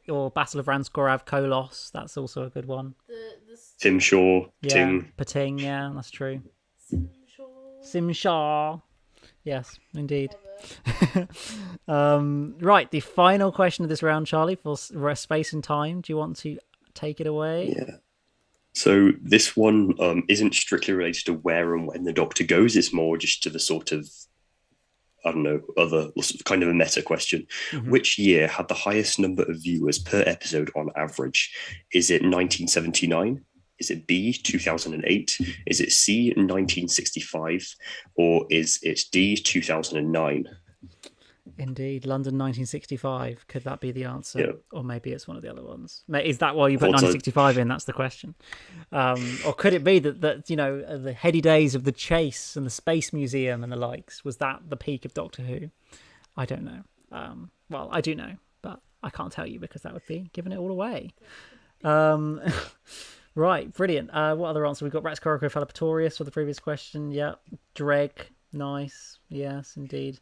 or Battle of Ranskorav Kolos. That's also a good one. Timshaw, Ting. Pating, yeah, that's true. Simshaw. Yes, indeed. Right, the final question of this round, Charlie, for space and time. Do you want to take it away? Yeah. So this one isn't strictly related to where and when the Doctor goes. It's more just to the sort of, I don't know, other kind of a meta question. Mm-hmm. Which year had the highest number of viewers per episode on average? Is it 1979? Is it B, 2008? Is it C, 1965? Or is it D, 2009? Indeed, London 1965. Could that be the answer? Yeah. Or maybe it's one of the other ones. Is that why you put 1965 in? That's the question. Or could it be that the heady days of the Chase and the Space Museum and the likes, was that the peak of Doctor Who? I don't know. Well, I do know, but I can't tell you because that would be giving it all away. Right, brilliant. What other answer? We've got Rex Coraco Falapatorius for the previous question. Yeah. Dreg, nice. Yes, indeed.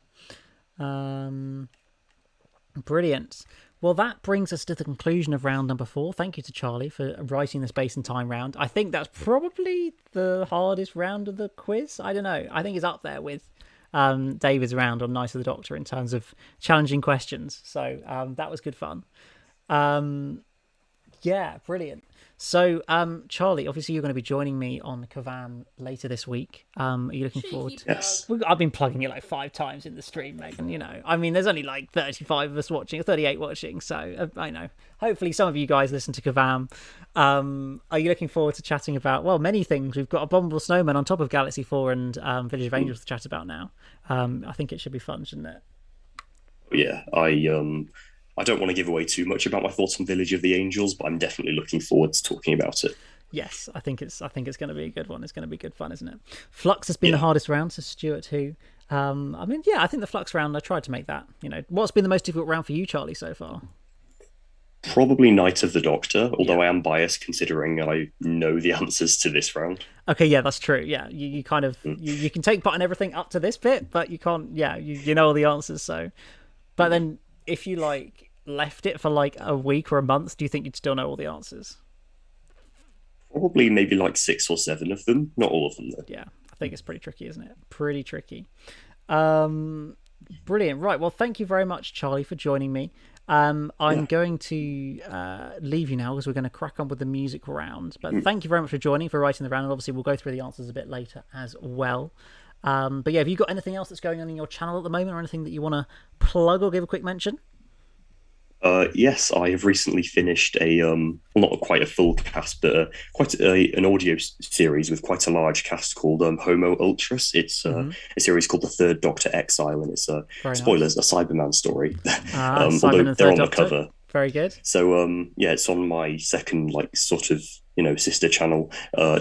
Brilliant. Well, that brings us to the conclusion of round number 4. Thank you to Charlie for writing the space and time round. I think that's probably the hardest round of the quiz. I don't know. I think it's up there with David's round on Night of the Doctor in terms of challenging questions. So that was good fun. Yeah, brilliant. So, Charlie, obviously you're going to be joining me on Kavam later this week. Are you looking forward to... Yes. I've been plugging it 5 times in the stream, Megan, I mean, there's only 35 of us watching, 38 watching, so I know. Hopefully some of you guys listen to Kavam. Are you looking forward to chatting about, many things? We've got Abominable Snowman on top of Galaxy 4 and Village of Angels to chat about now. I think it should be fun, shouldn't it? Yeah, I don't want to give away too much about my thoughts on Village of the Angels, but I'm definitely looking forward to talking about it. Yes, I think it's going to be a good one. It's going to be good fun, isn't it? Flux has been the Yeah, hardest round, so Stuart who. I mean, yeah, I think the Flux round. I tried to make that. What's been the most difficult round for you, Charlie, so far? probably Night of the Doctor, Yeah. although I am biased considering I know the answers to this round. Okay, yeah, that's true. Yeah, you kind of Mm. you can take part in everything up to this bit, but you can't. Yeah, you know all the answers. So, but then if you like left it for like a week or a month, do you think you'd still know all the answers? Probably maybe like 6 or 7 of them, not all of them though. Yeah, I think it's pretty tricky, isn't it? Pretty tricky. Um, Brilliant. Right. Well, thank you very much, Charlie, for joining me. I'm Yeah. going to leave you now because we're going to crack on with the music round. But Mm. thank you very much for joining, for writing the round. And obviously, we'll go through the answers a bit later as well. But yeah, have you got anything else that's going on in your channel at the moment or anything that you want to plug or give a quick mention? Yes, I have recently finished well, not quite a full cast, but an audio series with quite a large cast called Homo Ultras. It's a series called The Third Doctor Exile, and it's Very nice. spoilers, a Cyberman story. Simon Although and they're Third on the Doctor. cover. Very good. So yeah, it's on my second like sort of sister channel,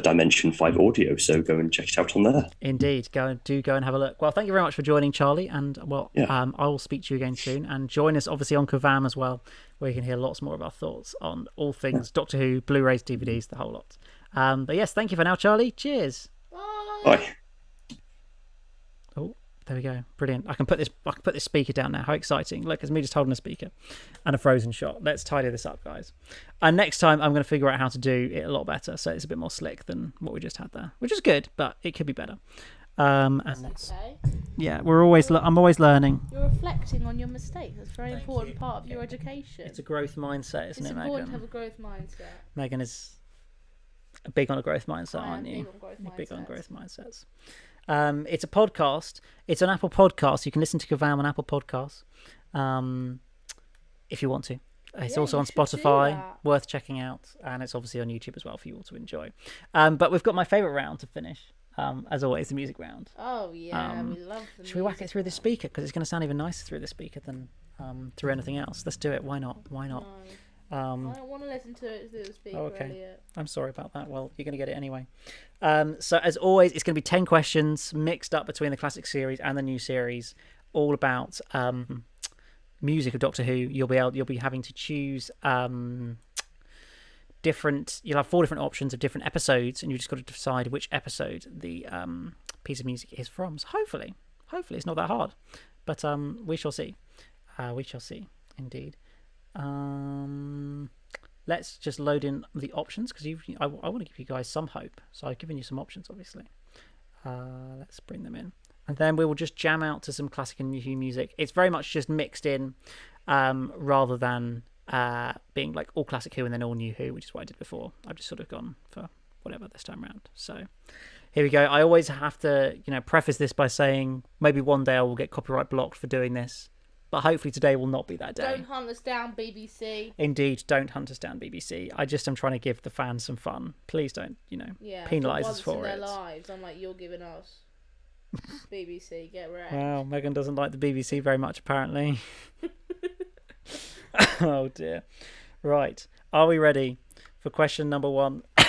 Dimension 5 Audio. So go and check it out on there. Indeed, go and have a look. Well, thank you very much for joining, Charlie, and well, Yeah. I will speak to you again soon. And join us obviously on Kavam as well, where you can hear lots more of our thoughts on all things Doctor Who, Blu-rays, DVDs, the whole lot. But yes, thank you for now, Charlie. Cheers. Bye. Bye. Oh, there we go. Brilliant. I can put this speaker down now. How exciting! Look, it's me just holding a speaker and a frozen shot. Let's tidy this up, guys. And next time I'm going to figure out how to do it a lot better, so it's a bit more slick than what we just had there, which is good, but it could be better. And that's, Okay. yeah, I'm always learning. You're reflecting on your mistakes. That's a very Thank important you. part of your education. It's a growth mindset, isn't It's it, important Megan? to have a growth mindset. Megan is big on a growth mindset, I am aren't you? big on growth You're big on mindsets. growth mindsets. It's a podcast. It's an Apple podcast. You can listen to Kavam on Apple Podcasts if you want to. It's Yeah, also you on should do Spotify, that. worth checking out, and it's obviously on YouTube as well for you all to enjoy. But we've got my favourite round to finish, as always, the music round. Oh yeah, we love the Should we whack it through the speaker? Because it's going to sound even nicer through the speaker than through anything else. Let's do it. Why not? Why not? No, I don't want to listen to it through the speaker, okay. Elliot. I'm sorry about that. Well, you're going to get it anyway. So as always, it's going to be 10 questions mixed up between the classic series and the new series, all about music of Doctor Who. You'll be having to choose different. You'll have 4 different options of different episodes, and you just got to decide which episode the piece of music is from. So hopefully it's not that hard, but we shall see. We shall see, indeed. Let's just load in the options because I want to give you guys some hope. So I've given you some options, obviously. Let's bring them in. And then we will just jam out to some classic and new music. It's very much just mixed in rather than being like all classic Who and then all new Who, which is what I did before. I've just sort of gone for whatever this time around. So here we go. I always have to, preface this by saying maybe one day I will get copyright blocked for doing this. But hopefully today will not be that day. Don't hunt us down, BBC. Indeed, don't hunt us down, BBC. I just am trying to give the fans some fun. Please don't, penalise us for once in it. their lives, I'm like, you're giving us BBC. Get wrecked. Well, Megan doesn't like the BBC very much, apparently. Oh dear. Right, are we ready for question number 1? I'm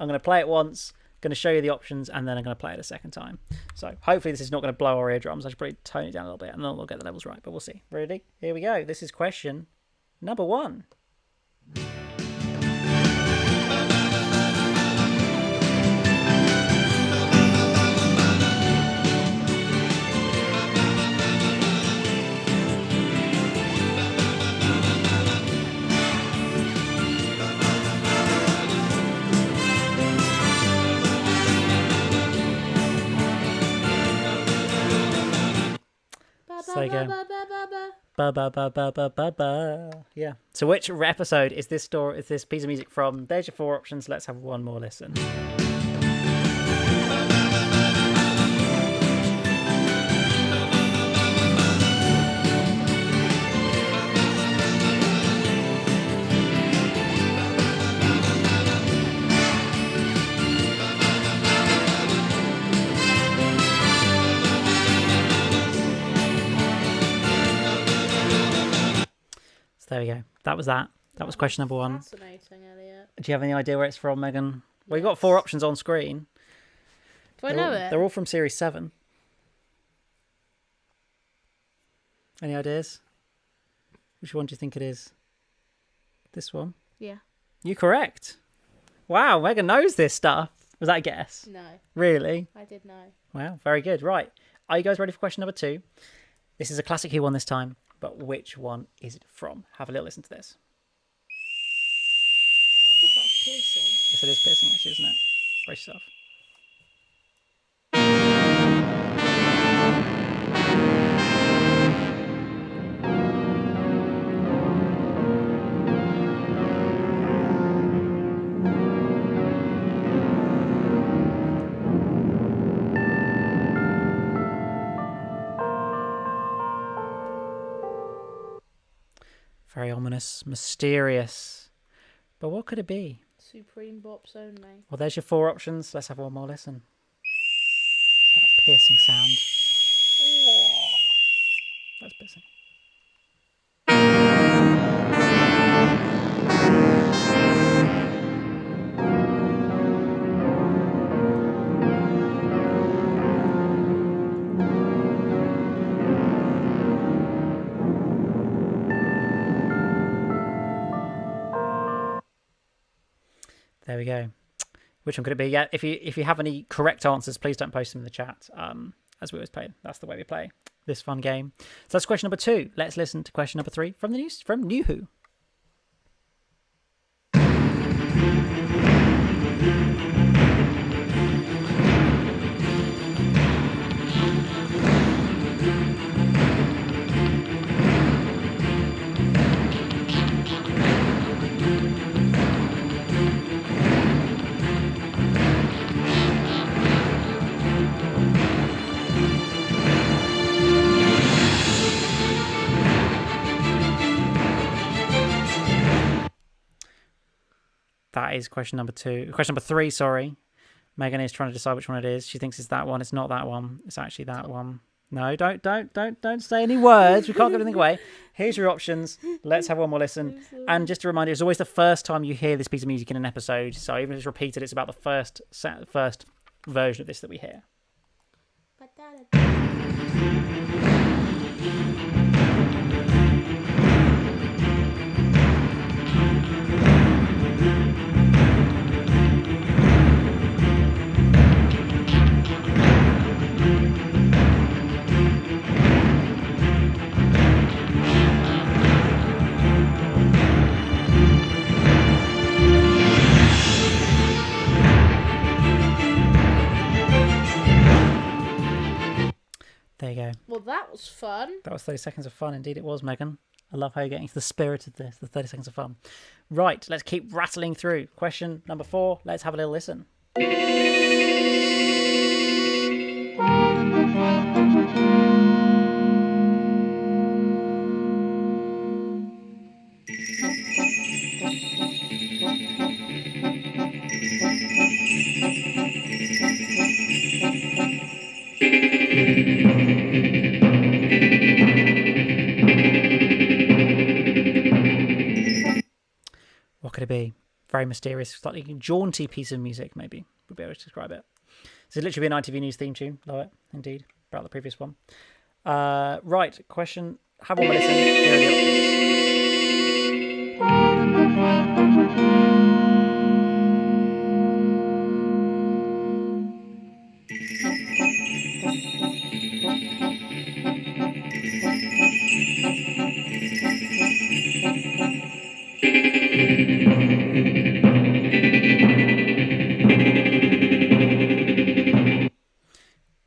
going to play it once. Going to show you the options, and then I'm going to play it a second time. So hopefully this is not going to blow our eardrums. I should probably tone it down a little bit, and then we'll get the levels right. But we'll see. Ready? Here we go. This is question number 1. Say again. Ba ba ba ba ba ba ba. Yeah. So which episode is this piece of music from? There's your 4 options. Let's have one more listen. there we go. That was that. That was question number 1. Fascinating, Elliot. Do you have any idea where it's from, Megan? Well, you've got 4 options on screen. Do I know it? They're all from Series 7. Any ideas? Which one do you think it is? This one? Yeah. You're correct. Wow, Megan knows this stuff. Was that a guess? No. Really? I did know. Wow, very good. Right. Are you guys ready for question number 2? This is a classic Who Won this time, but which one is it from? Have a little listen to this. Oh, that's piercing. Yes, it is piercing, actually, isn't it? Brace yourself. Very ominous, mysterious. But what could it be? Supreme Bops only. Well, there's your 4 options. Let's have one more listen. That piercing sound. That's piercing. There we go. Which one could it be? Yeah, if you have any correct answers, please don't post them in the chat. As we always play, that's the way we play this fun game. So that's question number 2. Let's listen to question number 3 from New Who. That is question number 2. Question number 3, sorry. Megan is trying to decide which one it is. She thinks it's that one. It's not that one. It's actually that one. No, don't say any words. We can't give anything away. Here's your options. Let's have one more listen. And just a reminder, it's always the first time you hear this piece of music in an episode. So even if it's repeated, it's about the first version of this that we hear. There you go. Well, that was fun. That was 30 seconds of fun. Indeed it was, Megan. I love how you're getting to the spirit of this, the 30 seconds of fun. Right, let's keep rattling through. Question number 4. Let's have a little listen. What could it be? Very mysterious, slightly jaunty piece of music, maybe, would be able to describe it. This is literally an ITV News theme tune. Love it, indeed. About the previous one. Right, question. Have one more listen. Here are the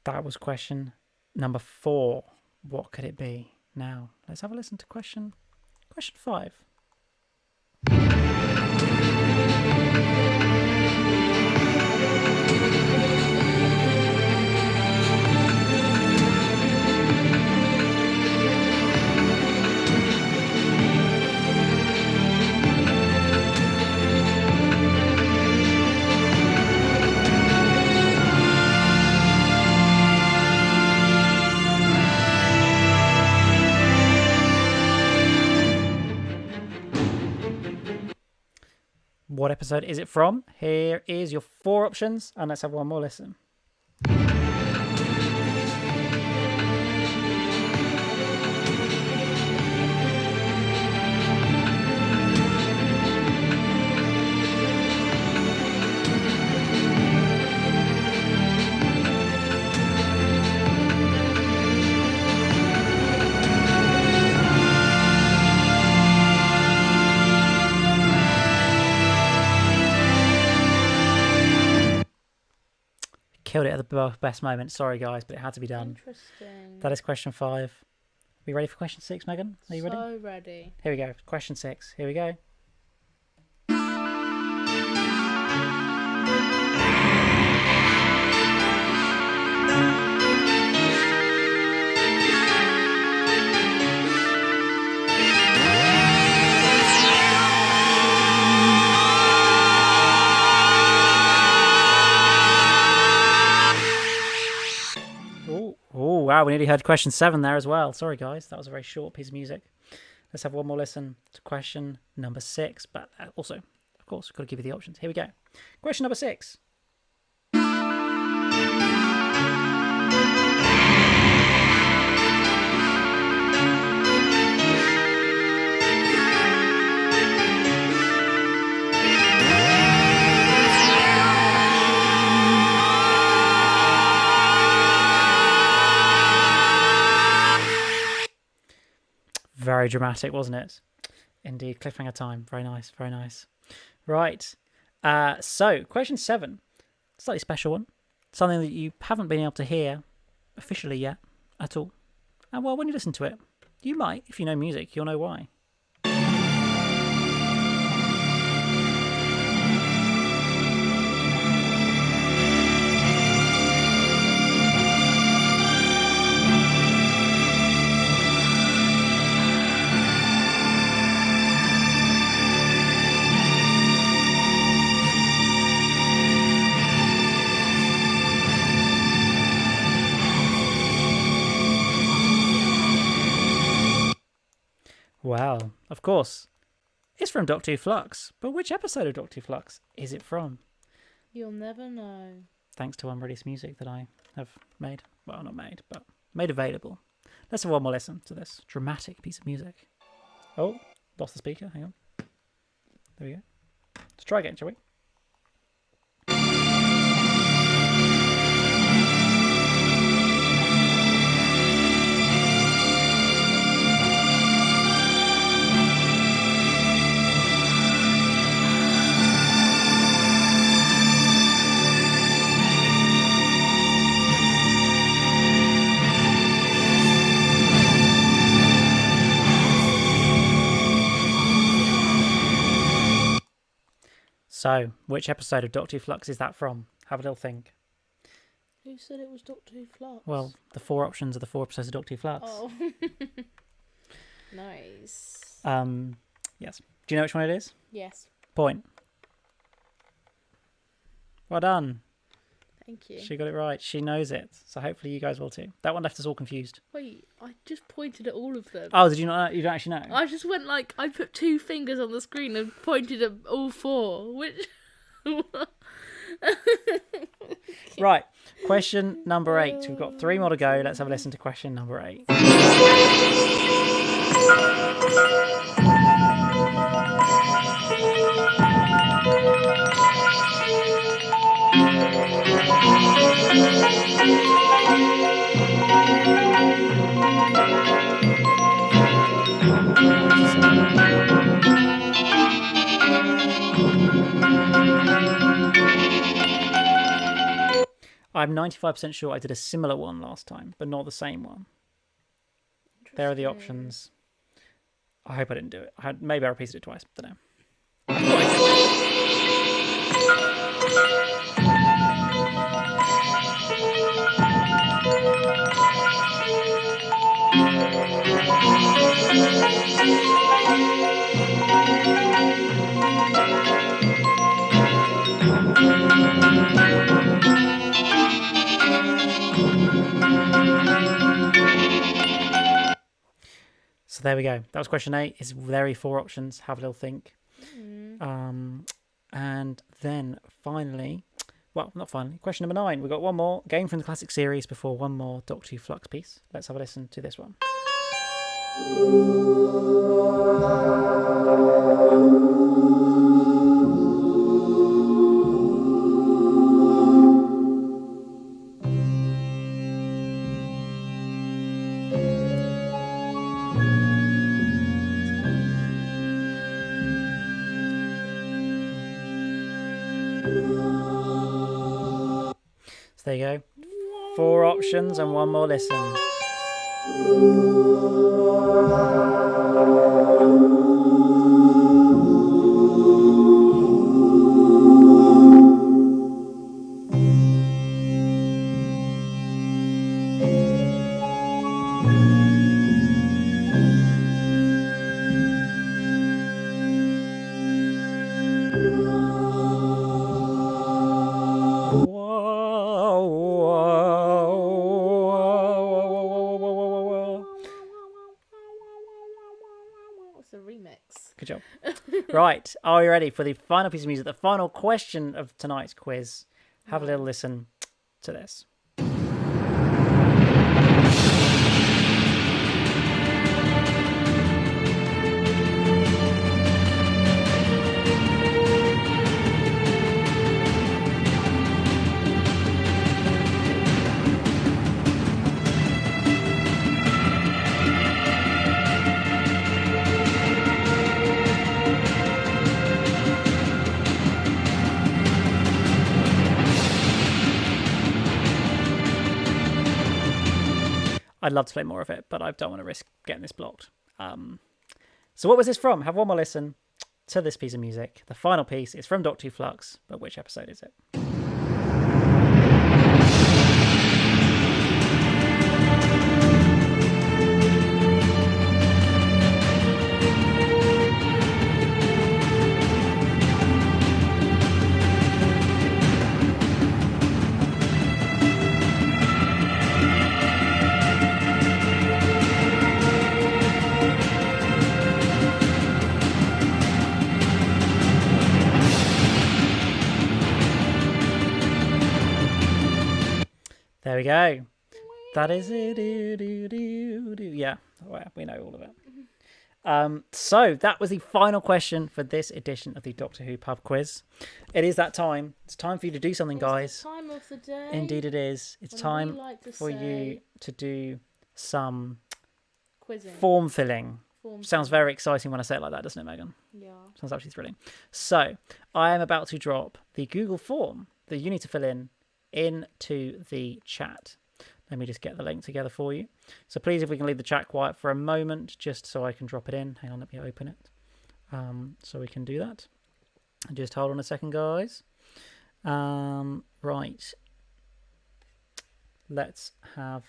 That was question number 4. What could it be? Now, let's have a listen to question 5. What episode is it from? Here is your 4 options, and let's have one more listen. Killed it at the best moment. Sorry, guys, but it had to be done. Interesting. That is question 5. Are we ready for question 6, Megan? Are you ready? So ready. Here we go. Question 6. Here we go. Oh, wow. We nearly heard question 7 there as well. Sorry, guys. That was a very short piece of music. Let's have one more listen to question number 6. But also, of course, we've got to give you the options. Here we go. Question number 6. Very dramatic, wasn't it? Indeed, cliffhanger time. Very nice, very nice. Right. So, question 7. Slightly special one. Something that you haven't been able to hear officially yet at all. And well, when you listen to it, you might, if you know music, you'll know why. Well, of course, it's from Doctor Who Flux. But which episode of Doctor Who Flux is it from? You'll never know. Thanks to unreleased music that I have made. Well, not made, but made available. Let's have one more listen to this dramatic piece of music. Oh, lost the speaker. Hang on. There we go. Let's try again, shall we? So, which episode of Doctor Who Flux is that from? Have a little think. Who said it was Doctor Who Flux? Well, the 4 options are the 4 episodes of Doctor Who Flux. Oh. Nice. Yes. Do you know which one it is? Yes. Point. Well done. Thank you. She got it right. She knows it. So hopefully you guys will too. That one left us all confused. Wait, I just pointed at all of them. Oh, did you not? You don't actually know? I just went like, I put 2 fingers on the screen and pointed at all 4, which... Right. Question number 8. We've got 3 more to go. Let's have a listen to question number 8. I'm 95% sure I did a similar one last time, but not the same one. There are the options. I hope I didn't do it. Maybe I repeated it twice. Don't know. So there we go. That was question 8. It's very 4 options. Have a little think. And then finally, well, not finally, question number 9. We've got one more game from the classic series before one more Doctor Who Flux piece. Let's have a listen to this one. So there you go. 4 options and one more listen. What's the remix? Good job. Right, are you ready for the final piece of music, the final question of tonight's quiz? Have a little listen to this. I'd love to play more of it, but I don't want to risk getting this blocked. So what was this from? Have one more listen to this piece of music. The final piece is from Doctor Who Flux, but which episode is it? There we go. That is it. Yeah, well, we know all of it. So that was the final question for this edition of the Doctor Who pub quiz. It is that time. It's time for you to do something, guys. It's the time of the day. Indeed it is. It's when time we like to for you say to do some quizzing. form filling. Form Sounds filling. very exciting when I say it like that, doesn't it, Megan? Yeah. Sounds absolutely thrilling. So I am about to drop the Google form that you need to fill in into the chat. Let me just get the link together for you. So please, if we can leave the chat quiet for a moment, just so I can drop it in. Hang on, let me open it. So we can do that. Just hold on a second, guys. Right. Let's have...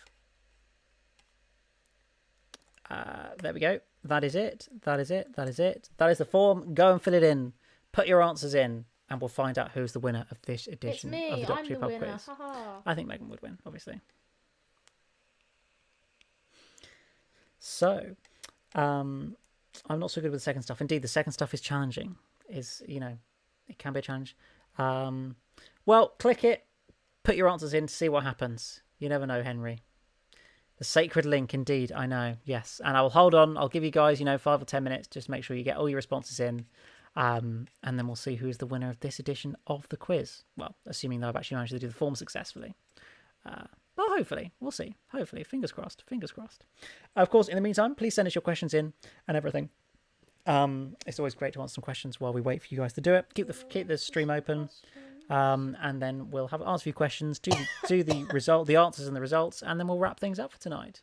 there we go. That is it. That is it. That is it. That is the form. Go and fill it in. Put your answers in. And we'll find out who's the winner of this edition of the Doctor Who Pub Quiz. Ha-ha. I think Megan would win, obviously. So, I'm not so good with the second stuff. Indeed, the second stuff is challenging. It can be a challenge. Well, click it. Put your answers in to see what happens. You never know, Henry. The sacred link, indeed. I know. Yes, and I will hold on. I'll give you guys, 5 or 10 minutes. Just make sure you get all your responses in. And then we'll see who's the winner of this edition of the quiz. Well, assuming that I've actually managed to do the form successfully. But hopefully, we'll see. Hopefully, fingers crossed. Fingers crossed. Of course, in the meantime, please send us your questions in and everything. It's always great to answer some questions while we wait for you guys to do it. Keep the stream open, and then we'll answer a few questions, do the answers and the results, and then we'll wrap things up for tonight.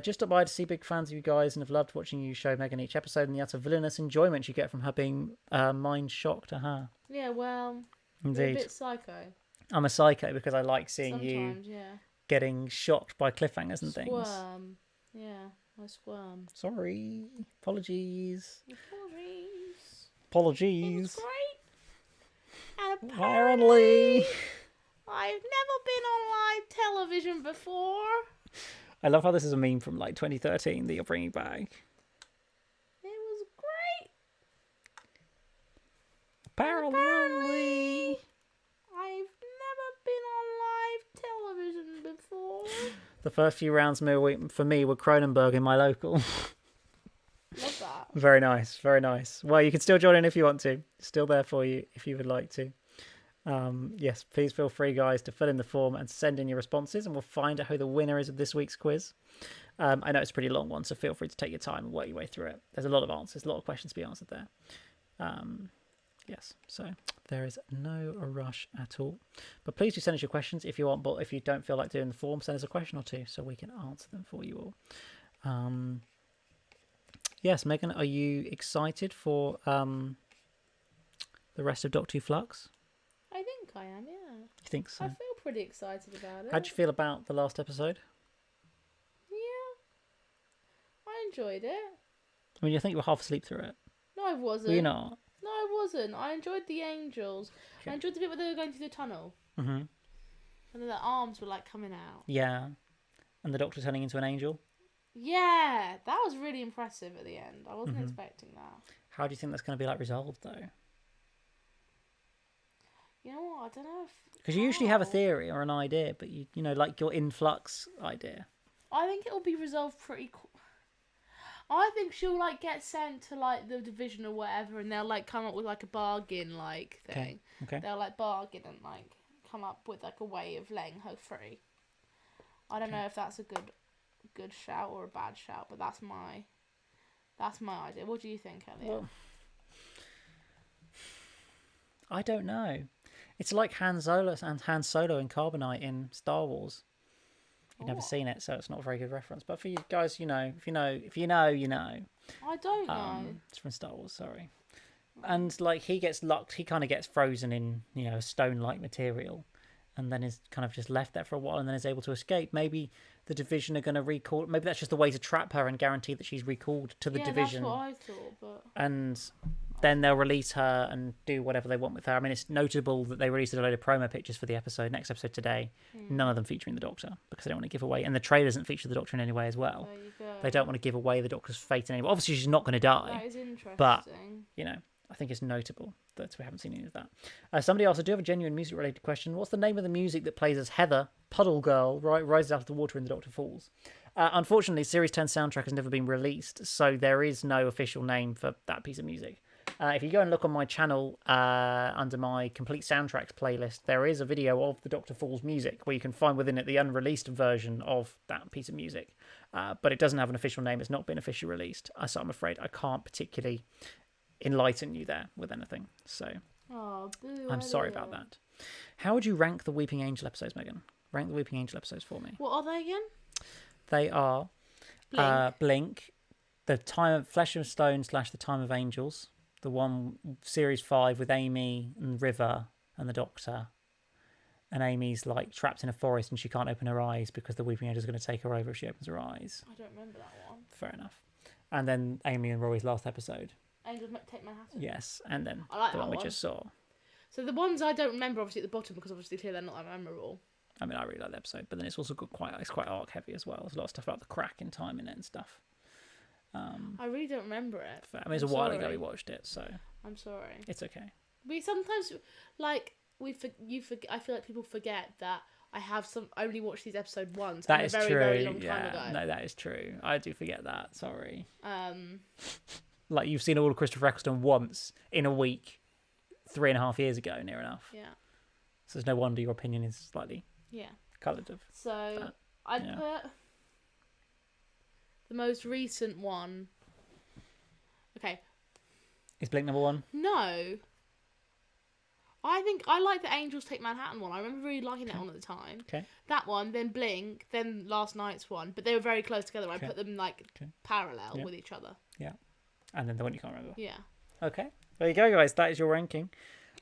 Just stopped by to see big fans of you guys and have loved watching you show Megan each episode and the utter villainous enjoyment you get from her being mind shocked to her. Yeah, well, Indeed. you're a bit psycho. I'm a psycho because I like seeing Sometimes, you yeah. getting shocked by cliffhangers and things. Squirm. Yeah, I squirm. Sorry. Apologies. Apologies. It was great. And Apparently. I've never been on live television before. I love how this is a meme from like 2013 that you're bringing back. It was great. Parallelly. I've never been on live television before. The first few rounds for me were Cronenberg in my local. Love that. Very nice, very nice. Well, you can still join in if you want to. Still there for you if you would like to. Yes, please feel free, guys, to fill in the form and send in your responses, and we'll find out who the winner is of this week's quiz. I know it's a pretty long one, so feel free to take your time and work your way through it. There's a lot of answers, a lot of questions to be answered there. Yes, so there is no rush at all. But please do send us your questions if you want, but if you don't feel like doing the form, send us a question or two so we can answer them for you all. Yes, Megan, are you excited for the rest of Doctor Who Flux? I think I am, yeah. You think so? I feel pretty excited about it. How'd you feel about the last episode? Yeah. I enjoyed it. I mean, you think you were half asleep through it? No, I wasn't. Were you not? No, I wasn't. I enjoyed the angels. Okay. I enjoyed the bit where they were going through the tunnel. Mm-hmm. And then their arms were like coming out. Yeah. And the Doctor turning into an angel? Yeah, that was really impressive at the end. I wasn't expecting that. How do you think that's going to be like resolved though? You know what? I don't know if... Because you usually have a theory or an idea, but you know, like your influx idea. I think it'll be resolved pretty I think she'll like get sent to like the division or whatever, and they'll like come up with like a bargain like thing. Okay. They'll like bargain and like come up with like a way of letting her free. I don't know if that's a good shout or a bad shout, but that's my idea. What do you think, Elliot? Well, I don't know. It's like Han Solo in Carbonite in Star Wars. You've never seen it, so it's not a very good reference. But for you guys, you know. If you know, you know. I don't know. It's from Star Wars, sorry. And like he gets locked, he kind of gets frozen in, you know, a stone-like material, and then is kind of just left there for a while, and then is able to escape. Maybe the division are going to recall. Maybe that's just a way to trap her and guarantee that she's recalled to the division. That's what I thought, but. And then they'll release her and do whatever they want with her. I mean, it's notable that they released a load of promo pictures for the next episode today. None of them featuring the Doctor, because they don't want to give away. And the trailer doesn't feature the Doctor in any way as well. There you go. They don't want to give away the Doctor's fate in any way. Obviously, she's not going to die. That is interesting. But, you know, I think it's notable that we haven't seen any of that. Somebody else, I do have a genuine music-related question. What's the name of the music that plays as Heather, Puddle Girl, rises out of the water in The Doctor Falls? Unfortunately, Series 10 soundtrack has never been released, so there is no official name for that piece of music. If you go and look on my channel under my complete soundtracks playlist, there is a video of the Doctor Falls music where you can find within it the unreleased version of that piece of music. But it doesn't have an official name. It's not been officially released. So I'm afraid I can't particularly enlighten you there with anything. So I'm sorry about that. How would you rank the Weeping Angel episodes, Megan? Rank the Weeping Angel episodes for me. What are they again? They are Blink, the Time of Flesh and Stone / the Time of Angels, the one series 5 with Amy and River and the Doctor, and Amy's like trapped in a forest and she can't open her eyes because the Weeping Angel is going to take her over if she opens her eyes. I don't remember that one. Fair enough. And then Amy and Rory's last episode. Angels Take Manhattan. Yes, and then I like the that one we just saw. So the ones I don't remember, obviously at the bottom, because obviously clearly they're not that memorable. I mean, I really like the episode, but then it's also got it's quite arc heavy as well. There's a lot of stuff about the crack in time in it and stuff. I really don't remember it. I mean, it's a while ago we watched it, so I'm sorry. It's okay. We sometimes like I feel like people forget that I have only watched these episodes once. That is very, true. Very long time ago. No, that is true. I do forget that. Sorry. Like you've seen all of Christopher Eccleston once in a week, 3.5 years ago, near enough. Yeah. So it's no wonder your opinion is slightly coloured of. So I'd put the most recent one. Okay. Is Blink number 1? No. I think I like the Angels Take Manhattan one. I remember really liking that one at the time. Okay. That one, then Blink, then last night's one. But they were very close together. I put them like parallel with each other. Yeah. And then the one you can't remember. Yeah. Okay. There you go, guys. That is your ranking.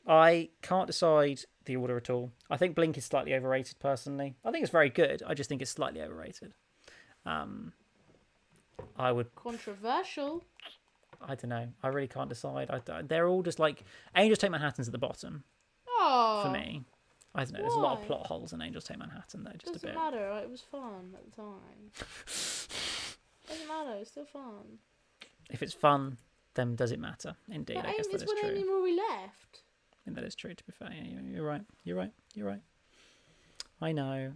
I can't decide the order at all. I think Blink is slightly overrated, personally. I think it's very good. I just think it's slightly overrated. I would... Controversial. I don't know. I really can't decide. They're all just like... Angels Take Manhattan's at the bottom. Oh. For me. I don't know. There's a lot of plot holes in Angels Take Manhattan, though. Just Doesn't a bit. matter. It was fun at the time. Doesn't matter. It's still fun. If it's fun, then does it matter? Indeed, But I guess that it's is when true. Amy Rory left. And that is true, to be fair. Yeah, you're right. You're right. You're right. I know.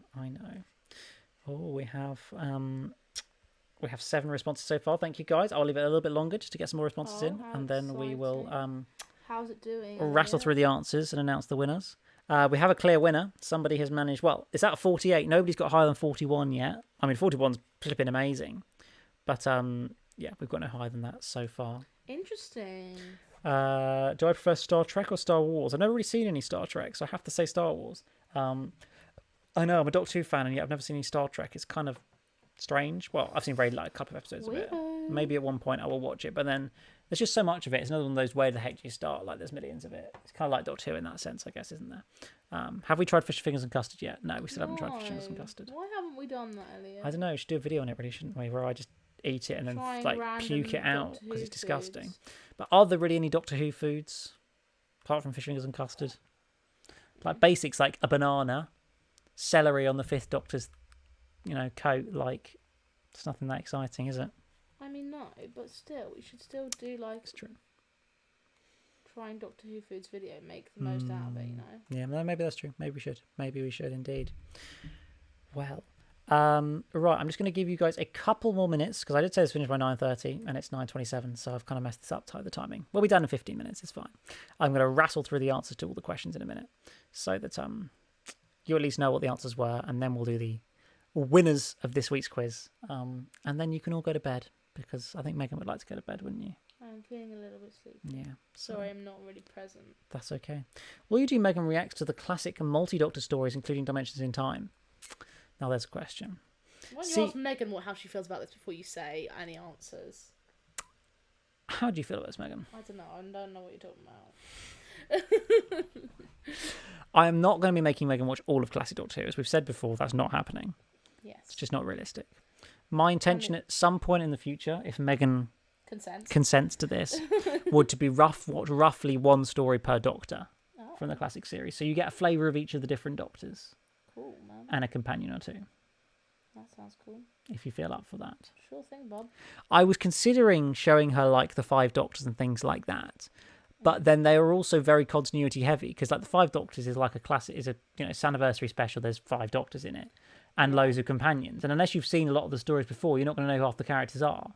Oh, we have 7 responses so far. Thank you, guys. I'll leave it a little bit longer just to get some more responses in, how and then we will How's it doing? rattle through the answers and announce the winners. We have a clear winner. Somebody has managed. Well, it's at 48. Nobody's got higher than 41 yet. I mean, 41's flipping amazing, but yeah, we've got no higher than that so far. Interesting. Do I prefer Star Trek or Star Wars? I've never really seen any Star Trek, so I have to say Star Wars. I know I'm a Doctor Who fan, and yet I've never seen any Star Trek. It's kind of strange. Well, I've seen very like a couple of episodes of it. Maybe at one point I will watch it, but then there's just so much of it. It's another one of those where the heck do you start? Like there's millions of it. It's kind of like Doctor Who in that sense, I guess, isn't there? Have we tried fish fingers and custard yet? No, we still haven't tried fish fingers and custard. Why haven't we done that, Elliot? I don't know. We should do a video on it, really, shouldn't we? Where I just eat it and then Trying like random puke it out Doctor because Who it's disgusting. foods. But are there really any Doctor Who foods apart from fish fingers and custard? Like basics, like a banana, celery on the Fifth Doctor's, coat. Like it's nothing that exciting, is it? I mean, no, but still, we should still do like It's true. trying Doctor Who foods video, make the most out of it, Yeah, no, maybe that's true. Maybe we should. Maybe we should indeed. Well, right. I'm just going to give you guys a couple more minutes because I did say it's finished by 9:30 and it's 9:27, so I've kind of messed this up. The timing. We'll be done in 15 minutes. It's fine. I'm going to rattle through the answers to all the questions in a minute, so that you at least know what the answers were, and then we'll do the winners of this week's quiz, and then you can all go to bed because I think Megan would like to go to bed, wouldn't you? I'm feeling a little bit sleepy. Yeah. Sorry, I'm not really present. That's okay. Will you do Megan reacts to the classic multi-Doctor stories, including Dimensions in Time? Now there's a question. Why don't you ask Megan how she feels about this before you say any answers? How do you feel about this, Megan? I don't know. I don't know what you're talking about. I am not going to be making Megan watch all of classic Doctor Who. As we've said before, that's not happening. Yes. It's just not realistic. My intention at some point in the future, if Megan consents to this, would to be watch roughly one story per Doctor from the classic series. So you get a flavour of each of the different Doctors. Cool, man. And a companion or two. That sounds cool. If you feel up for that. Sure thing, Bob. I was considering showing her like the 5 Doctors and things like that. But then they are also very continuity heavy because like the 5 Doctors is like a classic, is a it's anniversary special. There's 5 Doctors in it and loads of companions. And unless you've seen a lot of the stories before, you're not going to know who half the characters are.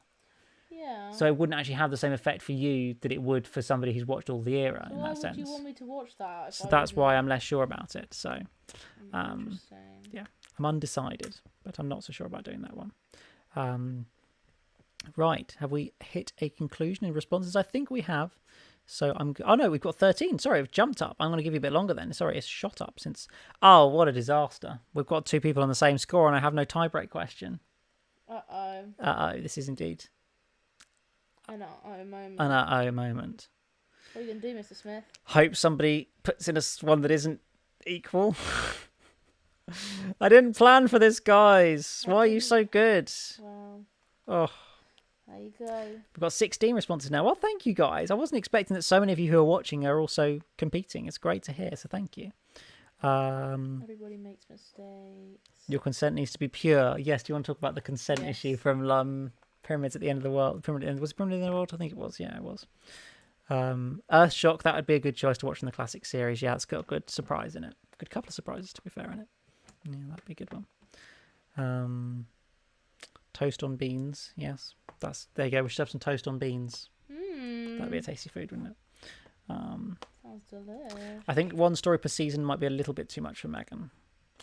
Yeah. So it wouldn't actually have the same effect for you that it would for somebody who's watched all the era in that sense. Why would you want me to watch that? So that's why I'm less sure about it. So, Interesting. yeah, I'm undecided, but I'm not so sure about doing that one. Right, have we hit a conclusion in responses? I think we have. So oh no, we've got 13. Sorry, I've jumped up. I'm going to give you a bit longer then. Sorry, it's shot up since. Oh, what a disaster! We've got 2 people on the same score, and I have no tiebreak question. This is indeed an moment. An moment. What are you going to do, Mr. Smith? Hope somebody puts in one that isn't equal. I didn't plan for this, guys. Why are you so good? Well, oh, there you go. We've got 16 responses now. Well, thank you, guys. I wasn't expecting that so many of you who are watching are also competing. It's great to hear, so thank you. Everybody makes mistakes. Your consent needs to be pure. Yes, do you want to talk about the consent issue from Pyramids at the End of the World? Was it Pyramid at the End of the World? I think it was. Yeah, it was. Earthshock, that would be a good choice to watch in the classic series. Yeah, it's got a good surprise in it. Good couple of surprises, to be fair, in it. Yeah, that'd be a good one. Toast on beans. Yes, there you go. We should have some toast on beans. That'd be a tasty food, wouldn't it? Sounds delicious. I think 1 story per season might be a little bit too much for Megan.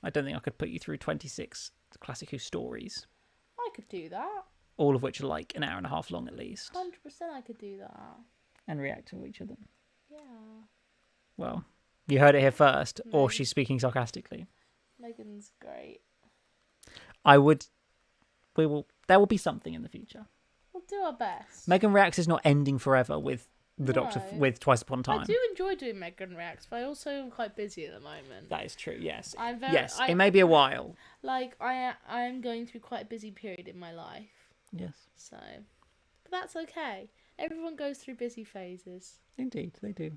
I don't think I could put you through 26 Classic Who stories. I could do that. All of which are like an hour and a half long at least. 100% I could do that. And react to each of them. Yeah. Well, you heard it here first, or she's speaking sarcastically. Megan's great. There will be something in the future. We'll do our best. Megan Reacts is not ending forever with the Doctor, with Twice Upon a Time. I do enjoy doing Megan Reacts, but I also am quite busy at the moment. That is true, yes. Yes, it may be a while. Like, I am going through quite a busy period in my life. Yes. So, but that's okay. Everyone goes through busy phases. Indeed, they do.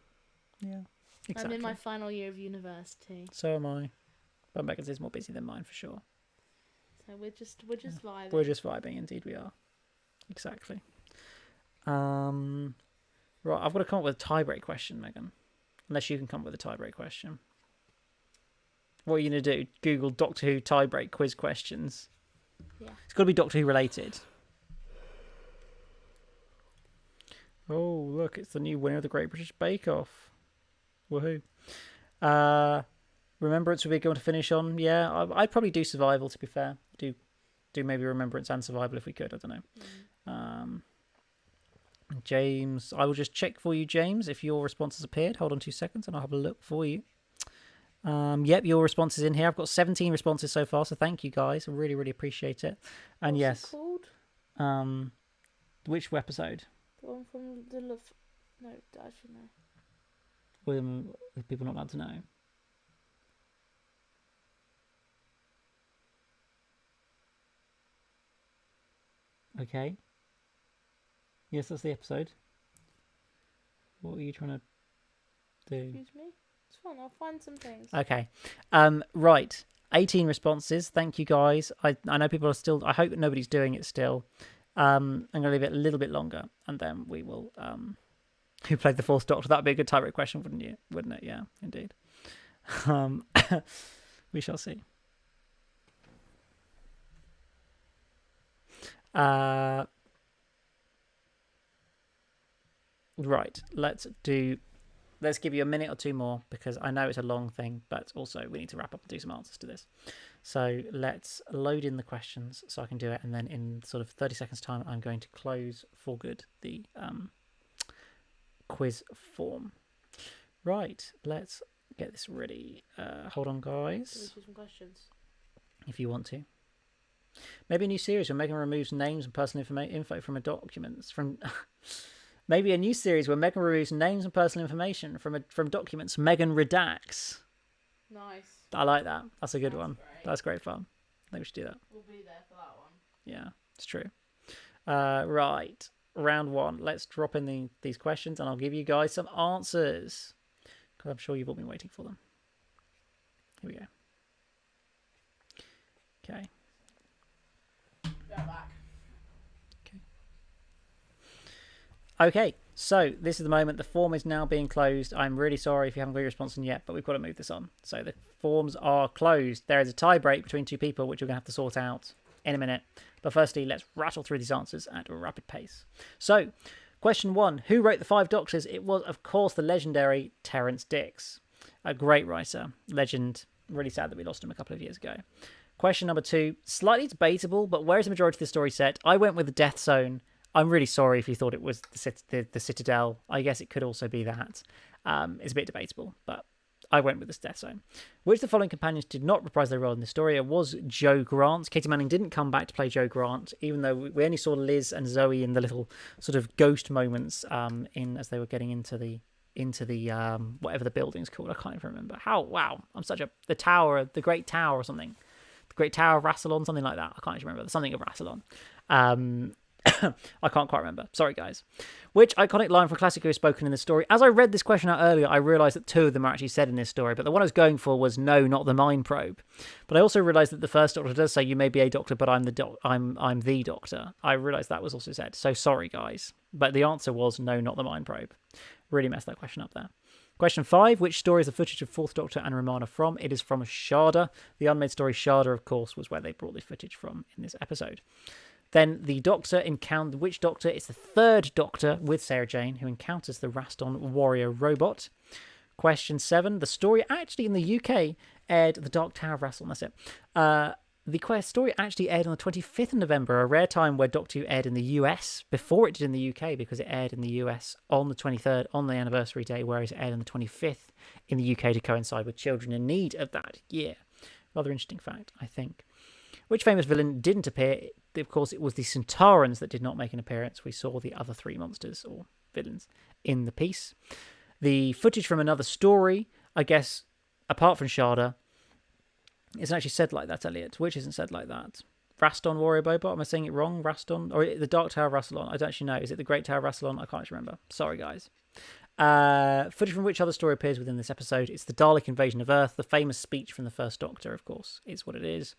Yeah, exactly. I'm in my final year of university. So am I. But Megan's is more busy than mine, for sure. So we're just vibing. We're just vibing, indeed we are. Exactly. Right, I've got to come up with a tie-break question, Megan. Unless you can come up with a tie-break question. What are you going to do? Google Doctor Who tie-break quiz questions. Yeah. It's got to be Doctor Who related. Oh, look, it's the new winner of the Great British Bake Off. Woohoo. Remembrance would be a good one to finish on. Yeah, I'd probably do Survival, to be fair. Do maybe Remembrance and Survival if we could. I don't know. James, I will just check for you, James, if your response has appeared. Hold on 2 seconds and I'll have a look for you. Yep, your response is in here. I've got 17 responses so far, so thank you guys. I really, really appreciate it. And What's yes, it called? which episode? The one from the love. No, actually no. Are people not allowed to know? Okay. Yes, that's the episode. What were you trying to do? Excuse me. It's fine. I'll find some things. Okay. Right. 18 responses. Thank you, guys. I know people are still. I hope that nobody's doing it still. I'm going to leave it a little bit longer, and then we will. Who played the Fourth Doctor? That'd be a good tie-break question, wouldn't you? Wouldn't it? Yeah, indeed. We shall see. Right. Let's give you a minute or two more because I know it's a long thing, but also we need to wrap up and do some answers to this. So let's load in the questions so I can do it, and then in sort of 30 seconds time I'm going to close for good the quiz form. Right, let's get this ready. Hold on, guys. Do some questions. If you want to. Maybe a new series where Megan removes names and personal info from her documents. Maybe a new series where Megan removes names and personal information from documents Megan redacts. Nice. I like that. That's a good one. Great. That's great fun. I think we should do that. We'll be there for that one. Yeah, it's true. Right. Round one. Let's drop in these questions and I'll give you guys some answers. Because I'm sure you've all been waiting for them. Here we go. Okay. Go back. Okay, so this is the moment. The form is now being closed. I'm really sorry if you haven't got your response in yet, but we've got to move this on. So the forms are closed. There is a tie break between two people, which we're going to have to sort out in a minute. But firstly, let's rattle through these answers at a rapid pace. So, question 1. Who wrote the Five Doctors? It was, of course, the legendary Terence Dicks. A great writer. Legend. Really sad that we lost him a couple of years ago. Question number 2. Slightly debatable, but where is the majority of the story set? I went with the Death Zone. I'm really sorry if you thought it was the Citadel. I guess it could also be that. It's a bit debatable, but I went with the Death Zone. Which of the following companions did not reprise their role in the story? It was Joe Grant. Katie Manning didn't come back to play Joe Grant, even though we only saw Liz and Zoe in the little sort of ghost moments as they were getting into the whatever the building's called. I can't even remember. Wow, I'm such the tower, the Great Tower or something. The Great Tower of Rassilon, something like that. I can't even remember. Something of Rassilon. I can't quite remember. Sorry, guys. Which iconic line from Classic Who is spoken in the story? As I read this question out earlier, I realised that 2 of them are actually said in this story, but the one I was going for was no, not the mind probe. But I also realised that the first Doctor does say, "You may be a doctor, but I'm the Doctor." I realised that was also said. So sorry, guys. But the answer was no, not the mind probe. Really messed that question up there. Question 5. Which story is the footage of Fourth Doctor and Romana from? It is from Sharda. The unmade story Sharda, of course, was where they brought this footage from in this episode. Then the Doctor encountered which Doctor? It's the third Doctor with Sarah Jane who encounters the Raston warrior robot. Question 7. The story actually in the UK aired The Dark Tower of Raston. That's it. The story actually aired on the 25th of November, a rare time where Doctor Who aired in the US before it did in the UK because it aired in the US on the 23rd on the anniversary day, whereas it aired on the 25th in the UK to coincide with Children in Need of that year. Rather interesting fact, I think. Which famous villain didn't appear? Of course, it was the Centaurans that did not make an appearance. We saw the other 3 monsters or villains in the piece. The footage from another story, I guess, apart from Sharda, isn't actually said like that, Elliot. Which isn't said like that? Raston Warrior Bobot? Am I saying it wrong? Raston? Or the Dark Tower of Rassilon? I don't actually know. Is it the Great Tower of Rassilon? I can't actually remember. Sorry, guys. Footage from which other story appears within this episode? It's the Dalek invasion of Earth. The famous speech from the First Doctor, of course, is what it is.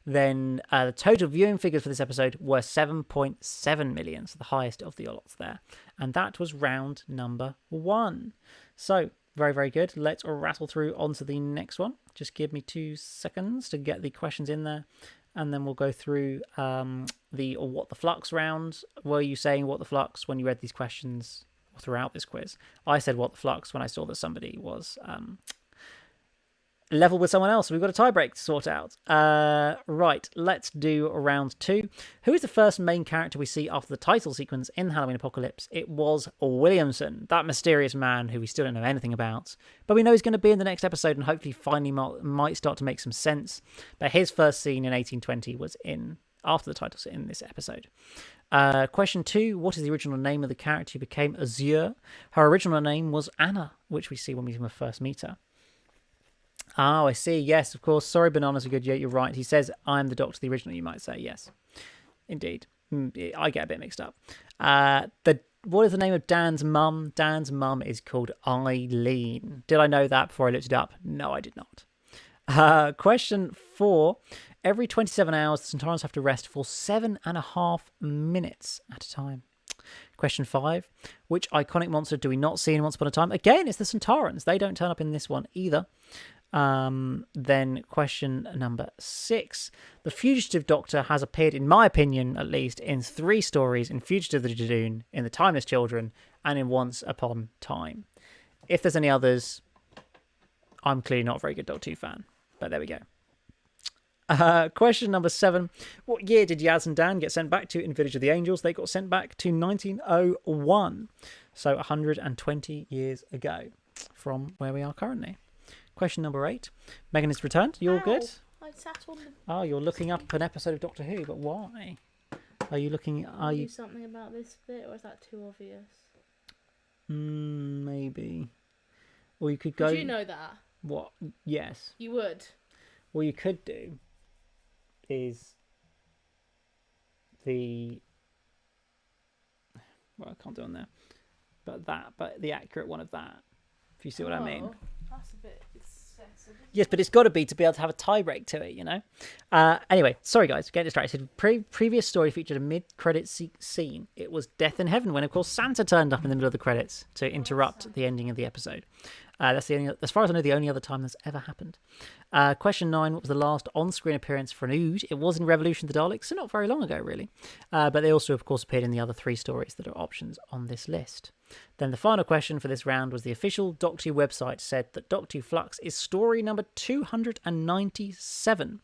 then the total viewing figures for this episode were 7.7 million, so the highest of the lots there. And that was round number 1. So, very, very good. Let's rattle through onto the next one. Just give me 2 seconds to get the questions in there. And then we'll go through the What the Flux round. Were you saying What the Flux when you read these questions throughout this quiz? I said What the Flux when I saw that somebody was level with someone else. We've got a tiebreak to sort out. Right, let's do round 2. Who is the first main character we see after the title sequence in Halloween Apocalypse? It was Williamson, that mysterious man who we still don't know anything about. But we know he's going to be in the next episode and hopefully finally might start to make some sense. But his first scene in 1820 was after the title in this episode. Question 2, what is the original name of the character who became Azure? Her original name was Anna, which we see when we first meet her. Oh, I see. Yes, of course. Sorry, Bananas are good. Yeah, you're right. He says, I'm the Doctor, the original, you might say. Yes, indeed. I get a bit mixed up. What is the name of Dan's mum? Dan's mum is called Eileen. Did I know that before I looked it up? No, I did not. Question 4. Every 27 hours, the Centaurans have to rest for 7.5 minutes at a time. Question 5. Which iconic monster do we not see in Once Upon a Time? Again, it's the Centaurans. They don't turn up in this one either. Then question number 6. The Fugitive Doctor has appeared, in my opinion at least, in 3 stories: in Fugitive of the Jadoon, in The Timeless Children, and in Once Upon Time. If there's any others, I'm clearly not a very good Doctor Who fan, but there we go. Question number 7. What year did Yaz and Dan get sent back to in Village of the Angels? They got sent back to 1901, so 120 years ago from where we are currently. Question number 8. Megan has returned. You're good? I sat on the... Oh, you're looking up an episode of Doctor Who, but why? Are you looking... Are you... do something about this bit, or is that too obvious? Maybe. Or you could go... Would you know that? What? Yes. You would? What you could do is the... Well, I can't do it on there. But the accurate one of that. If you see what I mean. That's a bit excessive. Yes, but it's got to be able to have a tie break to it, you know? Anyway, sorry guys, get distracted. Previous story featured a mid-credit scene. It was Death in Heaven, when of course Santa turned up in the middle of the credits to interrupt the ending of the episode. That's the only, as far as I know, the only other time that's ever happened. Question 9, what was the last on-screen appearance for an Ood? It was in Revolution of the Daleks, so not very long ago, really. But they also, of course, appeared in the other 3 stories that are options on this list. Then the final question for this round was the official Doctor Who website said that Doctor Who Flux is story number 297,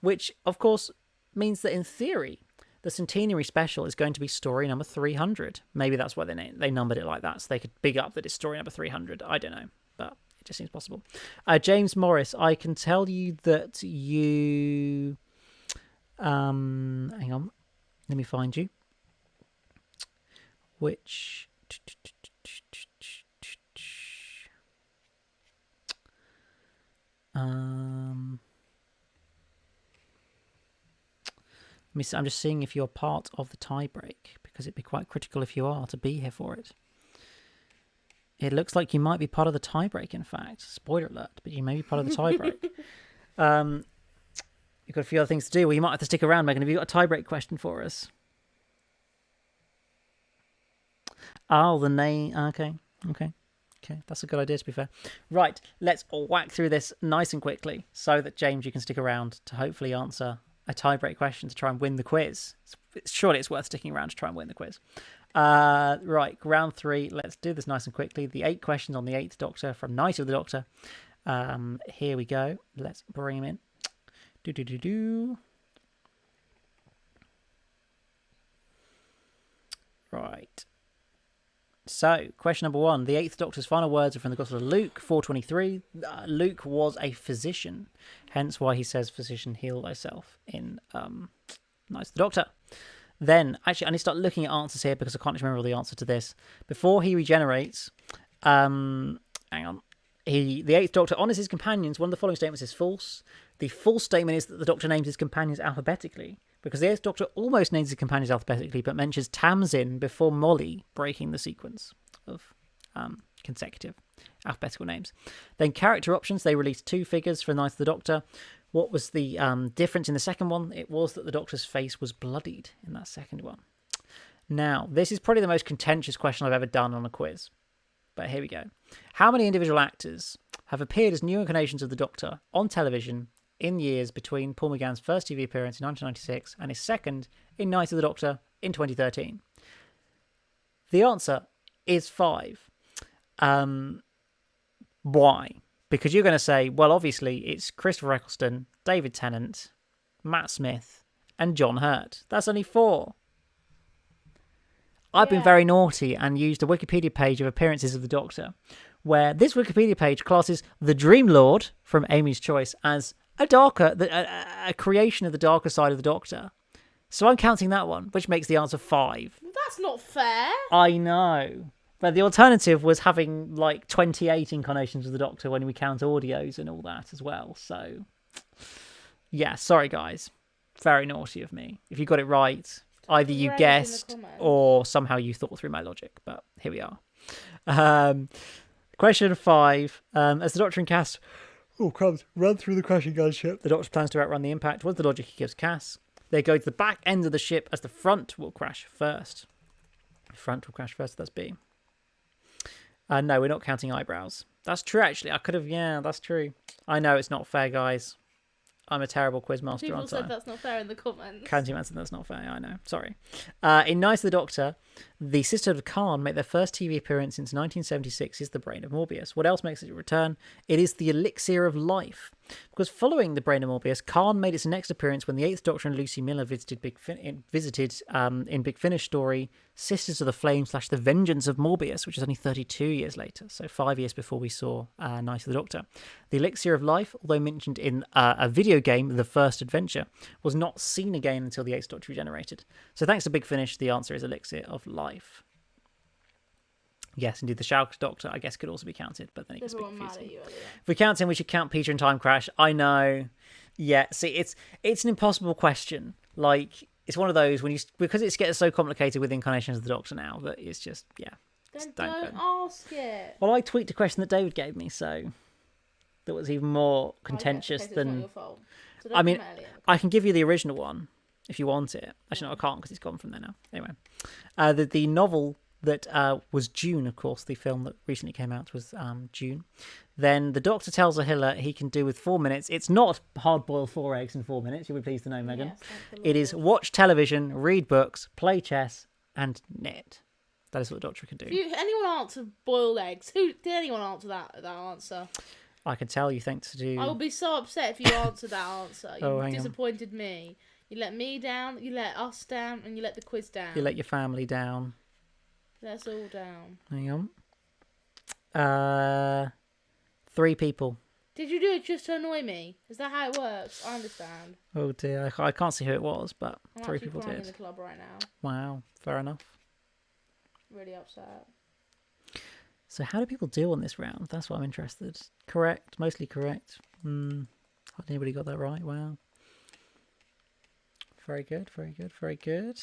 which, of course, means that in theory, the Centenary Special is going to be story number 300. Maybe that's why they numbered it like that, so they could big up that it's story number 300. I don't know, but it just seems possible. James Morris, I can tell you that you... hang on, let me find you. Which... I'm just seeing if you're part of the tie break, because it'd be quite critical if you are to be here for it. It looks like you might be part of the tie break, in fact. Spoiler alert, but you may be part of the tie break. You've got a few other things to do. Well, you might have to stick around, Megan. Have you got a tie break question for us? Oh, the name. Okay. That's a good idea, to be fair. Right, let's whack through this nice and quickly so that, James, you can stick around to hopefully answer a tie-break question to try and win the quiz. Surely it's worth sticking around to try and win the quiz. Right, round 3. Let's do this nice and quickly. The 8 questions on the 8th Doctor from Night of the Doctor. Here we go. Let's bring him in. Right. So, question number 1. The 8th Doctor's final words are from the Gospel of Luke 4:23. Luke was a physician, hence why he says, physician, heal thyself in Night of the Doctor. Then, actually, I need to start looking at answers here because I can't remember all the answer to this. Before he regenerates, hang on. The 8th Doctor honours his companions. One of the following statements is false. The false statement is that the Doctor names his companions alphabetically, because the 8th Doctor almost names his companions alphabetically, but mentions Tamsin before Molly, breaking the sequence of consecutive alphabetical names. Then character options. They released 2 figures for Night of the Doctor. What was the difference in the second one? It was that the Doctor's face was bloodied in that second one. Now, this is probably the most contentious question I've ever done on a quiz. But here we go. How many individual actors have appeared as new incarnations of the Doctor on television in years between Paul McGann's first TV appearance in 1996 and his second in Night of the Doctor in 2013? The answer is 5. Why? Because you're going to say, well, obviously, it's Christopher Eccleston, David Tennant, Matt Smith, and John Hurt. That's only 4. I've been very naughty and used a Wikipedia page of appearances of the Doctor, where this Wikipedia page classes the Dream Lord from Amy's Choice as a creation of the darker side of the Doctor. So I'm counting that one, which makes the answer 5. That's not fair. I know. But the alternative was having like 28 incarnations of the Doctor when we count audios and all that as well. So, yeah, sorry guys. Very naughty of me. If you got it right, either you guessed or somehow you thought through my logic. But here we are. Question 5. As the Doctor and Cass run through the crashing gunship, the Doctor plans to outrun the impact. What's the logic he gives Cass? They go to the back end of the ship as the front will crash first. The front will crash first, that's B. No, we're not counting eyebrows. That's true, actually. I could have... Yeah, that's true. I know it's not fair, guys. I'm a terrible quizmaster, People aren't I? said that's not fair in the comments. Canty Man said that's not fair. I know. Sorry. In Night of the Doctor, the Sisterhood of Khan make their first TV appearance since 1976 is the Brain of Morbius. What else makes it return? It is the Elixir of Life. Because following the Brain of Morbius, Khan made its next appearance when the Eighth Doctor and Lucy Miller visited in Big Finish story Sisters of the Flame / The Vengeance of Morbius, which is only 32 years later, so 5 years before we saw Night of the Doctor. The Elixir of Life, although mentioned in a video game, The First Adventure, was not seen again until the Eighth Doctor regenerated. So thanks to Big Finish, the answer is Elixir of Life. Yes, indeed, the Shout Doctor, I guess, could also be counted, but then it gets a bit confusing. If we count him, we should count Peter and Time Crash. I know. Yeah, see, it's an impossible question. Like, it's one of those, because it's getting so complicated with incarnations of the Doctor now, that it's just, yeah. Then don't ask it. Well, I tweaked a question that David gave me, so that was even more contentious than... It's not your fault. So I mean, I can give you the original one, if you want it. Actually, no, I can't, because it's gone from there now. Anyway, the novel... that was June, of course. The film that recently came out was June. Then the Doctor tells Ahila he can do with 4 minutes. It's not hard-boiled 4 eggs in 4 minutes. You'll be pleased to know, Megan. Yes, it is watch television, read books, play chess, and knit. That is what the Doctor can do. Anyone answer boiled eggs? Did anyone answer that answer? I can tell you thanks to... I will be so upset if you answered that answer. You disappointed me. You let me down, you let us down, and you let the quiz down. You let your family down. That's all down. Hang on. 3 people. Did you do it just to annoy me? Is that how it works? I understand. Oh dear, I can't see who it was, but I'm 3 people crying did. In the club right now. Wow, fair enough. Really upset. So how do people do on this round? That's what I'm interested. Correct, mostly correct. Hardly anybody got that right. Wow. Very good, very good, very good.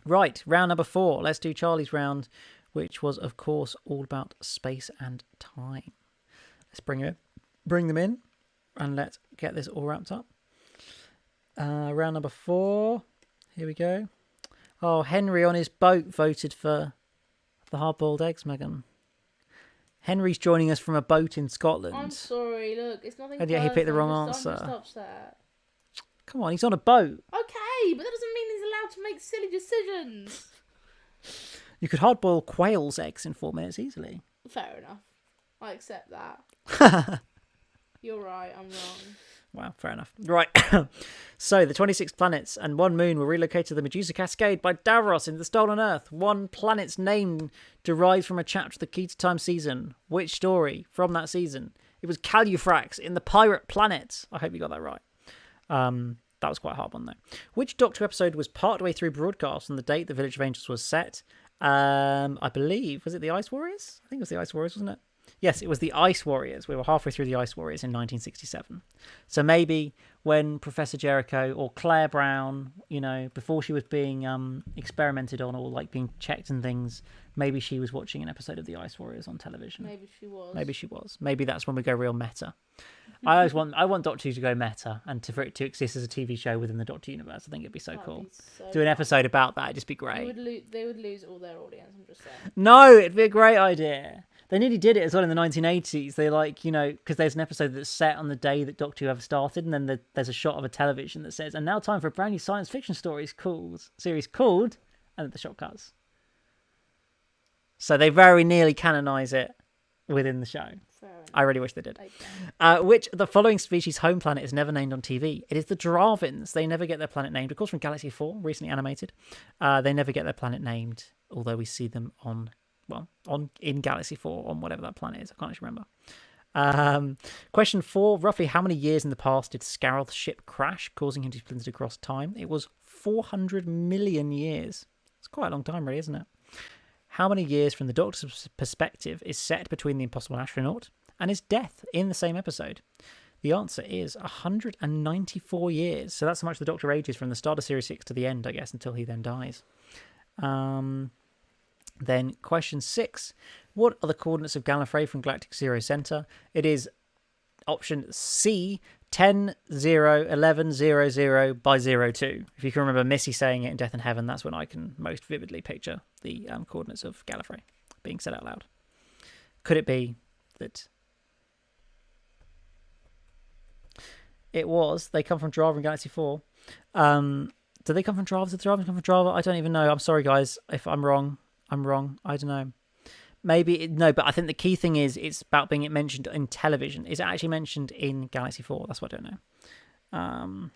Right, round number 4. Let's do Charlie's round, which was, of course, all about space and time. Let's bring them in, and let's get this all wrapped up. Round number 4. Here we go. Oh, Henry on his boat voted for the hard-boiled eggs, Megan. Henry's joining us from a boat in Scotland. I'm sorry, look, it's nothing. And yeah, he picked the wrong answer. I'm just upset. Come on, he's on a boat. Okay, but that doesn't mean he's allowed to make silly decisions. You could hard-boil quail's eggs in 4 minutes easily. Fair enough. I accept that. You're right, I'm wrong. Wow, fair enough. Right. So, the 26 planets and 1 moon were relocated to the Medusa Cascade by Davros in the Stolen Earth. 1 planet's name derives from a chapter of the Key to Time season. Which story from that season? It was Calufrax in the Pirate Planet. I hope you got that right. That was quite a hard one, though. Which Doctor episode was partway through broadcast on the date the Village of Angels was set? I believe, was it the Ice Warriors? I think it was the Ice Warriors, wasn't it? Yes, it was the Ice Warriors. We were halfway through the Ice Warriors in 1967. So maybe when Professor Jericho or Claire Brown, you know, before she was being experimented on or like being checked and things, maybe she was watching an episode of The Ice Warriors on television. Maybe she was. Maybe she was. Maybe that's when we go real meta. I want Doctor Who to go meta and for it to exist as a TV show within the Doctor universe. I think it'd be so cool. Be so Do an episode about that. It'd just be great. They would lose all their audience. I'm just saying. No, it'd be a great idea. They nearly did it as well in the 1980s. They like, you know, because there's an episode that's set on the day that Doctor Who ever started, and then there's a shot of a television that says, "And now time for a brand new science fiction series called," and the shot cuts. So they very nearly canonise it within the show. Fair enough. I really wish they did. Okay. Which the following species' home planet is never named on TV. It is the Dravins. They never get their planet named. Of course, from Galaxy 4, recently animated. They never get their planet named, although we see them in Galaxy 4 on whatever that planet is. I can't actually remember. Question 4. Roughly how many years in the past did Scarroth's ship crash, causing him to be splintered across time? It was 400 million years. It's quite a long time, really, isn't it? How many years from the Doctor's perspective is set between the Impossible Astronaut and his death in the same episode? The answer is 194 years. So that's how much the Doctor ages from the start of Series 6 to the end, I guess, until he then dies. Then question 6. What are the coordinates of Gallifrey from Galactic Zero Center? It is option C, 10, 0, 11, 0, 0 by 02. If you can remember Missy saying it in Death in Heaven, that's when I can most vividly picture the coordinates of Gallifrey being said out loud. Could it be that it was, they come from Drava in Galaxy 4? Do they come from Drava? Did the Dravans come from Drava? I don't even know. I'm sorry, guys. If I'm wrong, I'm wrong. I don't know. No, but I think the key thing is it's about being mentioned in television. Is it actually mentioned in Galaxy 4? That's what I don't know.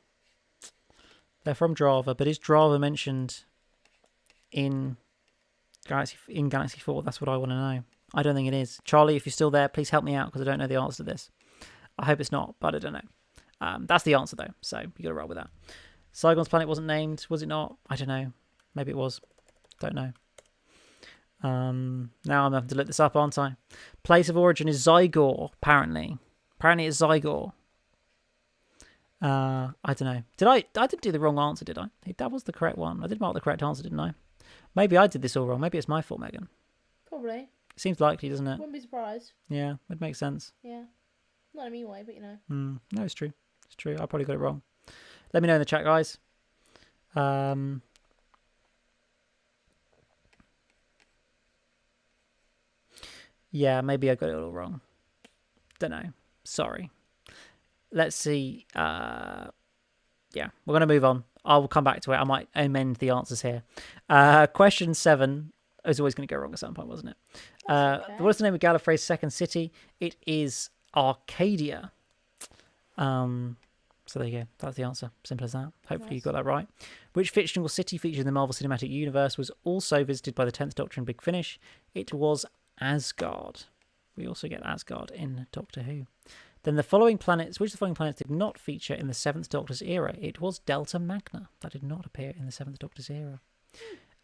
They're from Drava, but is Drava mentioned in Galaxy 4? That's what I want to know. I don't think it is. Charlie, if you're still there, please help me out because I don't know the answer to this. I hope it's not, but I don't know. That's the answer though, so you got to roll with that. Saigon's planet wasn't named, was it not? I don't know. Maybe it was. Don't know. Now I'm having to look this up, aren't I? Place of origin is Zygor, apparently. Apparently it's Zygor. I don't know. I didn't do the wrong answer, did I? That was the correct one. I did mark the correct answer, didn't I? Maybe I did this all wrong. Maybe it's my fault, Megan. Probably. Seems likely, doesn't it? Wouldn't be surprised. Yeah, it makes sense. Yeah. Not in a mean way, but you know. No, it's true. It's true. I probably got it wrong. Let me know in the chat, guys. Yeah, maybe I got it all wrong. Don't know. Sorry. Let's see. Yeah, we're going to move on. I will come back to it. I might amend the answers here. Question 7 is always going to go wrong at some point, wasn't it? Okay. What is the name of Gallifrey's second city? It is Arcadia. So there you go. That's the answer. Simple as that. Hopefully you got that right. Which fictional city featured in the Marvel Cinematic Universe was also visited by the 10th Doctor in Big Finish? It was Asgard. We also get Asgard in Doctor Who. Then the following planets, which of the following planets did not feature in the 7th Doctor's era? It was Delta Magna. That did not appear in the 7th Doctor's era.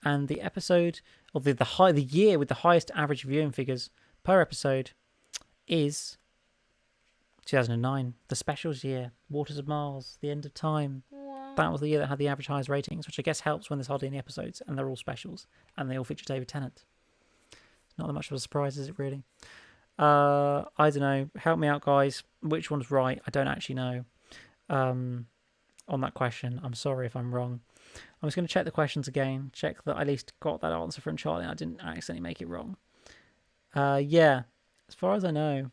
And the episode of the year with the highest average viewing figures per episode is 2009. The Specials year. Waters of Mars. The End of Time. Wow. That was the year that had the average highest ratings, which I guess helps when there's hardly any episodes and they're all specials and they all feature David Tennant. Not that much of a surprise, is it really? I don't know. Help me out, guys. Which one's right? I don't actually know. On that question, I'm sorry if I'm wrong. I'm just going to check the questions again. Check that I at least got that answer from Charlie and I didn't accidentally make it wrong. Yeah, as far as I know,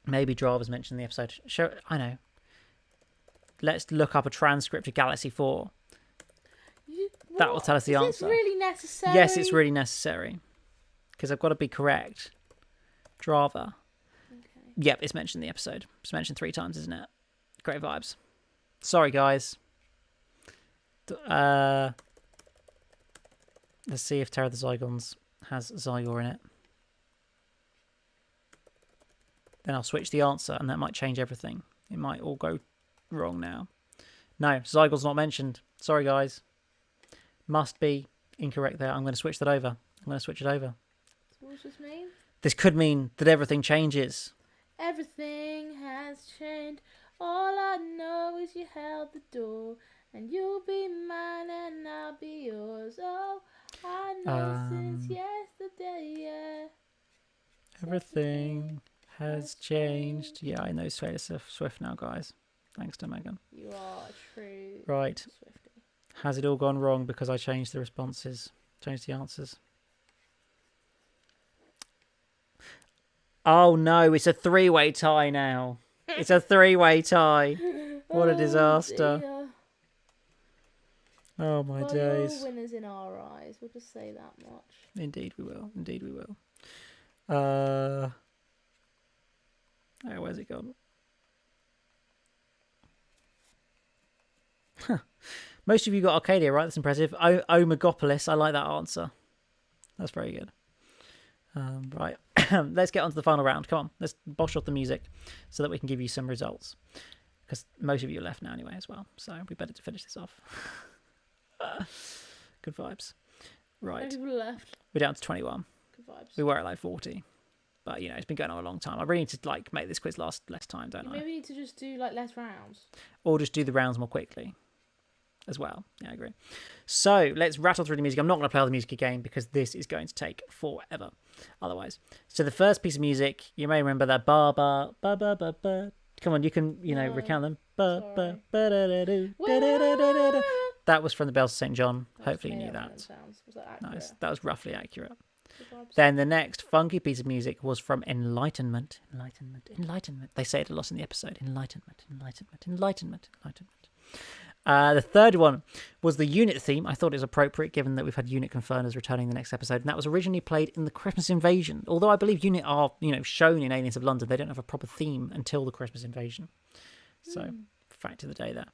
maybe Drava's mentioned in the episode. I know. Let's look up a transcript of Galaxy 4. That will tell us the answer. Is this really necessary? Yes, it's really necessary. Because I've got to be correct. Drava. Okay. Yep, it's mentioned in the episode. It's mentioned 3 times, isn't it? Great vibes. Sorry, guys. Let's see if Terror of the Zygons has Zygor in it. Then I'll switch the answer, and that might change everything. It might all go wrong now. No, Zygor's not mentioned. Sorry, guys. Must be incorrect there. I'm going to switch that over. I'm going to switch it over. What does this mean? This could mean that everything changes. Everything has changed. All I know is you held the door, and you'll be mine and I'll be yours. Oh, I know since yesterday, yeah. Everything has changed. Yeah, I know Taylor Swift now, guys. Thanks to Megan. You are a true Right. Swiftie. Has it all gone wrong because I changed the responses? Changed the answers? Oh no, it's a 3-way tie now. It's a 3-way tie. What a disaster. Dear. Oh my Well, days. you're winners in our eyes. We'll just say that much. Indeed we will. Indeed we will. Oh, where's it gone? Most of you got Arcadia, right? That's impressive. Omegopolis, I like that answer. That's very good. Right, let's get on to the final round. Come on, let's bosh off the music so that we can give you some results. Because most of you are left now anyway as well. So we better to finish this off. Good vibes. Right. How many people left? We're down to 21. Good vibes. We were at like 40. But, it's been going on a long time. I really need to like make this quiz last less time, don't I? Maybe we need to just do like less rounds. Or just do the rounds more quickly as well. Yeah, I agree. So let's rattle through the music. I'm not going to play all the music again because this is going to take forever otherwise. So the first piece of music, you may remember that ba ba ba ba ba ba. Come on, you can, No, recount them. Ba ba sorry. ba da da do da da da da da. That was from the Bells of St. John. Hopefully you knew that. Sounds. Was that accurate? Nice. That was roughly accurate. Good vibes. Then the next funky piece of music was from Enlightenment. Enlightenment. They say it a lot in the episode. Enlightenment. The third one was the unit theme. I thought it was appropriate given that we've had unit confirmers returning the next episode, and that was originally played in the Christmas Invasion. Although I believe unit are, shown in Aliens of London, they don't have a proper theme until the Christmas Invasion. So, fact of the day there.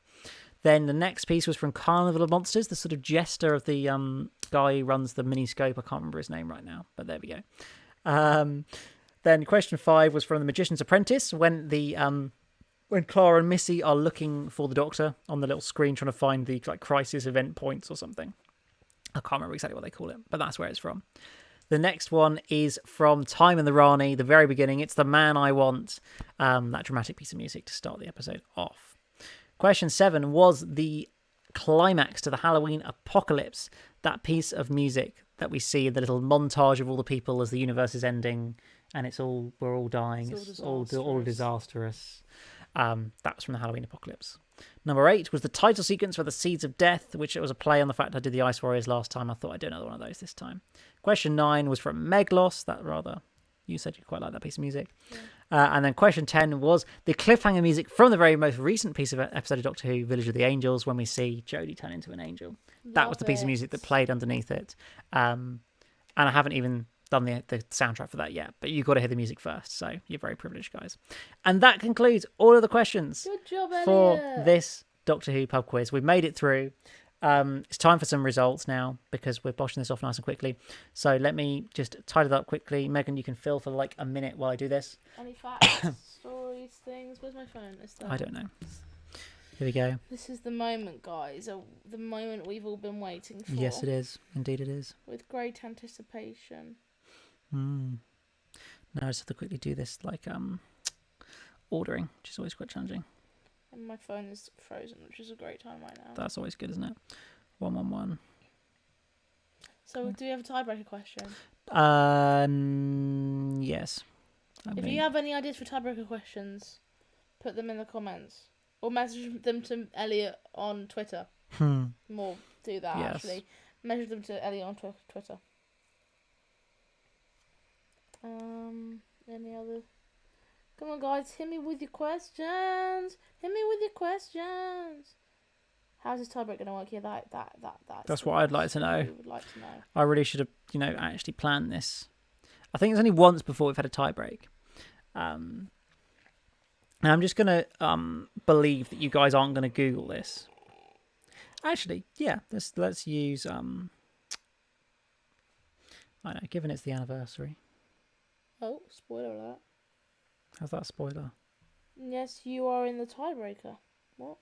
Then the next piece was from Carnival of Monsters, the sort of jester of the guy who runs the mini scope. I can't remember his name right now, but there we go. Then question 5 was from The Magician's Apprentice, when Clara and Missy are looking for the Doctor on the little screen, trying to find the crisis event points or something. I can't remember exactly what they call it, but that's where it's from. The next one is from Time and the Rani, the very beginning. It's The Man I Want, that dramatic piece of music to start the episode off. Question 7 was the climax to the Halloween apocalypse, that piece of music that we see, the little montage of all the people as the universe is ending and we're all dying, it's all disastrous. That was from the Halloween apocalypse. Number 8 was the title sequence for The Seeds of Death, which it was a play on the fact I did the Ice Warriors last time. I thought I'd do another one of those this time. Question 9 was from Meglos, you said you quite like that piece of music. Yeah. And then question 10 was the cliffhanger music from the very most recent piece of episode of Doctor Who, Village of the Angels, when we see Jodie turn into an angel. That was the piece of music that played underneath it. And I haven't even done the soundtrack for that yet, but you've got to hear the music first, so you're very privileged, guys. And that concludes all of the questions Good job, Elliot. for this Doctor Who pub quiz. We've made it through. It's time for some results now because we're boshing this off nice and quickly. So let me just tidy that up quickly. Megan, you can fill for like a minute while I do this. Any facts, stories, things? Where's my phone? I don't know. Here we go. This is the moment, guys. The moment we've all been waiting for. Yes, it is. Indeed, it is. With great anticipation. Now I just have to quickly do this ordering, which is always quite challenging. And my phone is frozen, which is a great time right now. That's always good, isn't it? 111. So do we have a tiebreaker question? Yes. If you have any ideas for tiebreaker questions, put them in the comments. Or message them to Elliot on Twitter. More do that, yes. Actually. Message them to Elliot on Twitter. Any other... Come on, guys, hit me with your questions. How's this tiebreak going to work here? That's what I'd like to know. Would like to know. I really should have, actually planned this. I think it's only once before we've had a tiebreak. And I'm just going to believe that you guys aren't going to Google this. Actually, yeah, let's use... I know, given it's the anniversary. Oh, spoiler alert. How's that a spoiler? Yes, you are in the tiebreaker. What?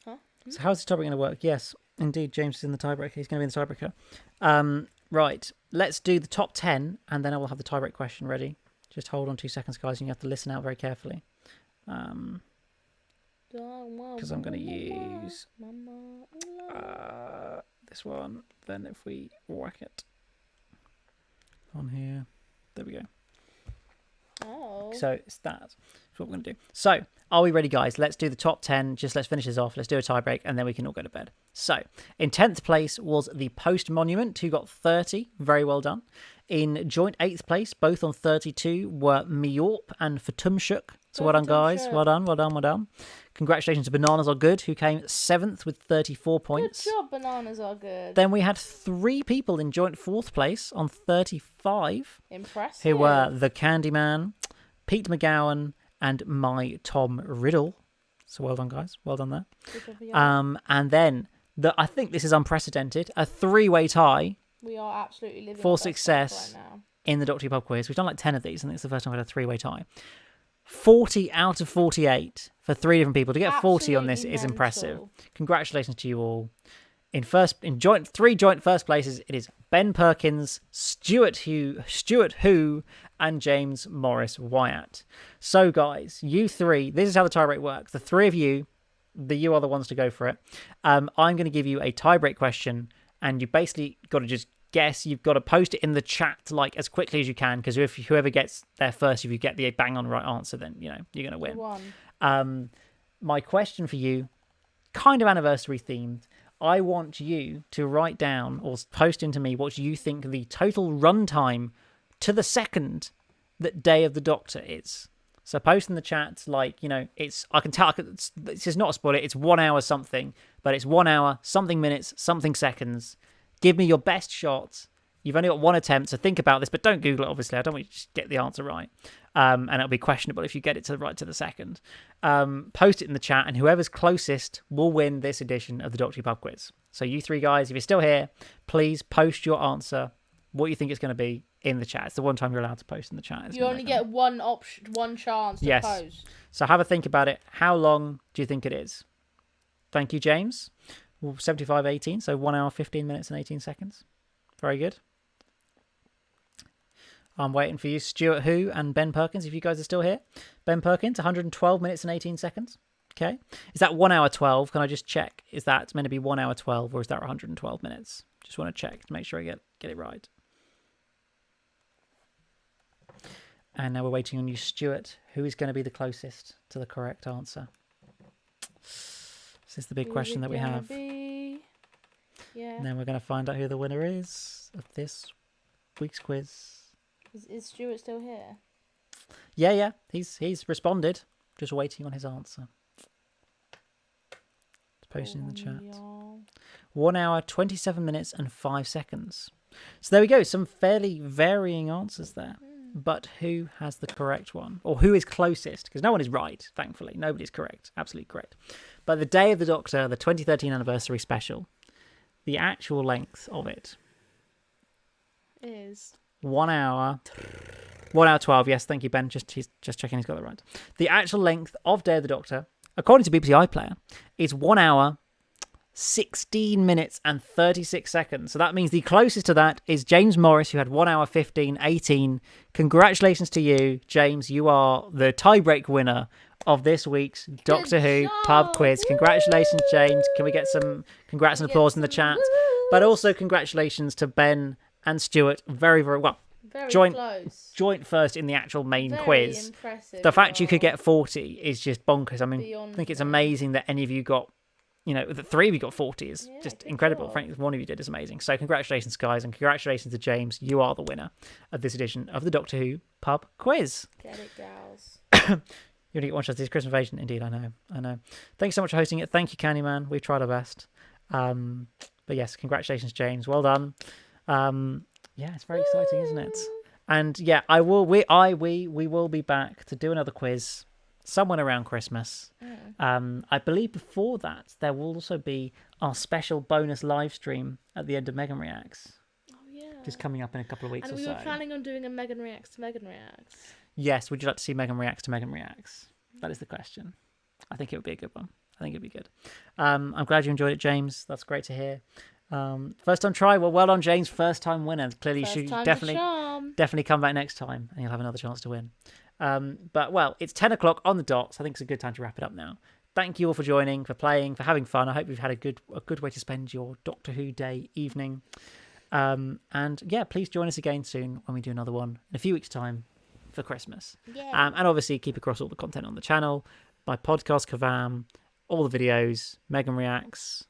Huh? So how's the tiebreaker going to work? Yes, indeed, James is in the tiebreaker. He's going to be in the tiebreaker. Right, let's do the top 10, and then I will have the tiebreak question ready. Just hold on 2 seconds, guys, and you have to listen out very carefully. Because I'm going to use this one. Then if we whack it on here, there we go. Oh. So it's that. That's what we're going to do. So are we ready, guys? Let's do the top 10. Just let's finish this off. Let's do a tie break and then we can all go to bed. So in 10th place was the Post Monument, who got 30. Very well done. In joint 8th place, both on 32, were Miorp and Fatumshuk. So well done, guys. Well done, well done, well done. Congratulations to Bananas Are Good, who came 7th with 34 points. Good job, Bananas Are Good. Then we had 3 people in joint 4th place on 35. Impressive. Who were The Candyman, Pete McGowan, and my Tom Riddle. So well done, guys. Well done there. And then, I think this is unprecedented, a 3-way tie. We are absolutely living for our best success life right now. in the Doctor Who Pub Quiz. We've done like 10 of these. I think it's the first time we've had a 3-way tie. 40 out of 48 for 3 different people. To get 40 on this is impressive. Congratulations to you all. In 3 joint first places, it is Ben Perkins, Stuart Who, and James Morris Wyatt. So, guys, you 3, this is how the tiebreak works. The 3 of you, you are the ones to go for it. I'm going to give you a tiebreak question, and you basically got to just guess. You've got to post it in the chat like as quickly as you can, because if whoever gets there first, if you get the bang on right answer, then you're going to win. My question for you, kind of anniversary themed. I want you to write down or post into me what you think the total runtime to the second that Day of the Doctor is. So post in the chat, I can tell, this is not a spoiler, it's 1 hour something, but it's 1 hour, something minutes, something seconds. Give me your best shot. You've only got 1 attempt, so think about this, but don't Google it, obviously. I don't want you to just get the answer right. And it'll be questionable if you get it right to the second. Post it in the chat, and whoever's closest will win this edition of the Doctor Who Pub Quiz. So you 3 guys, if you're still here, please post your answer, what you think it's going to be, in the chat. It's the one time you're allowed to post in the chat. You only get one chance to post. So have a think about it. How long do you think it is? Thank you, James. 75:18, so 1 hour, 15 minutes and 18 seconds. Very good. I'm waiting for you, Stuart Who and Ben Perkins, if you guys are still here. Ben Perkins, 112 minutes and 18 seconds. Okay. Is that 1 hour 12? Can I just check? Is that meant to be 1 hour 12 or is that 112 minutes? Just want to check to make sure I get it right. And now we're waiting on you, Stuart. Who is going to be the closest to the correct answer? This is the big question that we have. Yeah. And then we're going to find out who the winner is of this week's quiz. Is Stuart still here? Yeah. He's responded. Just waiting on his answer. It's posted in the chat. 1 hour, 27 minutes and 5 seconds. So there we go. Some fairly varying answers there. But who has the correct one? Or who is closest? Because no one is right, thankfully. Nobody's correct. Absolutely correct. But the Day of the Doctor, the 2013 anniversary special, the actual length of it is 1 hour. 1 hour 12. Yes, thank you, Ben. He's just checking he's got it right. The actual length of Day of the Doctor, according to BBC iPlayer, is 1 hour, 16 minutes and 36 seconds. So that means the closest to that is James Morris, who had 1 hour 15:18. Congratulations to you, James. You are the tiebreak winner of this week's Doctor Who Pub Quiz. Congratulations, James. Can we get some congrats and applause in the chat? But also congratulations to Ben and Stuart. Very, very well. Very close. Joint first in the actual main quiz. Impressive. The fact you could get 40 is just bonkers. I mean, Beyond I think it's amazing that any of you got, the 3 of you got 40 is just incredible. job. Frankly, 1 of you did is amazing. So congratulations, guys, and congratulations to James. You are the winner of this edition of the Doctor Who Pub Quiz. Get it, gals. You want to get one shot at this Christmas invasion? Indeed, I know. Thank you so much for hosting it. Thank you, Candyman. We've tried our best. But yes, congratulations, James. Well done. Yeah, it's very exciting, isn't it? And yeah, we will be back to do another quiz somewhere around Christmas. I believe before that there will also be our special bonus live stream at the end of Megan Reacts. Oh yeah. Just coming up in a couple of weeks and or we so. were planning on doing a Megan Reacts to Megan Reacts. Yes, would you like to see Megan Reacts to Megan Reacts? That is the question. I think it would be a good one. I think it'd be good. I'm glad you enjoyed it, James. That's great to hear. First time try. Well done, James. First time winner. Clearly, you should definitely come back next time, and you'll have another chance to win. But well, it's 10 o'clock on the dot, so I think it's a good time to wrap it up now. Thank you all for joining, for playing, for having fun. I hope you've had a good way to spend your Doctor Who day evening. And yeah, please join us again soon when we do another one in a few weeks' time for Christmas. Yeah. And obviously keep across all the content on the channel, my podcast Kavam, all the videos, Megan Reacts,